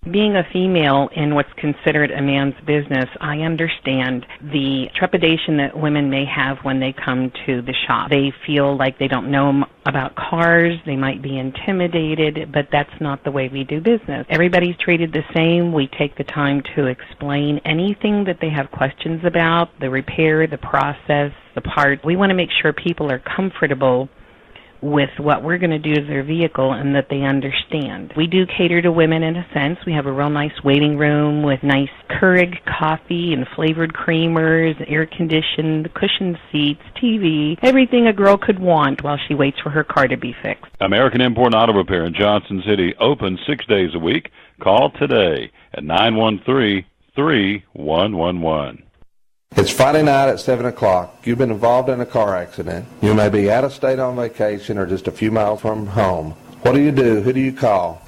Being a female in what's considered a man's business, I understand the trepidation that women may have when they come to the shop. They feel like they don't know about cars, they might be intimidated, but that's not the way we do business. Everybody's treated the same. We take the time to explain anything that they have questions about, the repair, the process, the part. We want to make sure people are comfortable with what we're going to do to their vehicle and that they understand. We do cater to women in a sense. We have a real nice waiting room with nice Keurig coffee and flavored creamers, air-conditioned, cushioned seats, TV, everything a girl could want while she waits for her car to be fixed. American Import Auto Repair in Johnson City, open 6 days a week. Call today at 913-3111. It's Friday night at 7 o'clock. You've been involved in a car accident. You may be out of state on vacation or just a few miles from home. What do? Who do you call?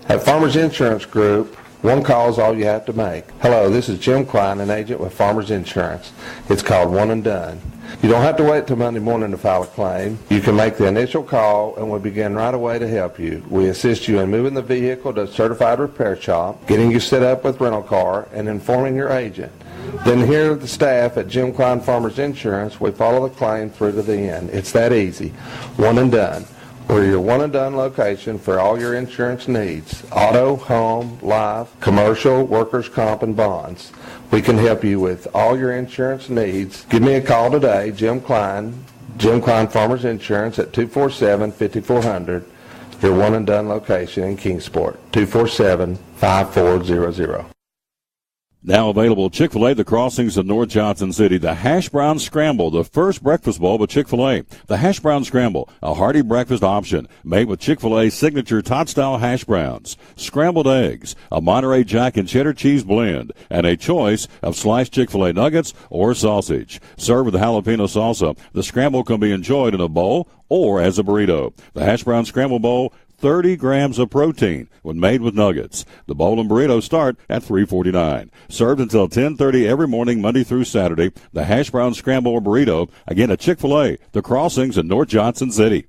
At Farmers Insurance Group, one call is all you have to make. Hello, this is Jim Klein, an agent with Farmers Insurance. It's called One and Done. You don't have to wait till Monday morning to file a claim. You can make the initial call and we'll begin right away to help you. We assist you in moving the vehicle to a certified repair shop, getting you set up with rental car, and informing your agent. Then here at the staff at Jim Klein Farmers Insurance, we follow the claim through to the end. It's that easy. One and Done. We're your one and done location for all your insurance needs. Auto, home, life, commercial, workers' comp, and bonds. We can help you with all your insurance needs. Give me a call today, Jim Klein Farmers Insurance at 247-5400. Your one and done location in Kingsport, 247-5400. Now available Chick-fil-A, the crossings of North Johnson City. The Hash Brown Scramble, the first breakfast bowl with Chick-fil-A. The Hash Brown Scramble, a hearty breakfast option made with Chick-fil-A's signature tot-style hash browns, scrambled eggs, a Monterey Jack and cheddar cheese blend, and a choice of sliced Chick-fil-A nuggets or sausage. Served with the jalapeno salsa, the scramble can be enjoyed in a bowl or as a burrito. The Hash Brown Scramble Bowl, 30 grams of protein when made with nuggets. The bowl and burrito start at $3.49. Served until 10:30 every morning, Monday through Saturday. The Hash Brown Scramble or burrito, again at Chick-fil-A, the crossings in North Johnson City.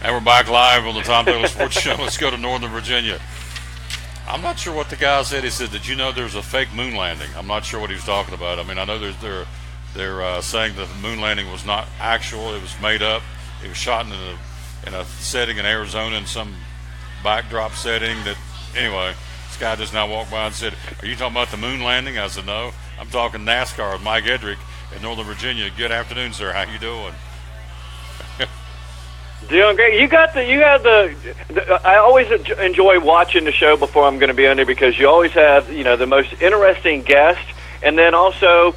And we're back live on the Tom Taylor Sports Show. Let's go to Northern Virginia. I'm not sure what the guy said. He said, did you know there's a fake moon landing? I'm not sure what he was talking about. I mean, I know they're saying that the moon landing was not actual. It was made up. It was shot in a setting in Arizona in some backdrop setting. That anyway, this guy just now walked by and said, are you talking about the moon landing? I said, no. I'm talking NASCAR with Mike Edrick in Northern Virginia. Good afternoon, sir. How you doing? Doing great. You got the. I always enjoy watching the show before I'm going to be on there because you always have the most interesting guests, and then also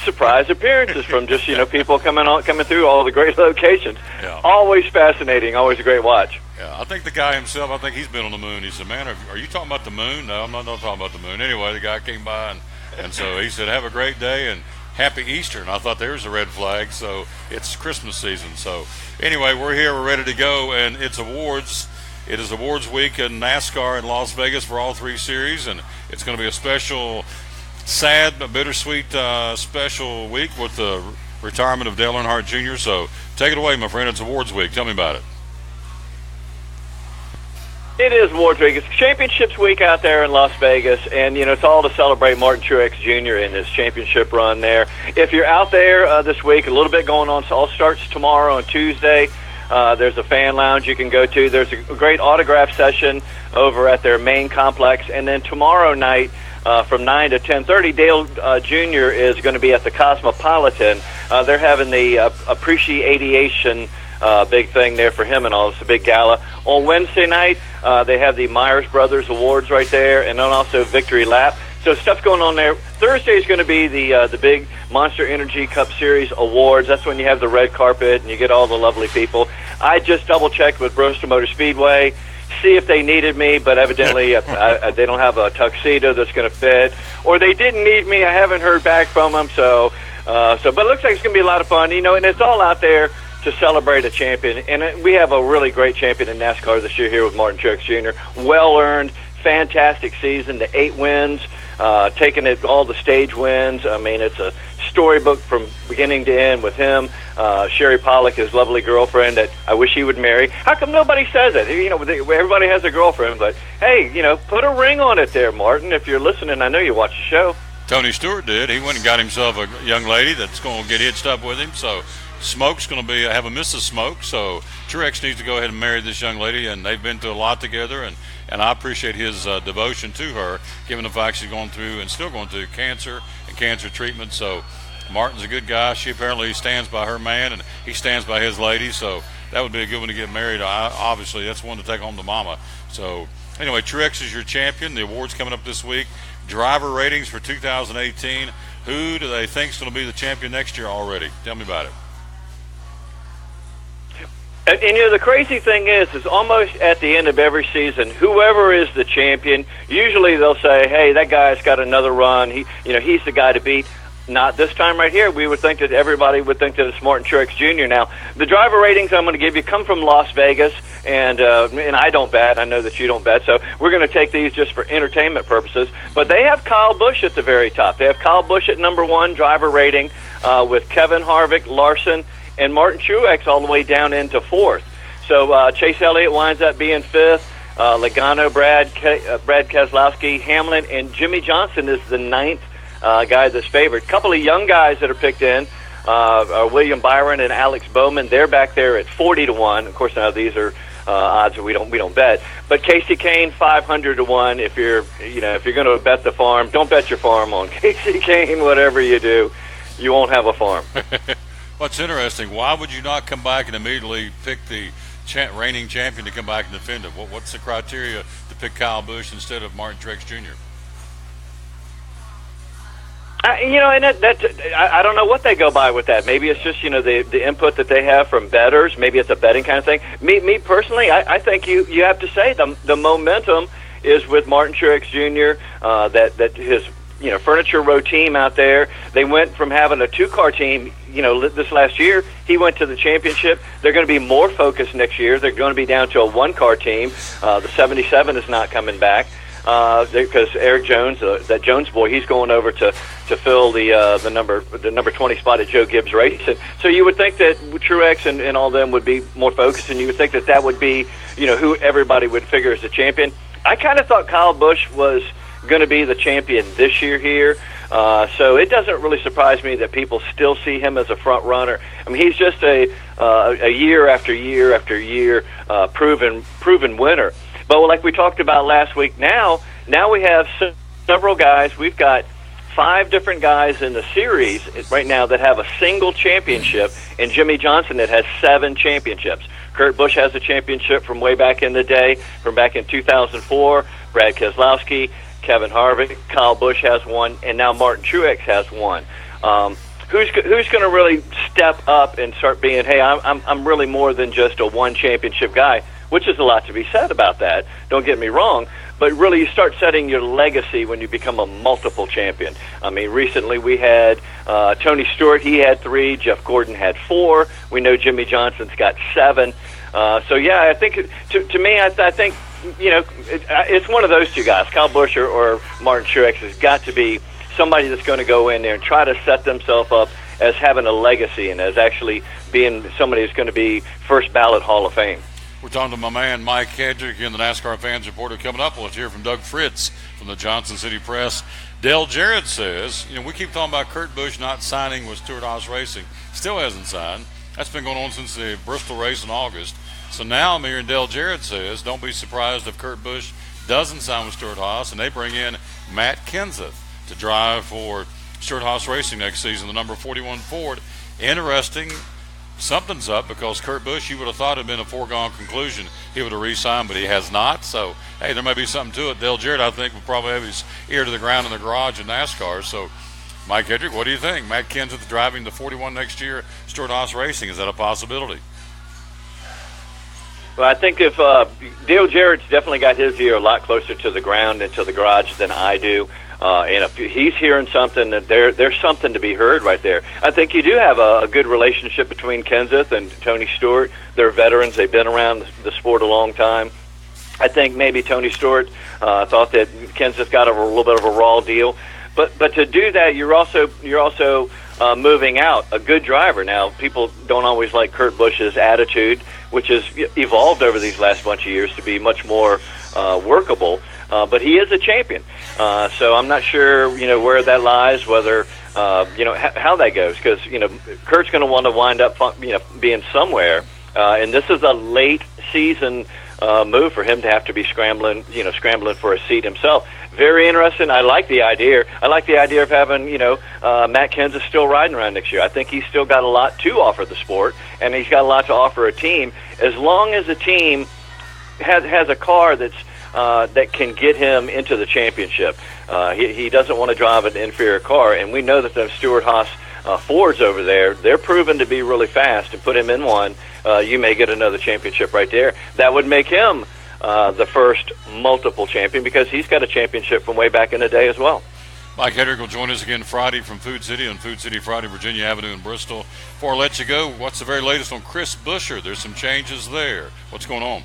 surprise appearances from just people coming through all the great locations. Yeah. Always fascinating. Always a great watch. Yeah, I think the guy himself. I think he's been on the moon. He said, "Man, are you talking about the moon?" No, I'm not talking about the moon. Anyway, the guy came by and so he said, "Have a great day and Happy Easter." And I thought there's a red flag. So it's Christmas season. So anyway, we're here. We're ready to go, and it's awards. It is awards week in NASCAR in Las Vegas for all three series, and it's going to be a special, sad but bittersweet special week with the retirement of Dale Earnhardt Jr. So take it away, my friend. It's awards week. Tell me about it. It is awards week. It's Championships week out there in Las Vegas, and it's all to celebrate Martin Truex Jr. in his championship run there. If you're out there this week, a little bit going on. So all starts tomorrow on Tuesday. There's a fan lounge you can go to. There's a great autograph session over at their main complex, and then tomorrow night from 9 to 10:30, Dale Jr. is going to be at the Cosmopolitan. They're having the appreciation big thing there for him and all. It's a big gala. On Wednesday night, they have the Myers Brothers Awards right there, and then also Victory Lap. So stuff's going on there. Thursday is going to be the big Monster Energy Cup Series Awards. That's when you have the red carpet and you get all the lovely people. I just double-checked with Bristol Motor Speedway, see if they needed me, but evidently they don't have a tuxedo that's going to fit. Or they didn't need me. I haven't heard back from them. But it looks like it's going to be a lot of fun, and it's all out there to celebrate a champion. And we have a really great champion in NASCAR this year here with Martin Truex Jr. Well-earned, fantastic season, the 8 wins, taking it all the stage wins. I mean, it's a storybook from beginning to end with him. Sherry Pollock, his lovely girlfriend that I wish he would marry. How come nobody says it? Everybody has a girlfriend, but hey, put a ring on it there, Martin. If you're listening, I know you watch the show. Tony Stewart did. He went and got himself a young lady that's going to get hitched up with him. So Smoke's going to have a Mrs. Smoke. So Truex needs to go ahead and marry this young lady, and they've been through a lot together. And I appreciate his devotion to her, given the fact she's going through and still going through cancer and cancer treatment. So Martin's a good guy. She apparently stands by her man, and he stands by his lady. So that would be a good one to get married. Obviously, that's one to take home to mama. So anyway, Truex is your champion. The award's coming up this week. Driver ratings for 2018. Who do they think is going to be the champion next year already? Tell me about it. And the crazy thing is almost at the end of every season, whoever is the champion, usually they'll say, hey, that guy's got another run. He's the guy to beat. Not this time right here. We would think that everybody would think that it's Martin Truex Jr. Now, the driver ratings I'm going to give you come from Las Vegas, and I don't bet. I know that you don't bet, so we're going to take these just for entertainment purposes. But they have Kyle Busch at the very top. They have Kyle Busch at number 1 driver rating with Kevin Harvick, Larson, and Martin Truex all the way down into 4th. So Chase Elliott winds up being 5th. Logano, Brad Keselowski, Hamlin, and Jimmy Johnson is the 9th guy that's favored. A couple of young guys that are picked in are William Byron and Alex Bowman. They're back there at 40-1. Of course, now these are odds that we don't bet. But Casey Kane 500-1. If you're going to bet the farm, don't bet your farm on Casey Kane. Whatever you do, you won't have a farm. What's interesting, why would you not come back and immediately pick the reigning champion to come back and defend it? What's the criteria to pick Kyle Busch instead of Martin Truex Jr.? I don't know what they go by with that. Maybe it's just the input that they have from bettors. Maybe it's a betting kind of thing. Me personally, I think you have to say the momentum is with Martin Truex Jr. That his Furniture Row team out there. They went from having a 2-car team, this last year. He went to the championship. They're going to be more focused next year. They're going to be down to a 1-car team. The 77 is not coming back because Eric Jones, that Jones boy, he's going over to fill the number 20 spot at Joe Gibbs Racing. So you would think that Truex and all them would be more focused, and you would think that would be who everybody would figure as the champion. I kind of thought Kyle Busch was going to be the champion this year here. So it doesn't really surprise me that people still see him as a front runner. I mean, he's just a year after year after year proven winner. But like we talked about last week, now we have several guys. We've got 5 different guys in the series right now that have a single championship, and Jimmy Johnson that has 7 championships. Kurt Busch has a championship from way back in the day, from back in 2004. Brad Keselowski, Kevin Harvick, Kyle Busch has 1, and now Martin Truex has 1. Who's going to really step up and start being, hey, I'm really more than just a 1 championship guy, which is a lot to be said about that. Don't get me wrong, but really you start setting your legacy when you become a multiple champion. I mean, recently we had Tony Stewart. He had 3. Jeff Gordon had 4. We know Jimmy Johnson's got 7. So yeah, I think to me, I think it's one of those 2 guys, Kyle Busch or Martin Truex, has got to be somebody that's going to go in there and try to set themselves up as having a legacy and as actually being somebody who's going to be first ballot Hall of Fame. We're talking to my man Mike Hedrick in the NASCAR Fans Reporter. Coming up, let's hear from Doug Fritz from the Johnson City Press. Dale Jarrett says, we keep talking about Kurt Busch not signing with Stewart-Haas Racing. Still hasn't signed. That's been going on since the Bristol race in August. So now I'm hearing Dale Jarrett says, don't be surprised if Kurt Busch doesn't sign with Stewart-Haas, and they bring in Matt Kenseth to drive for Stewart-Haas Racing next season, the number 41 Ford. Interesting something's up, because Kurt Busch, you would have thought had been a foregone conclusion he would have re-signed, but he has not. So, hey, there may be something to it. Dale Jarrett, I think, will probably have his ear to the ground in the garage in NASCAR. So, Mike Hedrick, what do you think? Matt Kenseth driving the 41 next year, Stewart-Haas Racing, is that a possibility? Well, I think if Dale Jarrett's definitely got his ear a lot closer to the ground and to the garage than I do. And if he's hearing something, that there's something to be heard right there. I think you do have a good relationship between Kenseth and Tony Stewart. They're veterans. They've been around the sport a long time. I think maybe Tony Stewart thought that Kenseth got a little bit of a raw deal. But to do that, you're also moving out a good driver. Now, people don't always like Kurt Busch's attitude, which has evolved over these last bunch of years to be much more workable. But he is a champion, so I'm not sure where that lies, whether how that goes, because Kurt's going to want to wind up being somewhere, and this is a late season move for him to have to be scrambling for a seat himself. Very interesting. I like the idea. I like the idea of having Matt Kenseth still riding around next year. I think he's still got a lot to offer the sport, and he's got a lot to offer a team. As long as a team has a car that's that can get him into the championship. He doesn't want to drive an inferior car, and we know that those Stewart-Haas Fords over there, they're proven to be really fast, and put him in one, you may get another championship right there. That would make him the first multiple champion, because he's got a championship from way back in the day as well. Mike Hedrick will join us again Friday from Food City on Food City Friday, Virginia Avenue in Bristol. Before I let you go, what's the very latest on Chris Buescher? There's some changes there. What's going on?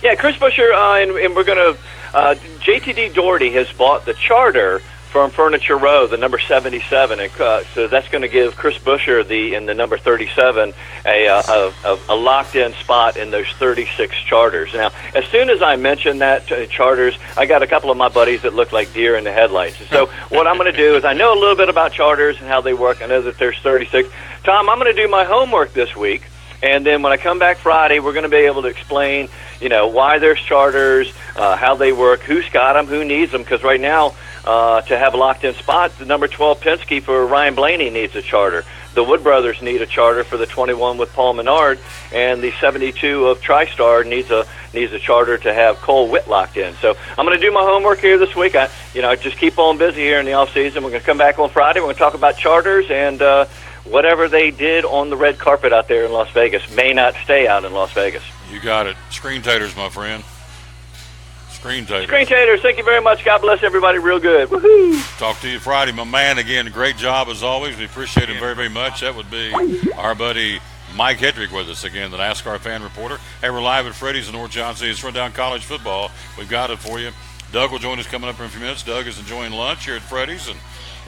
Yeah, Chris Buescher, and we're going to, JTD Doherty has bought the charter from Furniture Row, the number 77, and so that's going to give Chris Buescher in the number 37 a locked-in spot in those 36 charters. Now, as soon as I mentioned that charters, I got a couple of my buddies that look like deer in the headlights. So what I'm going to do is, I know a little bit about charters and how they work. I know that there's 36. Tom, I'm going to do my homework this week, and then when I come back Friday, we're going to be able to explain, why there's charters, how they work, who's got them, who needs them, because right now, to have a locked-in spot, the number 12 Penske for Ryan Blaney needs a charter. The Wood Brothers need a charter for the 21 with Paul Menard, and the 72 of TriStar needs a charter to have Cole Witt locked in. So I'm going to do my homework here this week. I just keep on busy here in the off season. We're going to come back on Friday. We're going to talk about charters, and whatever they did on the red carpet out there in Las Vegas may not stay out in Las Vegas. You got it. Screen taters, my friend. Screen taters. Screen taters, thank you very much. God bless everybody real good. Woohoo! Talk to you Friday. My man, again, great job as always. We appreciate him very, very much. That would be our buddy Mike Hedrick with us again, the NASCAR fan reporter. Hey, we're live at Freddy's in North Johnson City. It's Rundown College Football. We've got it for you. Doug will join us coming up in a few minutes. Doug is enjoying lunch here at Freddy's, and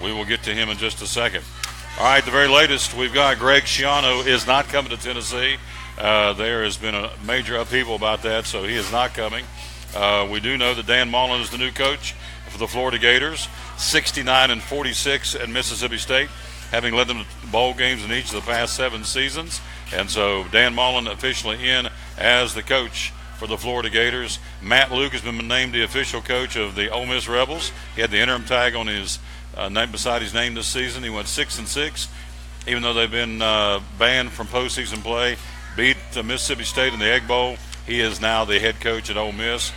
we will get to him in just a second. All right, the very latest, we've got Greg Schiano is not coming to Tennessee. There has been a major upheaval about that, so he is not coming. We do know that Dan Mullen is the new coach for the Florida Gators, 69-46 at Mississippi State, having led them to bowl games in each of the past 7 seasons. And so Dan Mullen officially in as the coach for the Florida Gators. Matt Luke has been named the official coach of the Ole Miss Rebels. He had the interim tag on his name beside his name this season. He went 6-6, even though they've been banned from postseason play. Beat Mississippi State in the Egg Bowl. He is now the head coach at Ole Miss.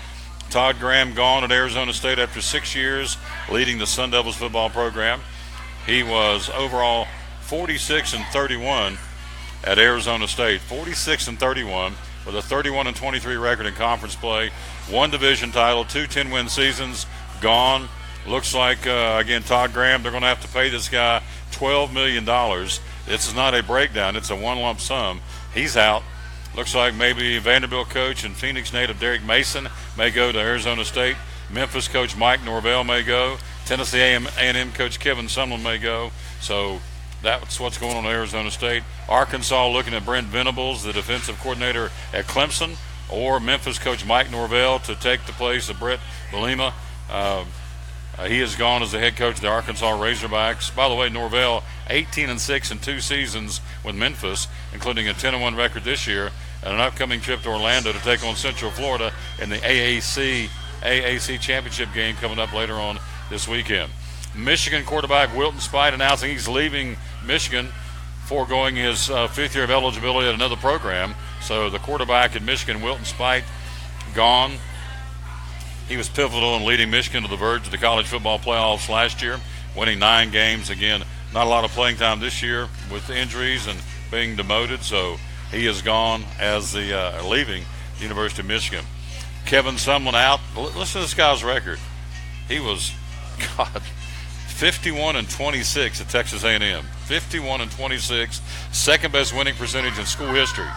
Todd Graham gone at Arizona State after 6 years leading the Sun Devils football program. He was overall 46-31 at Arizona State. 46-31 with a 31-23 record in conference play. 1 division title, 2 10-win seasons, gone. Looks like, again, Todd Graham, they're going to have to pay this guy $12 million. This is not a breakdown. It's a one lump sum. He's out. Looks like maybe Vanderbilt coach and Phoenix native Derek Mason may go to Arizona State. Memphis coach Mike Norvell may go. Tennessee A&M coach Kevin Sumlin may go. So that's what's going on at Arizona State. Arkansas looking at Brent Venables, the defensive coordinator at Clemson, or Memphis coach Mike Norvell to take the place of Brett Bielema. He has gone as the head coach of the Arkansas Razorbacks. By the way, Norvell 18-6 in 2 seasons with Memphis, including a 10-1 record this year, and an upcoming trip to Orlando to take on Central Florida in the AAC championship game coming up later on this weekend. Michigan quarterback Wilton Speight announcing he's leaving Michigan, foregoing his fifth year of eligibility at another program. So the quarterback at Michigan, Wilton Spite, gone. He was pivotal in leading Michigan to the verge of the college football playoffs last year, winning 9 games. Again, not a lot of playing time this year with injuries and being demoted, so he is gone as the leaving the University of Michigan. Kevin Sumlin out. Listen to this guy's record. He was, 51-26 at Texas A&M. 51-26, second best winning percentage in school history,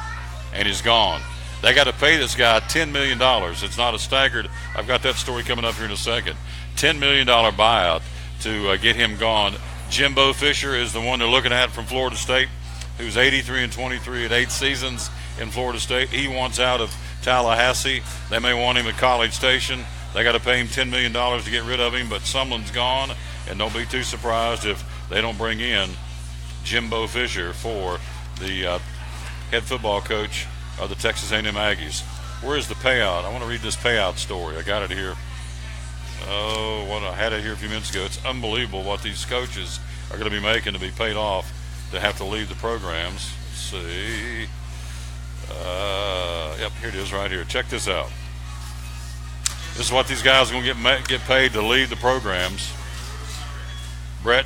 and he's gone. They got to pay this guy $10 million. It's not a staggered. I've got that story coming up here in a second. $10 million buyout to get him gone. Jimbo Fisher is the one they're looking at from Florida State, who's 83-23 at 8 seasons in Florida State. He wants out of Tallahassee. They may want him at College Station. They got to pay him $10 million to get rid of him, but Sumlin's gone, and don't be too surprised if they don't bring in Jimbo Fisher for the head football coach of the Texas A&M Aggies. Where is the payout? I want to read this payout story. I got it here. I had it here a few minutes ago. It's unbelievable what these coaches are going to be making to be paid off to have to leave the programs. Let's see. Yep, here it is right here. Check this out. This is what these guys are going to get paid to leave the programs. Brett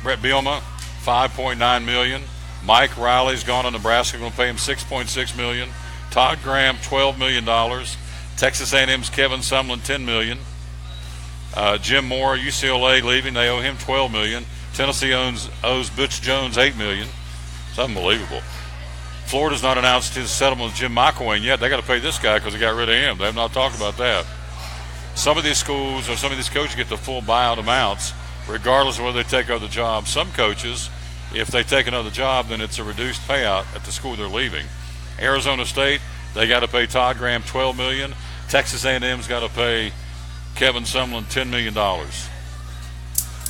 Bielema, $5.9 million. Mike Riley's gone to Nebraska, going to pay him $6.6 million. Todd Graham, $12 million. Texas A&M's Kevin Sumlin, $10 million. Jim Moore, UCLA leaving, they owe him $12 million. Tennessee owes Butch Jones $8 million. It's unbelievable. Florida's not announced his settlement with Jim McElwain yet. They got to pay this guy because they got rid of him. They have not talked about that. Some of these schools or some of these coaches get the full buyout amounts regardless of whether they take other jobs. Some coaches, if they take another job, then it's a reduced payout at the school they're leaving. Arizona State, they got to pay Todd Graham $12 million. Texas A&M's got to pay Kevin Sumlin $10 million.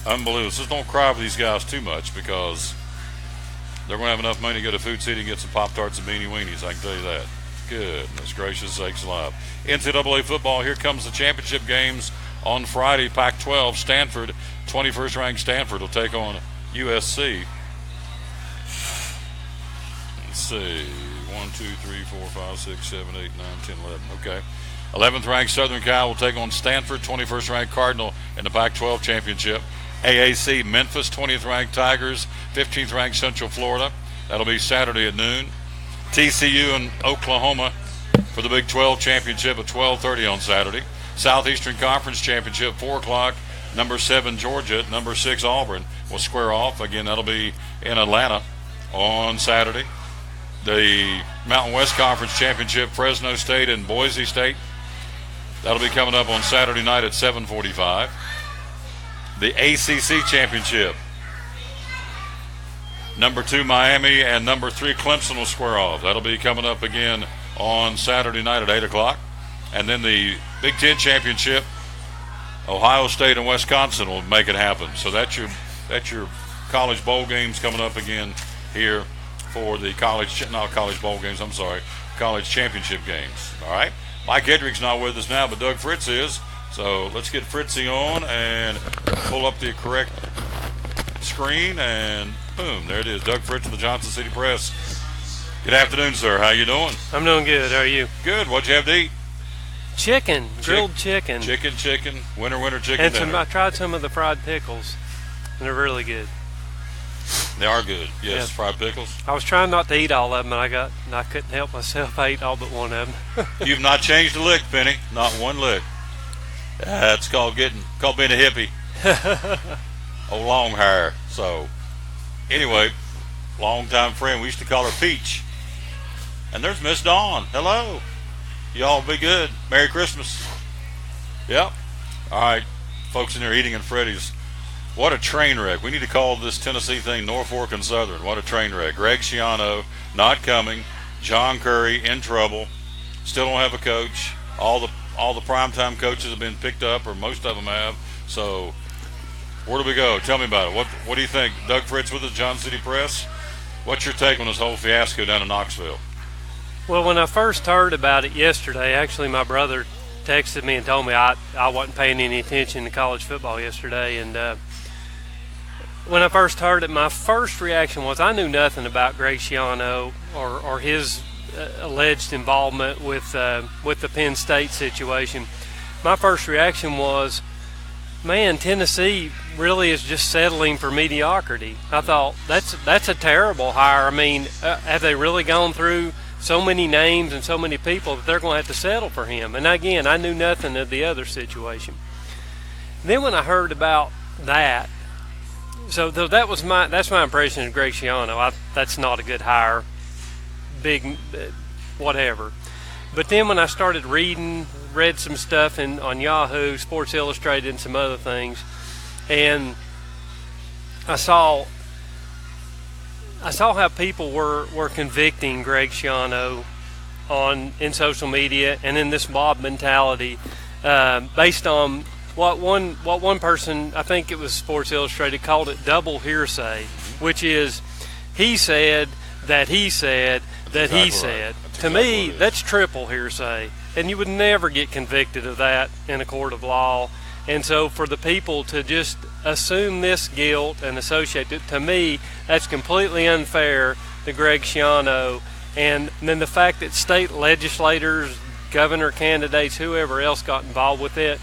Unbelievable. Just don't cry for these guys too much because they're going to have enough money to go to Food City and get some Pop-Tarts and Beanie Weenies, I can tell you that. Goodness gracious sakes alive. NCAA football, here comes the championship games on Friday. Pac-12, Stanford, 21st ranked Stanford will take on USC. Let's see. 1, 2, 3, 4, 5, 6, 7, 8, 9, 10, 11. Okay. 11th ranked Southern Cal will take on Stanford, 21st ranked Cardinal in the Pac-12 championship. AAC, Memphis, 20th ranked Tigers, 15th ranked Central Florida. That'll be Saturday at noon. TCU and Oklahoma for the Big 12 championship at 12:30 on Saturday. Southeastern Conference championship, 4 o'clock. Number 7 Georgia, number 6 Auburn will square off. Again, that'll be in Atlanta on Saturday. The Mountain West Conference championship, Fresno State and Boise State. That'll be coming up on Saturday night at 7:45. The ACC championship, number 2 Miami and number 3 Clemson will square off. That'll be coming up again on Saturday night at 8 o'clock. And then the Big Ten championship, Ohio State and Wisconsin will make it happen. So that's your college bowl games coming up again here for the college championship games. All right. Mike Hedrick's not with us now, but Doug Fritz is. So let's get Fritzy on and pull up the correct screen, and boom, there it is. Doug Fritz of the Johnson City Press. Good afternoon, sir. How you doing? I'm doing good. How are you? Good. What'd you have to eat? Chicken, grilled chicken. Chicken, winter chicken. And I tried some of the fried pickles, and they're really good. They are good. Yes, yeah. Fried pickles. I was trying not to eat all of them, and I couldn't help myself. I ate all but one of them. You've not changed a lick, Penny. Not one lick. That's called being a hippie. Oh, long hair. So, anyway, long-time friend. We used to call her Peach. And there's Miss Dawn. Hello. Y'all be good. Merry Christmas. Yep. All right, folks in there eating in Freddy's. What a train wreck. We need to call this Tennessee thing Norfolk and Southern. What a train wreck. Greg Schiano not coming. John Curry in trouble. Still don't have a coach. All the primetime coaches have been picked up, or most of them have. So where do we go? Tell me about it. What do you think? Doug Fritz with the Johnson City Press. What's your take on this whole fiasco down in Knoxville? Well, when I first heard about it yesterday, actually my brother texted me and told me I wasn't paying any attention to college football yesterday, and when I first heard it, my first reaction was I knew nothing about Greg Schiano or his alleged involvement with the Penn State situation. My first reaction was, man, Tennessee really is just settling for mediocrity. I thought that's a terrible hire. I mean, have they really gone through so many names and so many people that they're going to have to settle for him? And again, I knew nothing of the other situation. Then when I heard about that, so that's my impression of Greg Schiano. That's not a good hire, big whatever. But then when I started read some stuff on Yahoo, Sports Illustrated, and some other things, and I saw how people were convicting Greg Schiano in social media and in this mob mentality, based on what one person, I think it was Sports Illustrated, called it double hearsay, which is he said that he said that he said. To me, that's triple hearsay, and you would never get convicted of that in a court of law. And so for the people to just assume this guilt and associate it, to me, that's completely unfair to Greg Schiano. And then the fact that state legislators, governor candidates, whoever else got involved with it,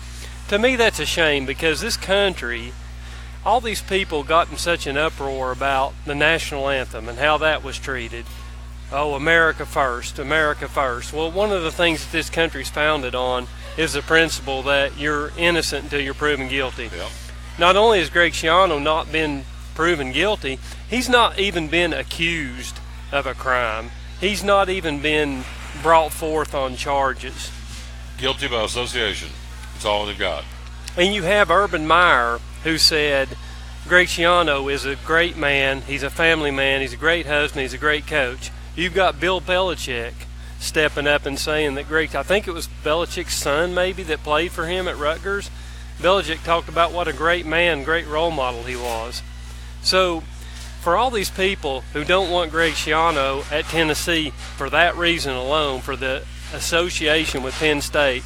to me that's a shame, because this country, all these people got in such an uproar about the national anthem and how that was treated. Oh, America first, America first. Well, one of the things that this country's founded on is the principle that you're innocent until you're proven guilty. Yep. Not only has Greg Schiano not been proven guilty, he's not even been accused of a crime. He's not even been brought forth on charges. Guilty by association. That's all they've got. And you have Urban Meyer, who said Greg Schiano is a great man, he's a family man, he's a great husband, he's a great coach. You've got Bill Belichick stepping up and saying that I think it was Belichick's son maybe that played for him at Rutgers. Belichick talked about what a great man, great role model he was. So for all these people who don't want Greg Schiano at Tennessee for that reason alone, for the association with Penn State,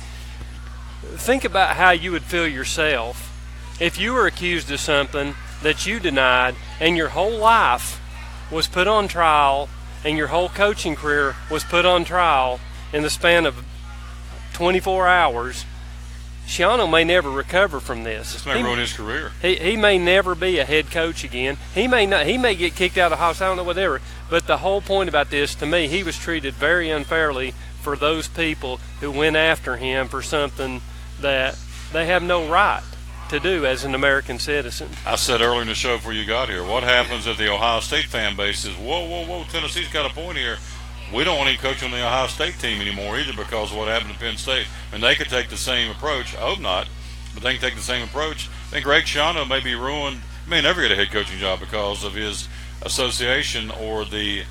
think about how you would feel yourself if you were accused of something that you denied and your whole life was put on trial and your whole coaching career was put on trial in the span of 24 hours. Schiano may never recover from this. This may ruin his career. He may never be a head coach again. He may get kicked out of the house, I don't know, whatever. But the whole point about this, to me, he was treated very unfairly for those people who went after him for something that they have no right to do as an American citizen. I said earlier in the show before you got here, what happens if the Ohio State fan base says, whoa, Tennessee's got a point here. We don't want any coach on the Ohio State team anymore either because of what happened to Penn State. And they could take the same approach. I hope not, but they can take the same approach. I think Greg Schiano may be ruined. He may never get a head coaching job because of his association or the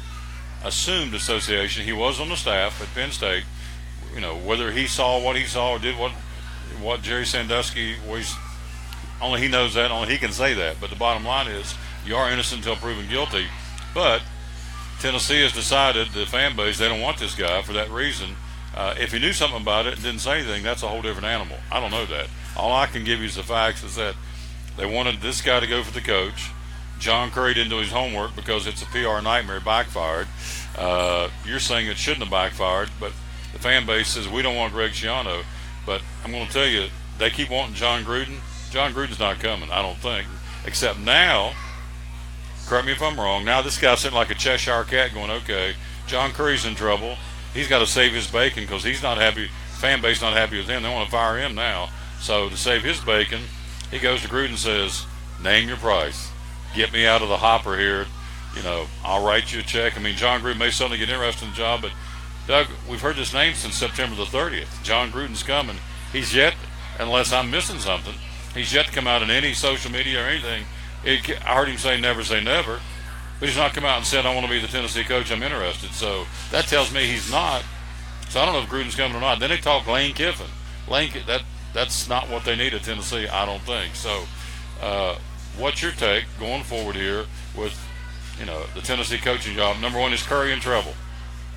assumed association. He was on the staff at Penn State. You know, whether he saw what he saw or did what Jerry Sandusky was, only he knows that, only he can say that. But the bottom line is, you are innocent until proven guilty. But Tennessee has decided, the fan base, they don't want this guy for that reason. If he knew something about it and didn't say anything, that's a whole different animal. I don't know that. All I can give you is the facts is that they wanted this guy to go for the coach. John Curry didn't do his homework because it's a PR nightmare, backfired. You're saying it shouldn't have backfired, but the fan base says we don't want Greg Schiano. But I'm going to tell you, they keep wanting John Gruden. John Gruden's not coming, I don't think. Except now, correct me if I'm wrong, now this guy's sitting like a Cheshire cat going, okay, John Curry's in trouble. He's got to save his bacon because he's not happy. Fan base not happy with him. They want to fire him now. So to save his bacon, he goes to Gruden and says, name your price. Get me out of the hopper here. You know, I'll write you a check. I mean, John Gruden may suddenly get interested in the job, but Doug, we've heard this name since September the 30th. John Gruden's coming. He's yet, unless I'm missing something, he's yet to come out in any social media or anything. I heard him say never, but he's not come out and said, I want to be the Tennessee coach, I'm interested. So that tells me he's not. So I don't know if Gruden's coming or not. Then they talk Lane Kiffin. That's not what they need at Tennessee, I don't think. So what's your take going forward here with, you know, the Tennessee coaching job? Number one, is Curry in trouble?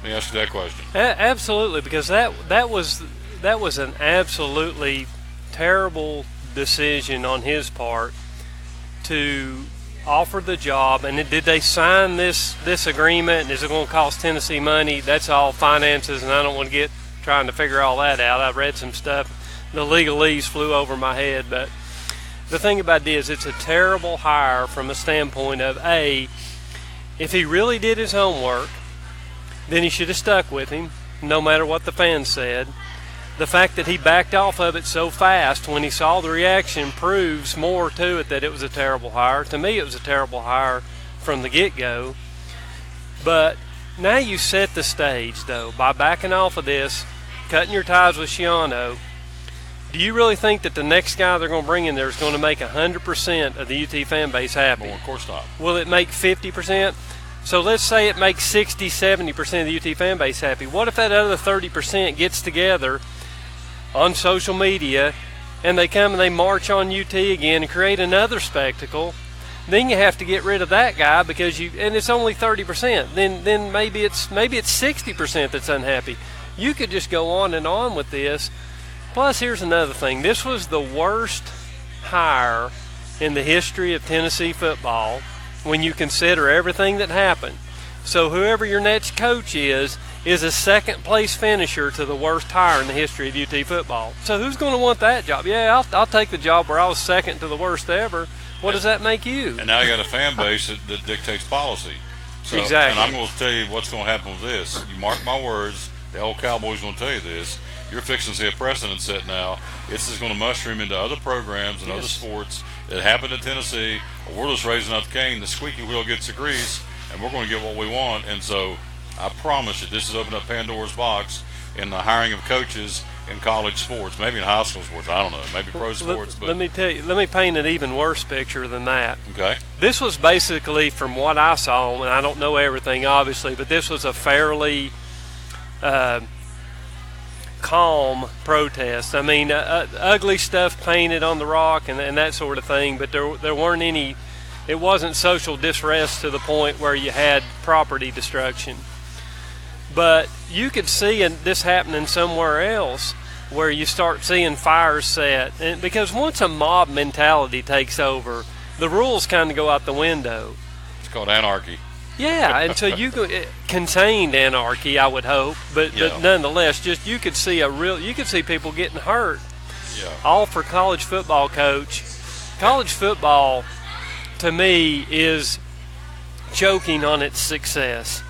Let me ask you that question. Absolutely, because that was an absolutely terrible decision on his part to offered the job, and did they sign this agreement, and is it going to cost Tennessee money? That's all finances, and I don't want to get trying to figure all that out. I've read some stuff. The legalese flew over my head, but the thing about it is it's a terrible hire from a standpoint of, if he really did his homework, then he should have stuck with him, no matter what the fans said. The fact that he backed off of it so fast when he saw the reaction proves more to it that it was a terrible hire. To me, it was a terrible hire from the get-go. But now you set the stage, though, by backing off of this, cutting your ties with Schiano. Do you really think that the next guy they're going to bring in there is going to make 100% of the UT fan base happy? Well, of course not. Will it make 50%? So let's say it makes 60, 70% of the UT fan base happy. What if that other 30% gets together on social media and they come and they march on UT again and create another spectacle? Then you have to get rid of that guy because and it's only 30%. Then maybe it's 60% that's unhappy. You could just go on with this. Plus, here's another thing. This was the worst hire in the history of Tennessee football when you consider everything that happened. So whoever your next coach is a second-place finisher to the worst hire in the history of UT football. So who's going to want that job? Yeah, I'll take the job where I was second to the worst ever. What does that make you? And now you got a fan base that dictates policy. So, exactly. And I'm going to tell you what's going to happen with this. You mark my words, the old Cowboys going to tell you this. You're fixing to see a precedent set now. This is going to mushroom into other programs and other sports that happened in Tennessee. We're just raising up the cane. The squeaky wheel gets the grease, and we're going to get what we want. And so I promise you, this has opened up Pandora's box in the hiring of coaches in college sports, maybe in high school sports. I don't know, maybe pro sports. But let me tell you. Let me paint an even worse picture than that. Okay. This was basically, from what I saw, and I don't know everything obviously, but this was a fairly calm protest. I mean, ugly stuff painted on the rock and that sort of thing, but there weren't any. It wasn't social disrest to the point where you had property destruction. But you could see this happening somewhere else where you start seeing fires set. And because once a mob mentality takes over, the rules kind of go out the window. It's called anarchy. Yeah, and so you could contained anarchy, I would hope, but nonetheless, just you could see people getting hurt. Yeah. All for college football, coach. College football, to me, is choking on its success.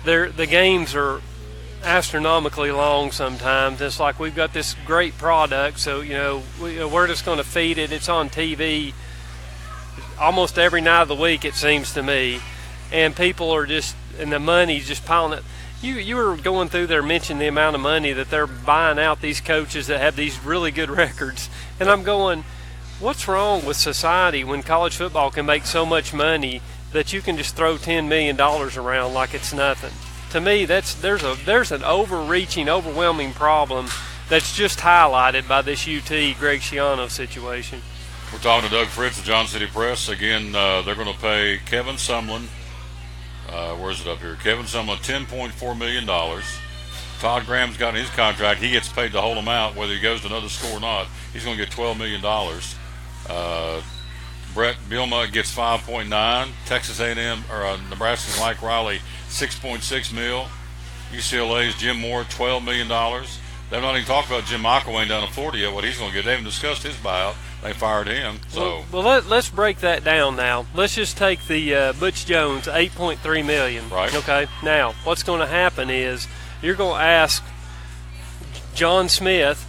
The games are astronomically long sometimes. It's like we've got this great product, so we're just going to feed it. It's on TV almost every night of the week, it seems to me. And people are and the money's just piling up. You were going through there mentioning the amount of money that they're buying out these coaches that have these really good records. And I'm going, what's wrong with society when college football can make so much money that you can just throw $10 million around like it's nothing? To me, there's an overreaching, overwhelming problem that's just highlighted by this UT Greg Schiano situation. We're talking to Doug Fritz of Johnson City Press. Again, they're going to pay Kevin Sumlin. Where's it up here? Kevin Sumlin, $10.4 million. Todd Graham's got in his contract. He gets paid the whole amount, whether he goes to another school or not. He's going to get $12 million. Brett Bielema gets $5.9. Texas A&M or Nebraska's Mike Riley, $6.6 million. UCLA's Jim Moore, $12 million. They've not even talked about Jim McElwain down in Florida yet, what he's going to get. They haven't discussed his buyout. They fired him. So let's break that down now. Let's just take the Butch Jones, $8.3 million. Right. Okay. Now, what's going to happen is you're going to ask John Smith,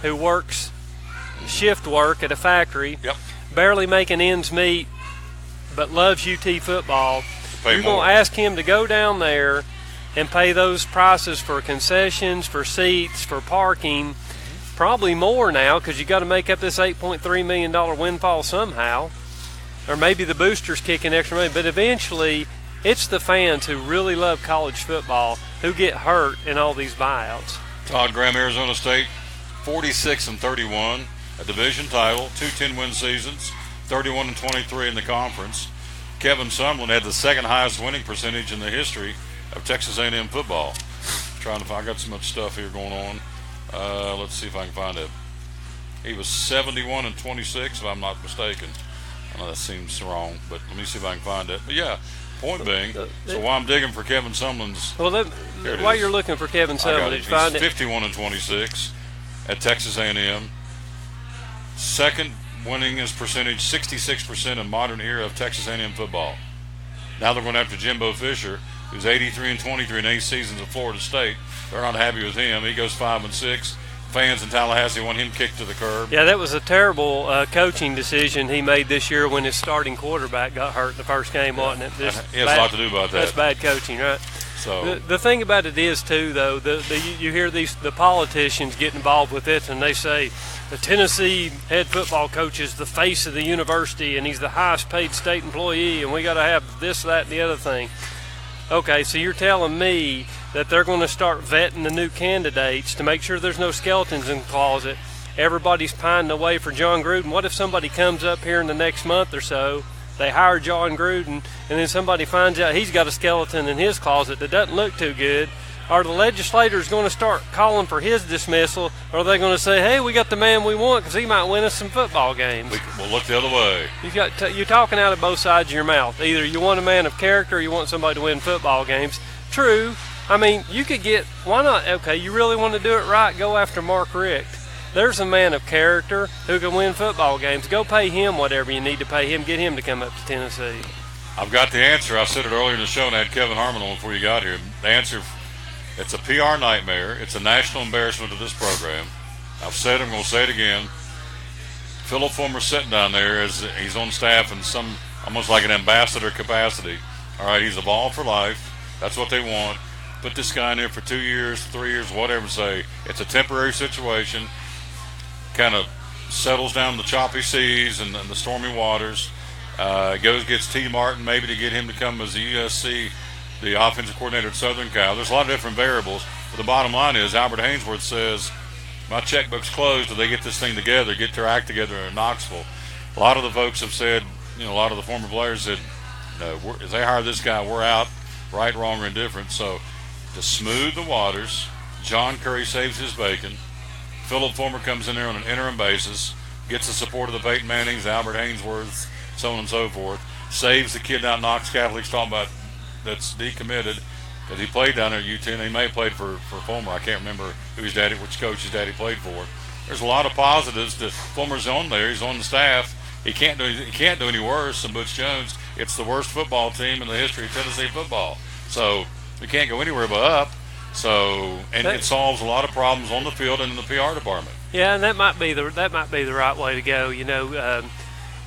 who works shift work at a factory, barely making ends meet, but loves UT football. You're going to ask him to go down there and pay those prices for concessions, for seats, for parking. Probably more now because you got to make up this $8.3 million windfall somehow. Or maybe the boosters kicking extra money. But eventually, it's the fans who really love college football who get hurt in all these buyouts. Todd Graham, Arizona State, 46-31, a division title, 2 10-win seasons, 31-23 in the conference. Kevin Sumlin had the second highest winning percentage in the history of Texas A&M football. I got so much stuff here going on. Let's see if I can find it. He was 71-26, if I'm not mistaken. I know that seems wrong, but let me see if I can find it. But yeah, point being, so while I'm digging for Kevin Sumlin's, while you're looking for Kevin Sumlin, did you find it? 51-26 at Texas A&M. Second winningest percentage, 66% in modern era of Texas A&M football. Now they're going after Jimbo Fisher, who's 83-23 in 8 seasons at Florida State. They're not happy with him. He goes 5-6. Fans in Tallahassee want him kicked to the curb. Yeah, that was a terrible coaching decision he made this year when his starting quarterback got hurt in the first game, wasn't it? He has a lot to do about that. That's bad coaching, right? So the thing about it is, too, though, you hear the politicians get involved with it, and they say the Tennessee head football coach is the face of the university, and he's the highest-paid state employee, and we got to have this, that, and the other thing. Okay, so you're telling me that they're going to start vetting the new candidates to make sure there's no skeletons in the closet. Everybody's pining away for John Gruden. What if somebody comes up here in the next month or so, they hire John Gruden, and then somebody finds out he's got a skeleton in his closet that doesn't look too good? Are the legislators going to start calling for his dismissal, or are they going to say, hey, we got the man we want because he might win us some football games? We'll look the other way. You're talking out of both sides of your mouth. Either you want a man of character or you want somebody to win football games. True. I mean, you could get, why not? Okay, you really want to do it right, go after Mark Richt. There's a man of character who can win football games. Go pay him whatever you need to pay him. Get him to come up to Tennessee. I've got the answer. I said it earlier in the show, and I had Kevin Harmon on before you got here. The answer, it's a PR nightmare. It's a national embarrassment to this program. I've said it, I'm going to say it again. Philip Fulmer's sitting down there as he's on staff in some, almost like an ambassador capacity. All right, he's evolved for life. That's what they want. Put this guy in there for 2 years, 3 years, whatever, say it's a temporary situation, kind of settles down the choppy seas and the stormy waters, gets T. Martin maybe to get him to come as the USC, the offensive coordinator at Southern Cal. There's a lot of different variables, but the bottom line is Albert Hainsworth says, my checkbook's closed till they get this thing together, get their act together in Knoxville. A lot of the folks have said, a lot of the former players said, no, if they hire this guy, we're out, right, wrong, or indifferent. So to smooth the waters, John Curry saves his bacon. Philip Fulmer comes in there on an interim basis, gets the support of the Peyton Mannings, Albert Hainsworth, so on and so forth, saves the kid out Knox Catholic's talking about that's decommitted because he played down there at UT, and he may have played for Fulmer. I can't remember which coach his daddy played for. There's a lot of positives that Fulmer's on there. He's on the staff. He can't do any worse than Butch Jones. It's the worst football team in the history of Tennessee football. So we can't go anywhere but up. So, and it solves a lot of problems on the field and in the PR department. Yeah, and that might be the right way to go.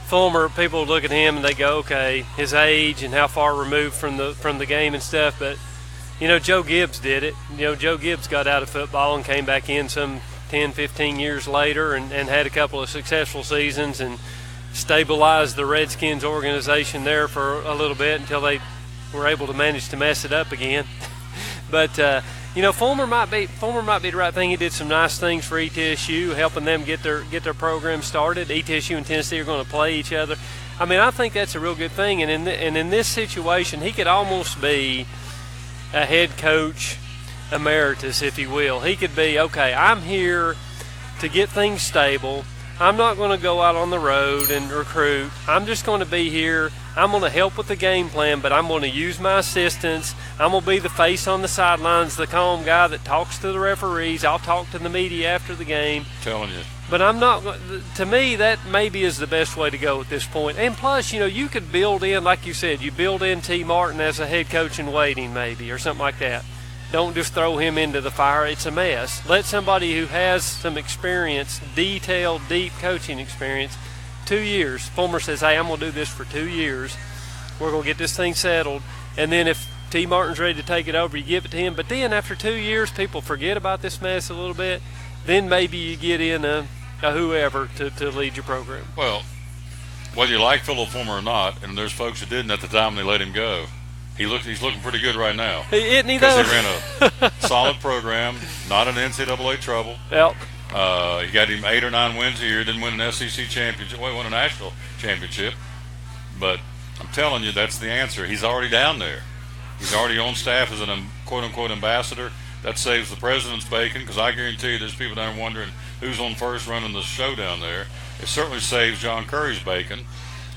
Fulmer, people look at him and they go, okay, his age and how far removed from the game and stuff. But Joe Gibbs did it. Joe Gibbs got out of football and came back in some 10, 15 years later and had a couple of successful seasons and stabilized the Redskins organization there for a little bit until they were able to manage to mess it up again. But Fulmer might be the right thing. He did some nice things for ETSU, helping them get their program started. ETSU and Tennessee are going to play each other. I mean, I think that's a real good thing. And in this situation, he could almost be a head coach emeritus, if you will. He could be, okay, I'm here to get things stable. I'm not going to go out on the road and recruit. I'm just going to be here. I'm going to help with the game plan, but I'm going to use my assistants. I'm going to be the face on the sidelines, the calm guy that talks to the referees. I'll talk to the media after the game. Telling you. But I'm not. To me, that maybe is the best way to go at this point. And plus, you could build in, like you said, you build in T. Martin as a head coach in waiting, maybe, or something like that. Don't just throw him into the fire. It's a mess. Let somebody who has some experience, detailed, deep coaching experience, 2 years. Fulmer says, hey, I'm going to do this for 2 years. We're going to get this thing settled. And then if T. Martin's ready to take it over, you give it to him. But then after 2 years, people forget about this mess a little bit. Then maybe you get in a whoever to lead your program. Well, whether you like Philip Fulmer or not, and there's folks who didn't at the time they let him go, he's looking pretty good right now. Isn't he, though? Because he ran a solid program, not in NCAA trouble. Yep. He got him 8 or 9 wins a year, didn't win an SEC championship. Well, he won a national championship. But I'm telling you, that's the answer. He's already down there. He's already on staff as an quote-unquote ambassador. That saves the president's bacon, because I guarantee you there's people down there wondering who's on first running the show down there. It certainly saves John Curry's bacon.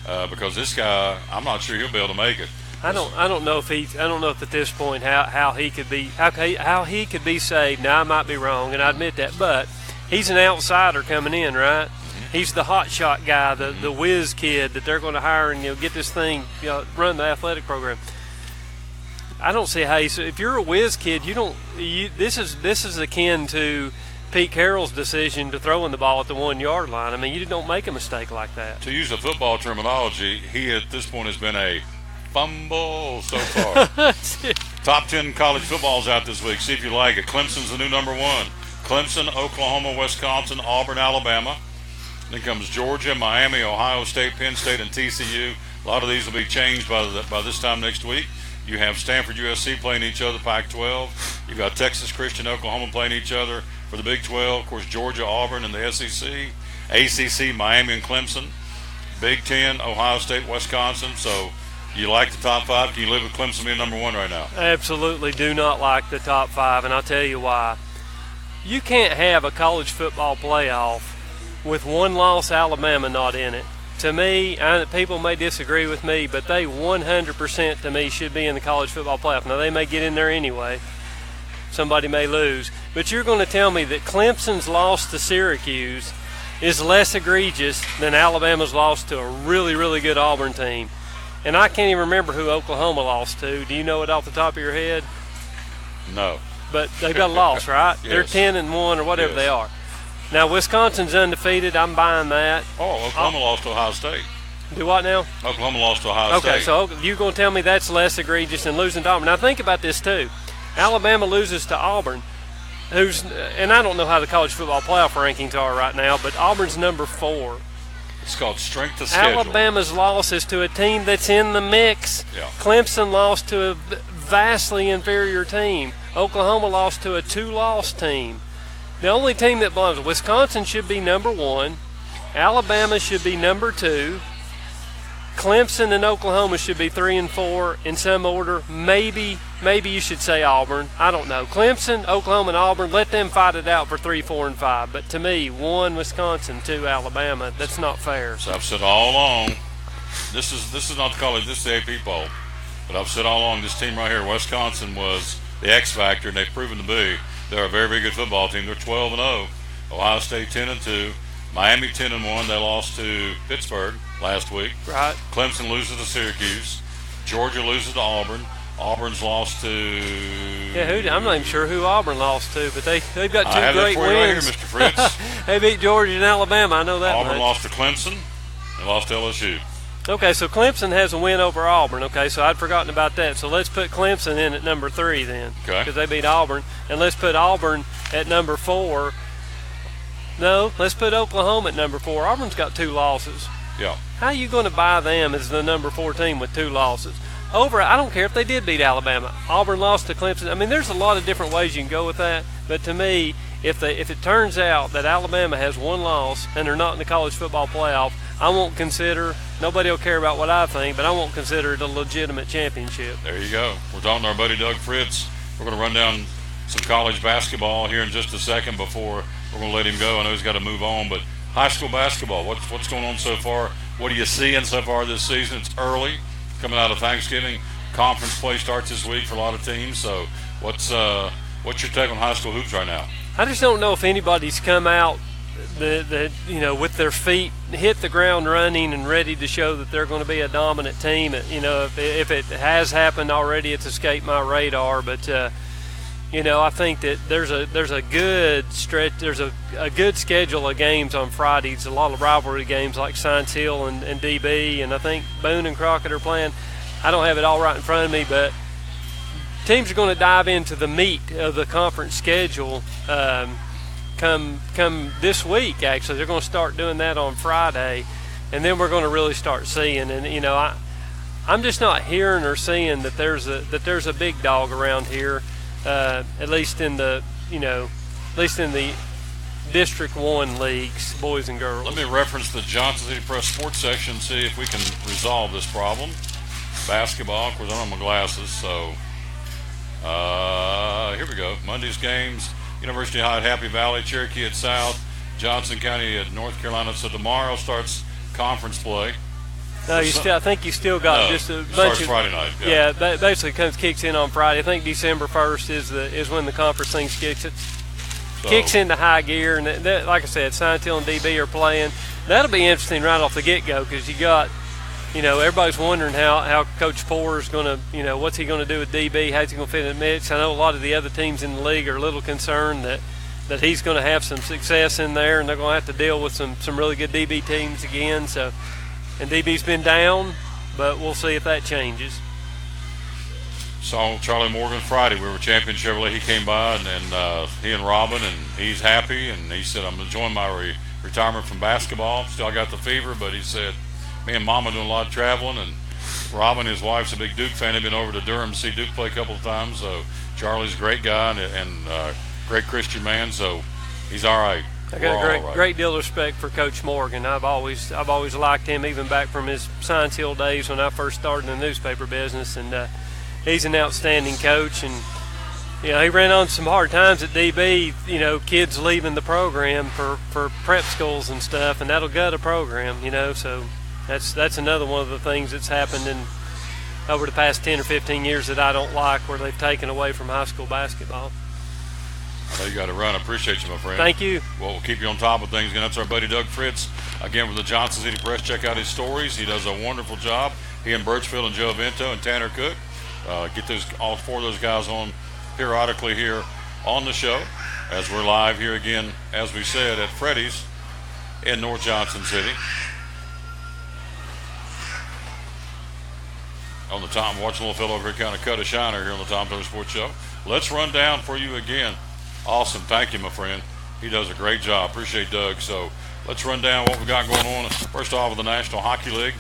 because this guy, I'm not sure he'll be able to make it. I don't know if at this point how he could be saved. Now I might be wrong, and I admit that, but he's an outsider coming in, right? Mm-hmm. He's the hot shot guy, the whiz kid that they're going to hire and get this thing, run the athletic program. I don't see how if you're a whiz kid, this is akin to Pete Carroll's decision to throwing the ball at the 1 yard line. I mean, you don't make a mistake like that. To use the football terminology, he at this point has been a fumble so far. Top 10 college footballs out this week. See if you like it. Clemson's the new number 1. Clemson, Oklahoma, Wisconsin, Auburn, Alabama. Then comes Georgia, Miami, Ohio State, Penn State, and TCU. A lot of these will be changed by this time next week. You have Stanford, USC playing each other, Pac-12. You've got Texas Christian, Oklahoma playing each other for the Big 12. Of course, Georgia, Auburn, and the SEC. ACC, Miami, and Clemson. Big 10, Ohio State, Wisconsin. So you like the top 5? Can you live with Clemson being number 1 right now? Absolutely do not like the top 5, and I'll tell you why. You can't have a college football playoff with one loss, Alabama not in it. To me, people may disagree with me, but they 100% to me should be in the college football playoff. Now, they may get in there anyway. Somebody may lose. But you're going to tell me that Clemson's loss to Syracuse is less egregious than Alabama's loss to a really, really good Auburn team. And I can't even remember who Oklahoma lost to. Do you know it off the top of your head? No. But they got a loss, right? Yes. They're 10-1 or whatever they are. Now, Wisconsin's undefeated. I'm buying that. Oh, Oklahoma lost to Ohio State. Do what now? Oklahoma lost to Ohio State. Okay, so you're going to tell me that's less egregious than losing to Auburn. Now, think about this, too. Alabama loses to Auburn, and I don't know how the college football playoff rankings are right now, but Auburn's number 4. It's called strength of schedule. Alabama's loss is to a team that's in the mix. Yeah. Clemson lost to a vastly inferior team. Oklahoma lost to a 2-loss team. The only team that belongs, Wisconsin should be number 1. Alabama should be number 2. Clemson and Oklahoma should be 3 and 4 in some order. Maybe you should say Auburn. I don't know. Clemson, Oklahoma, and Auburn, let them fight it out for 3, 4, and 5. But to me, 1 Wisconsin, 2 Alabama. That's not fair. So I've said all along, this is not the college, this is the AP poll. But I've said all along, this team right here, Wisconsin, was the X factor, and they've proven to be. They're a very, very good football team. They're 12-0. Ohio State 10-2. Miami 10-1. They lost to Pittsburgh last week. Right. Clemson loses to Syracuse. Georgia loses to Auburn. Auburn's lost to. Yeah, I'm not even sure who Auburn lost to, but they've got 2 great wins. Right here, Mr. Fritz. They beat Georgia and Alabama. I know that. Auburn much. lost to Clemson. They lost to LSU. Okay, so Clemson has a win over Auburn. Okay, so I'd forgotten about that. So let's put Clemson in at number 3 then. Okay. Because they beat Auburn. And let's put Auburn at number 4. No, let's put Oklahoma at number 4. Auburn's got 2 losses. Yeah. How are you going to buy them as the number 4 team with 2 losses? I don't care if they did beat Alabama. Auburn lost to Clemson. I mean, there's a lot of different ways you can go with that. But to me, if it turns out that Alabama has 1 loss and they're not in the college football playoff, I won't consider, nobody will care about what I think, but I won't consider it a legitimate championship. There you go. We're talking to our buddy Doug Fritz. We're going to run down some college basketball here in just a second before we're going to let him go. I know he's got to move on, but high school basketball, what's going on so far? What are you seeing so far this season? It's early, coming out of Thanksgiving. Conference play starts this week for a lot of teams. So what's your take on high school hoops right now? I just don't know if anybody's come out with their feet hit the ground running and ready to show that they're going to be a dominant team. If it has happened already, it's escaped my radar. But I think that there's a good stretch. There's a good schedule of games on Fridays. A lot of rivalry games like Science Hill and DB, and I think Boone and Crockett are playing. I don't have it all right in front of me, but teams are going to dive into the meat of the conference schedule. Come this week, actually. They're going to start doing that on Friday, and then we're going to really start seeing. And I'm just not hearing or seeing that there's a big dog around here, at least in the District 1 leagues, boys and girls. Let me reference the Johnson City Press Sports section and see if we can resolve this problem. Basketball, of course, I don't have my glasses, so here we go. Monday's games. University High at Happy Valley, Cherokee at South, Johnson County at North Carolina. So tomorrow starts conference play. No, I think you still got just a bunch of Friday night. Yeah, basically kicks in on Friday. I think December 1st is when the conference things kicks into high gear, and that, like I said, Scientil and DB are playing. That'll be interesting right off the get-go because you got, everybody's wondering how Coach Poore is going to, what's he going to do with DB? How's he going to fit in the mix? I know a lot of the other teams in the league are a little concerned that he's going to have some success in there, and they're going to have to deal with some really good DB teams again. So, and DB's been down, but we'll see if that changes. Saw Charlie Morgan Friday. We were Champion Chevrolet. He came by, and he and Robin, and he's happy. And he said, I'm enjoying my retirement from basketball. Still got the fever, but he said, me and Mama doing a lot of traveling. And Robin, his wife's a big Duke fan. They've been over to Durham to see Duke play a couple of times. So Charlie's a great guy and great Christian man. So he's all right. I got a great deal of respect for Coach Morgan. I've always liked him, even back from his Science Hill days when I first started in the newspaper business. And he's an outstanding coach. And he ran on some hard times at DB. Kids leaving the program for prep schools and stuff, and that'll gut a program. So that's another one of the things that's happened over the past 10 or 15 years that I don't like, where they've taken away from high school basketball. I know you got to run. I appreciate you, my friend. Thank you. Well, we'll keep you on top of things. And that's our buddy Doug Fritz. Again, from the Johnson City Press, check out his stories. He does a wonderful job. He and Birchfield and Joe Vento and Tanner Cook. Get all four of those guys on periodically here on the show as we're live here again, as we said, at Freddy's in North Johnson City. On the Tom, watching a little fellow over here kind of cut a shiner here on the Tom Taylor Sports Show. Let's run down for you again. Awesome. Thank you, my friend. He does a great job. Appreciate Doug. So let's run down what we got going on. First off, with the National Hockey League.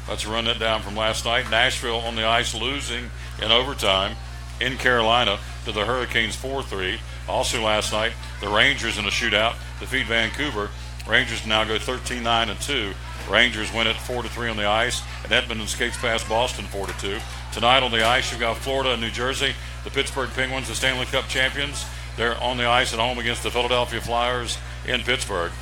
Let's run that down from last night. Nashville on the ice losing in overtime in Carolina to the Hurricanes 4-3. Also last night, the Rangers in a shootout defeat Vancouver. Rangers now go 13-9-2. Rangers win it 4-3 on the ice, and Edmonton skates past Boston 4-2. Tonight on the ice, you've got Florida and New Jersey. The Pittsburgh Penguins, the Stanley Cup champions. They're on the ice at home against the Philadelphia Flyers in Pittsburgh.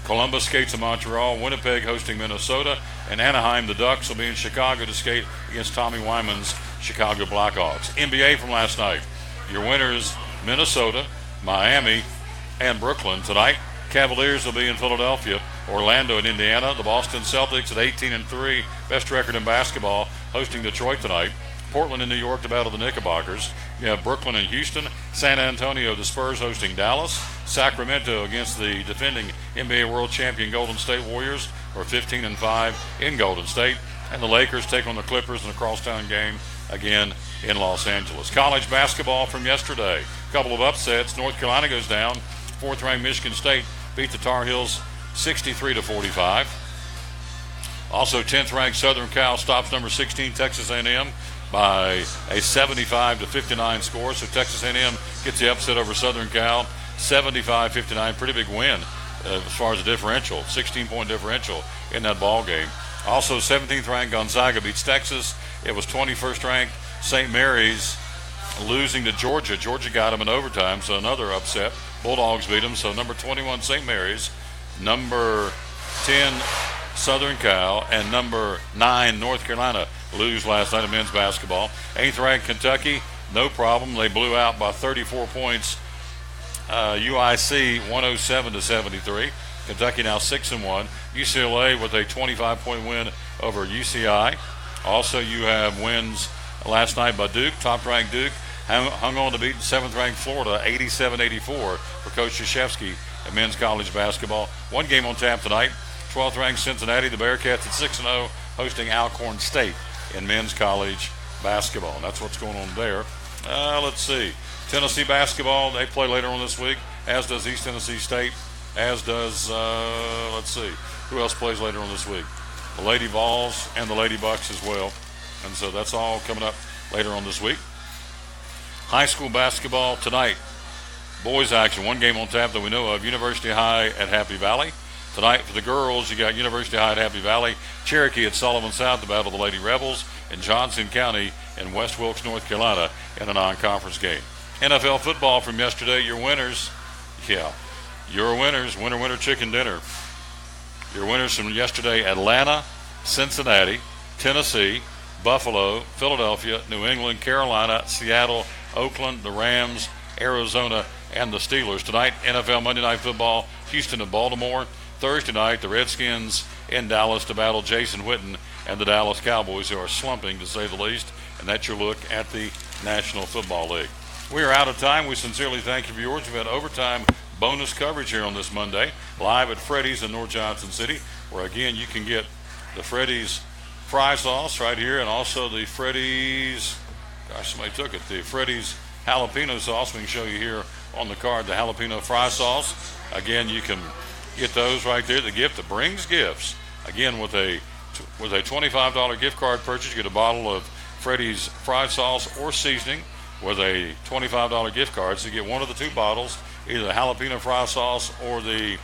Columbus skates in Montreal. Winnipeg hosting Minnesota. And Anaheim, the Ducks, will be in Chicago to skate against Tommy Wyman's Chicago Blackhawks. NBA from last night. Your winners, Minnesota, Miami, and Brooklyn. Tonight, Cavaliers will be in Philadelphia. Orlando and Indiana. The Boston Celtics at 18-3, best record in basketball, hosting Detroit tonight. Portland and New York to battle the Knickerbockers. You have Brooklyn and Houston. San Antonio, the Spurs hosting Dallas. Sacramento against the defending NBA World Champion Golden State Warriors, or 15-5 in Golden State. And the Lakers take on the Clippers in a crosstown game again in Los Angeles. College basketball from yesterday. A couple of upsets. North Carolina goes down. Fourth-ranked Michigan State beat the Tar Heels 63-45. Also, 10th-ranked Southern Cal stops number 16 Texas A&M by a 75-59 score. So Texas A&M gets the upset over Southern Cal, 75-59. Pretty big win as far as the differential, 16-point differential in that ball game. Also, 17th-ranked Gonzaga beats Texas. It was 21st-ranked St. Mary's losing to Georgia. Georgia got them in overtime, so another upset. Bulldogs beat them. So number 21 St. Mary's, number 10 Southern Cal, and number 9 North Carolina lose last night in men's basketball. 8th-ranked Kentucky, no problem. They blew out by 34 points. UIC 107-73. Kentucky now 6-1. UCLA with a 25-point win over UCI. Also, you have wins last night by Duke. Top-ranked Duke hung on to beat 7th-ranked Florida 87-84 for Coach Krzyzewski in men's college basketball. One game on tap tonight. 12th-ranked Cincinnati, the Bearcats at 6-0, hosting Alcorn State in men's college basketball. And that's what's going on there. Let's see. Tennessee basketball, they play later on this week, as does East Tennessee State, as does, let's see, who else plays later on this week? The Lady Vols and the Lady Bucks as well. And so that's all coming up later on this week. High school basketball tonight. Boys action, one game on tap that we know of. University High at Happy Valley. Tonight for the girls, you got University High at Happy Valley, Cherokee at Sullivan South to battle the Lady Rebels, and Johnson County in West Wilkes, North Carolina in a non-conference game. NFL football from yesterday, your winners, your winners, winner, chicken dinner. Your winners from yesterday, Atlanta, Cincinnati, Tennessee, Buffalo, Philadelphia, New England, Carolina, Seattle, Oakland, the Rams, Arizona, and the Steelers. Tonight, NFL Monday Night Football, Houston and Baltimore. Thursday night, the Redskins in Dallas to battle Jason Witten and the Dallas Cowboys, who are slumping, to say the least. And that's your look at the National Football League. We are out of time. We sincerely thank you for yours. We've had overtime bonus coverage here on this Monday, live at Freddy's in North Johnson City, where, again, you can get the Freddy's fry sauce right here, and also the Freddy's, gosh, somebody took it, the Freddy's jalapeno sauce. We can show you here on the card, the jalapeno fry sauce. Again, you can get those right there, the gift that brings gifts. Again, with a $25 gift card purchase, you get a bottle of Freddy's fry sauce or seasoning with a $25 gift card. So you get one of the two bottles, either the jalapeno fry sauce or the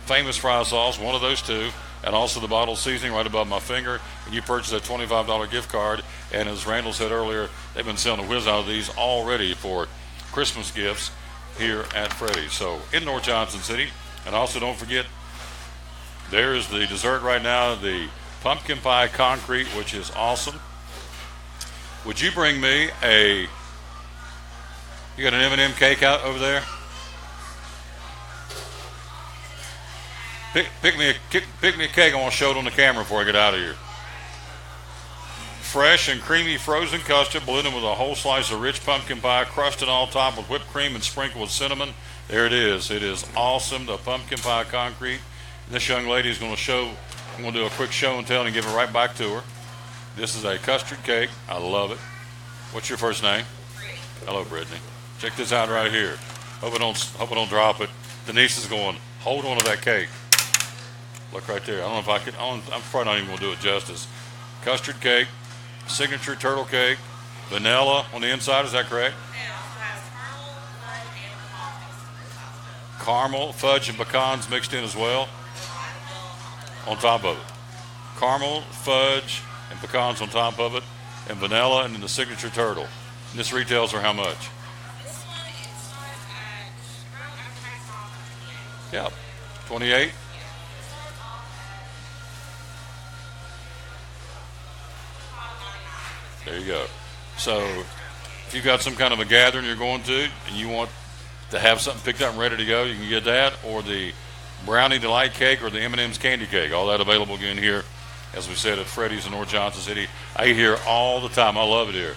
famous fry sauce, one of those two, and also the bottle of seasoning right above my finger. And you purchase a $25 gift card. And as Randall said earlier, they've been selling a whiz out of these already for Christmas gifts here at Freddy's. So in North Johnson City. And also don't forget, there's the dessert right now, the pumpkin pie concrete, which is awesome. Would you bring me you got an M&M cake out over there? Pick me a cake. I want to show it on the camera before I get out of here. Fresh and creamy frozen custard blended with a whole slice of rich pumpkin pie, crusted on top with whipped cream and sprinkled with cinnamon. There it is. It is awesome, the pumpkin pie concrete. And this young lady is going to show, I'm going to do a quick show and tell and give it right back to her. This is a custard cake. I love it. What's your first name? Brittany. Hello, Brittany. Check this out right here. Hope I don't drop it. Denise is going, hold on to that cake. Look right there. I don't know if I could. I'm probably not even going to do it justice. Custard cake, signature turtle cake, vanilla on the inside. Is that correct? Caramel, fudge, and pecans mixed in as well on top of it. Caramel, fudge, and pecans on top of it, and vanilla, and then the signature turtle. And this retails for how much? This one is Yeah, 28. There you go. So if you've got some kind of a gathering you're going to and you want to have something picked up and ready to go, you can get that, or the Brownie Delight Cake or the M&M's Candy Cake. All that available again here, as we said, at Freddy's in North Johnson City. I eat here all the time. I love it here.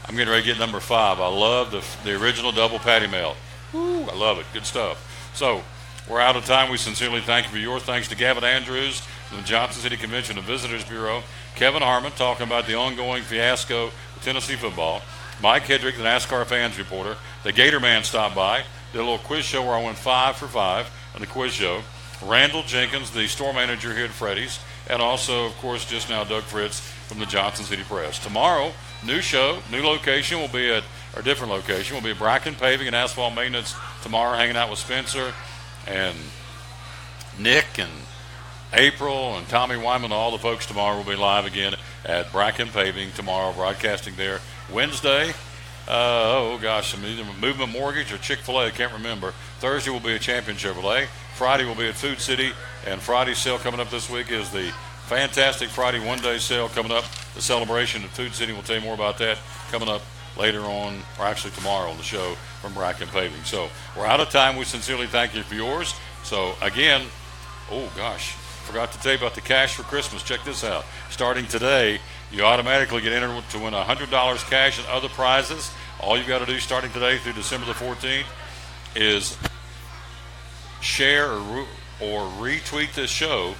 I'm getting ready to get number 5. I love the original double patty melt. Woo, I love it. Good stuff. So we're out of time. We sincerely thank you for yours. Thanks to Gavin Andrews from the Johnson City Convention and Visitors Bureau. Kevin Harmon talking about the ongoing fiasco with Tennessee football. Mike Hedrick, the NASCAR fans reporter. The Gator Man stopped by. Did a little quiz show where I went 5 for 5 on the quiz show. Randall Jenkins, the store manager here at Freddy's. And also, of course, just now Doug Fritz from the Johnson City Press. Tomorrow, new show, new location. Will be at a different location. We'll be at Bracken Paving and Asphalt Maintenance tomorrow, hanging out with Spencer and Nick and April and Tommy Wyman. All the folks tomorrow will be live again at Bracken Paving tomorrow, broadcasting there. Wednesday, either Movement Mortgage or Chick-fil-A, I can't remember. Thursday will be at Champion Chevrolet. Friday will be at Food City, and Friday's sale coming up this week is the fantastic Friday one-day sale coming up, the celebration at Food City. We'll tell you more about that coming up later on, or actually tomorrow on the show from Bracken Paving. So we're out of time. We sincerely thank you for yours. So again, forgot to tell you about the Cash for Christmas. Check this out. Starting today, you automatically get entered to win $100 cash and other prizes. All you've got to do starting today through December the 14th is share or retweet this show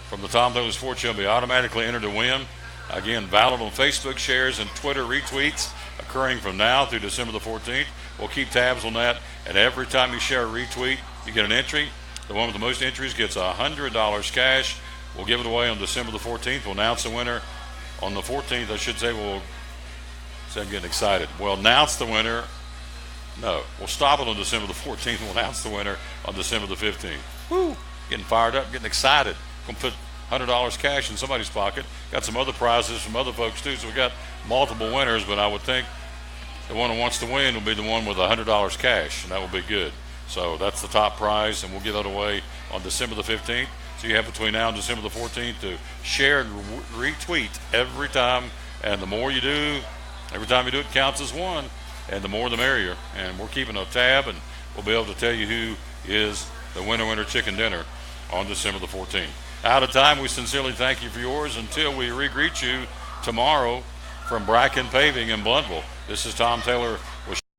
from the Tom Dolan Sports Show. Be automatically entered to win. Again, valid on Facebook shares and Twitter retweets occurring from now through December the 14th. We'll keep tabs on that, and every time you share a retweet, you get an entry. The one with the most entries gets $100 cash. We'll give it away on December the 14th. We'll announce the winner on the 14th. I should say I'm getting excited. We'll announce the winner. No, we'll stop it on December the 14th. We'll announce the winner on December the 15th. Woo! Getting fired up, getting excited. Going to put $100 cash in somebody's pocket. Got some other prizes from other folks too. So we got multiple winners, but I would think the one who wants to win will be the one with $100 cash, and that will be good. So that's the top prize, and we'll give that away on December the 15th. So you have between now and December the 14th to share and retweet every time. And the more you do, every time you do it counts as one. And the more the merrier. And we're keeping a tab, and we'll be able to tell you who is the winner chicken dinner on December the 14th. Out of time, we sincerely thank you for yours until we re-greet you tomorrow from Bracken Paving in Blunteville. This is Tom Taylor with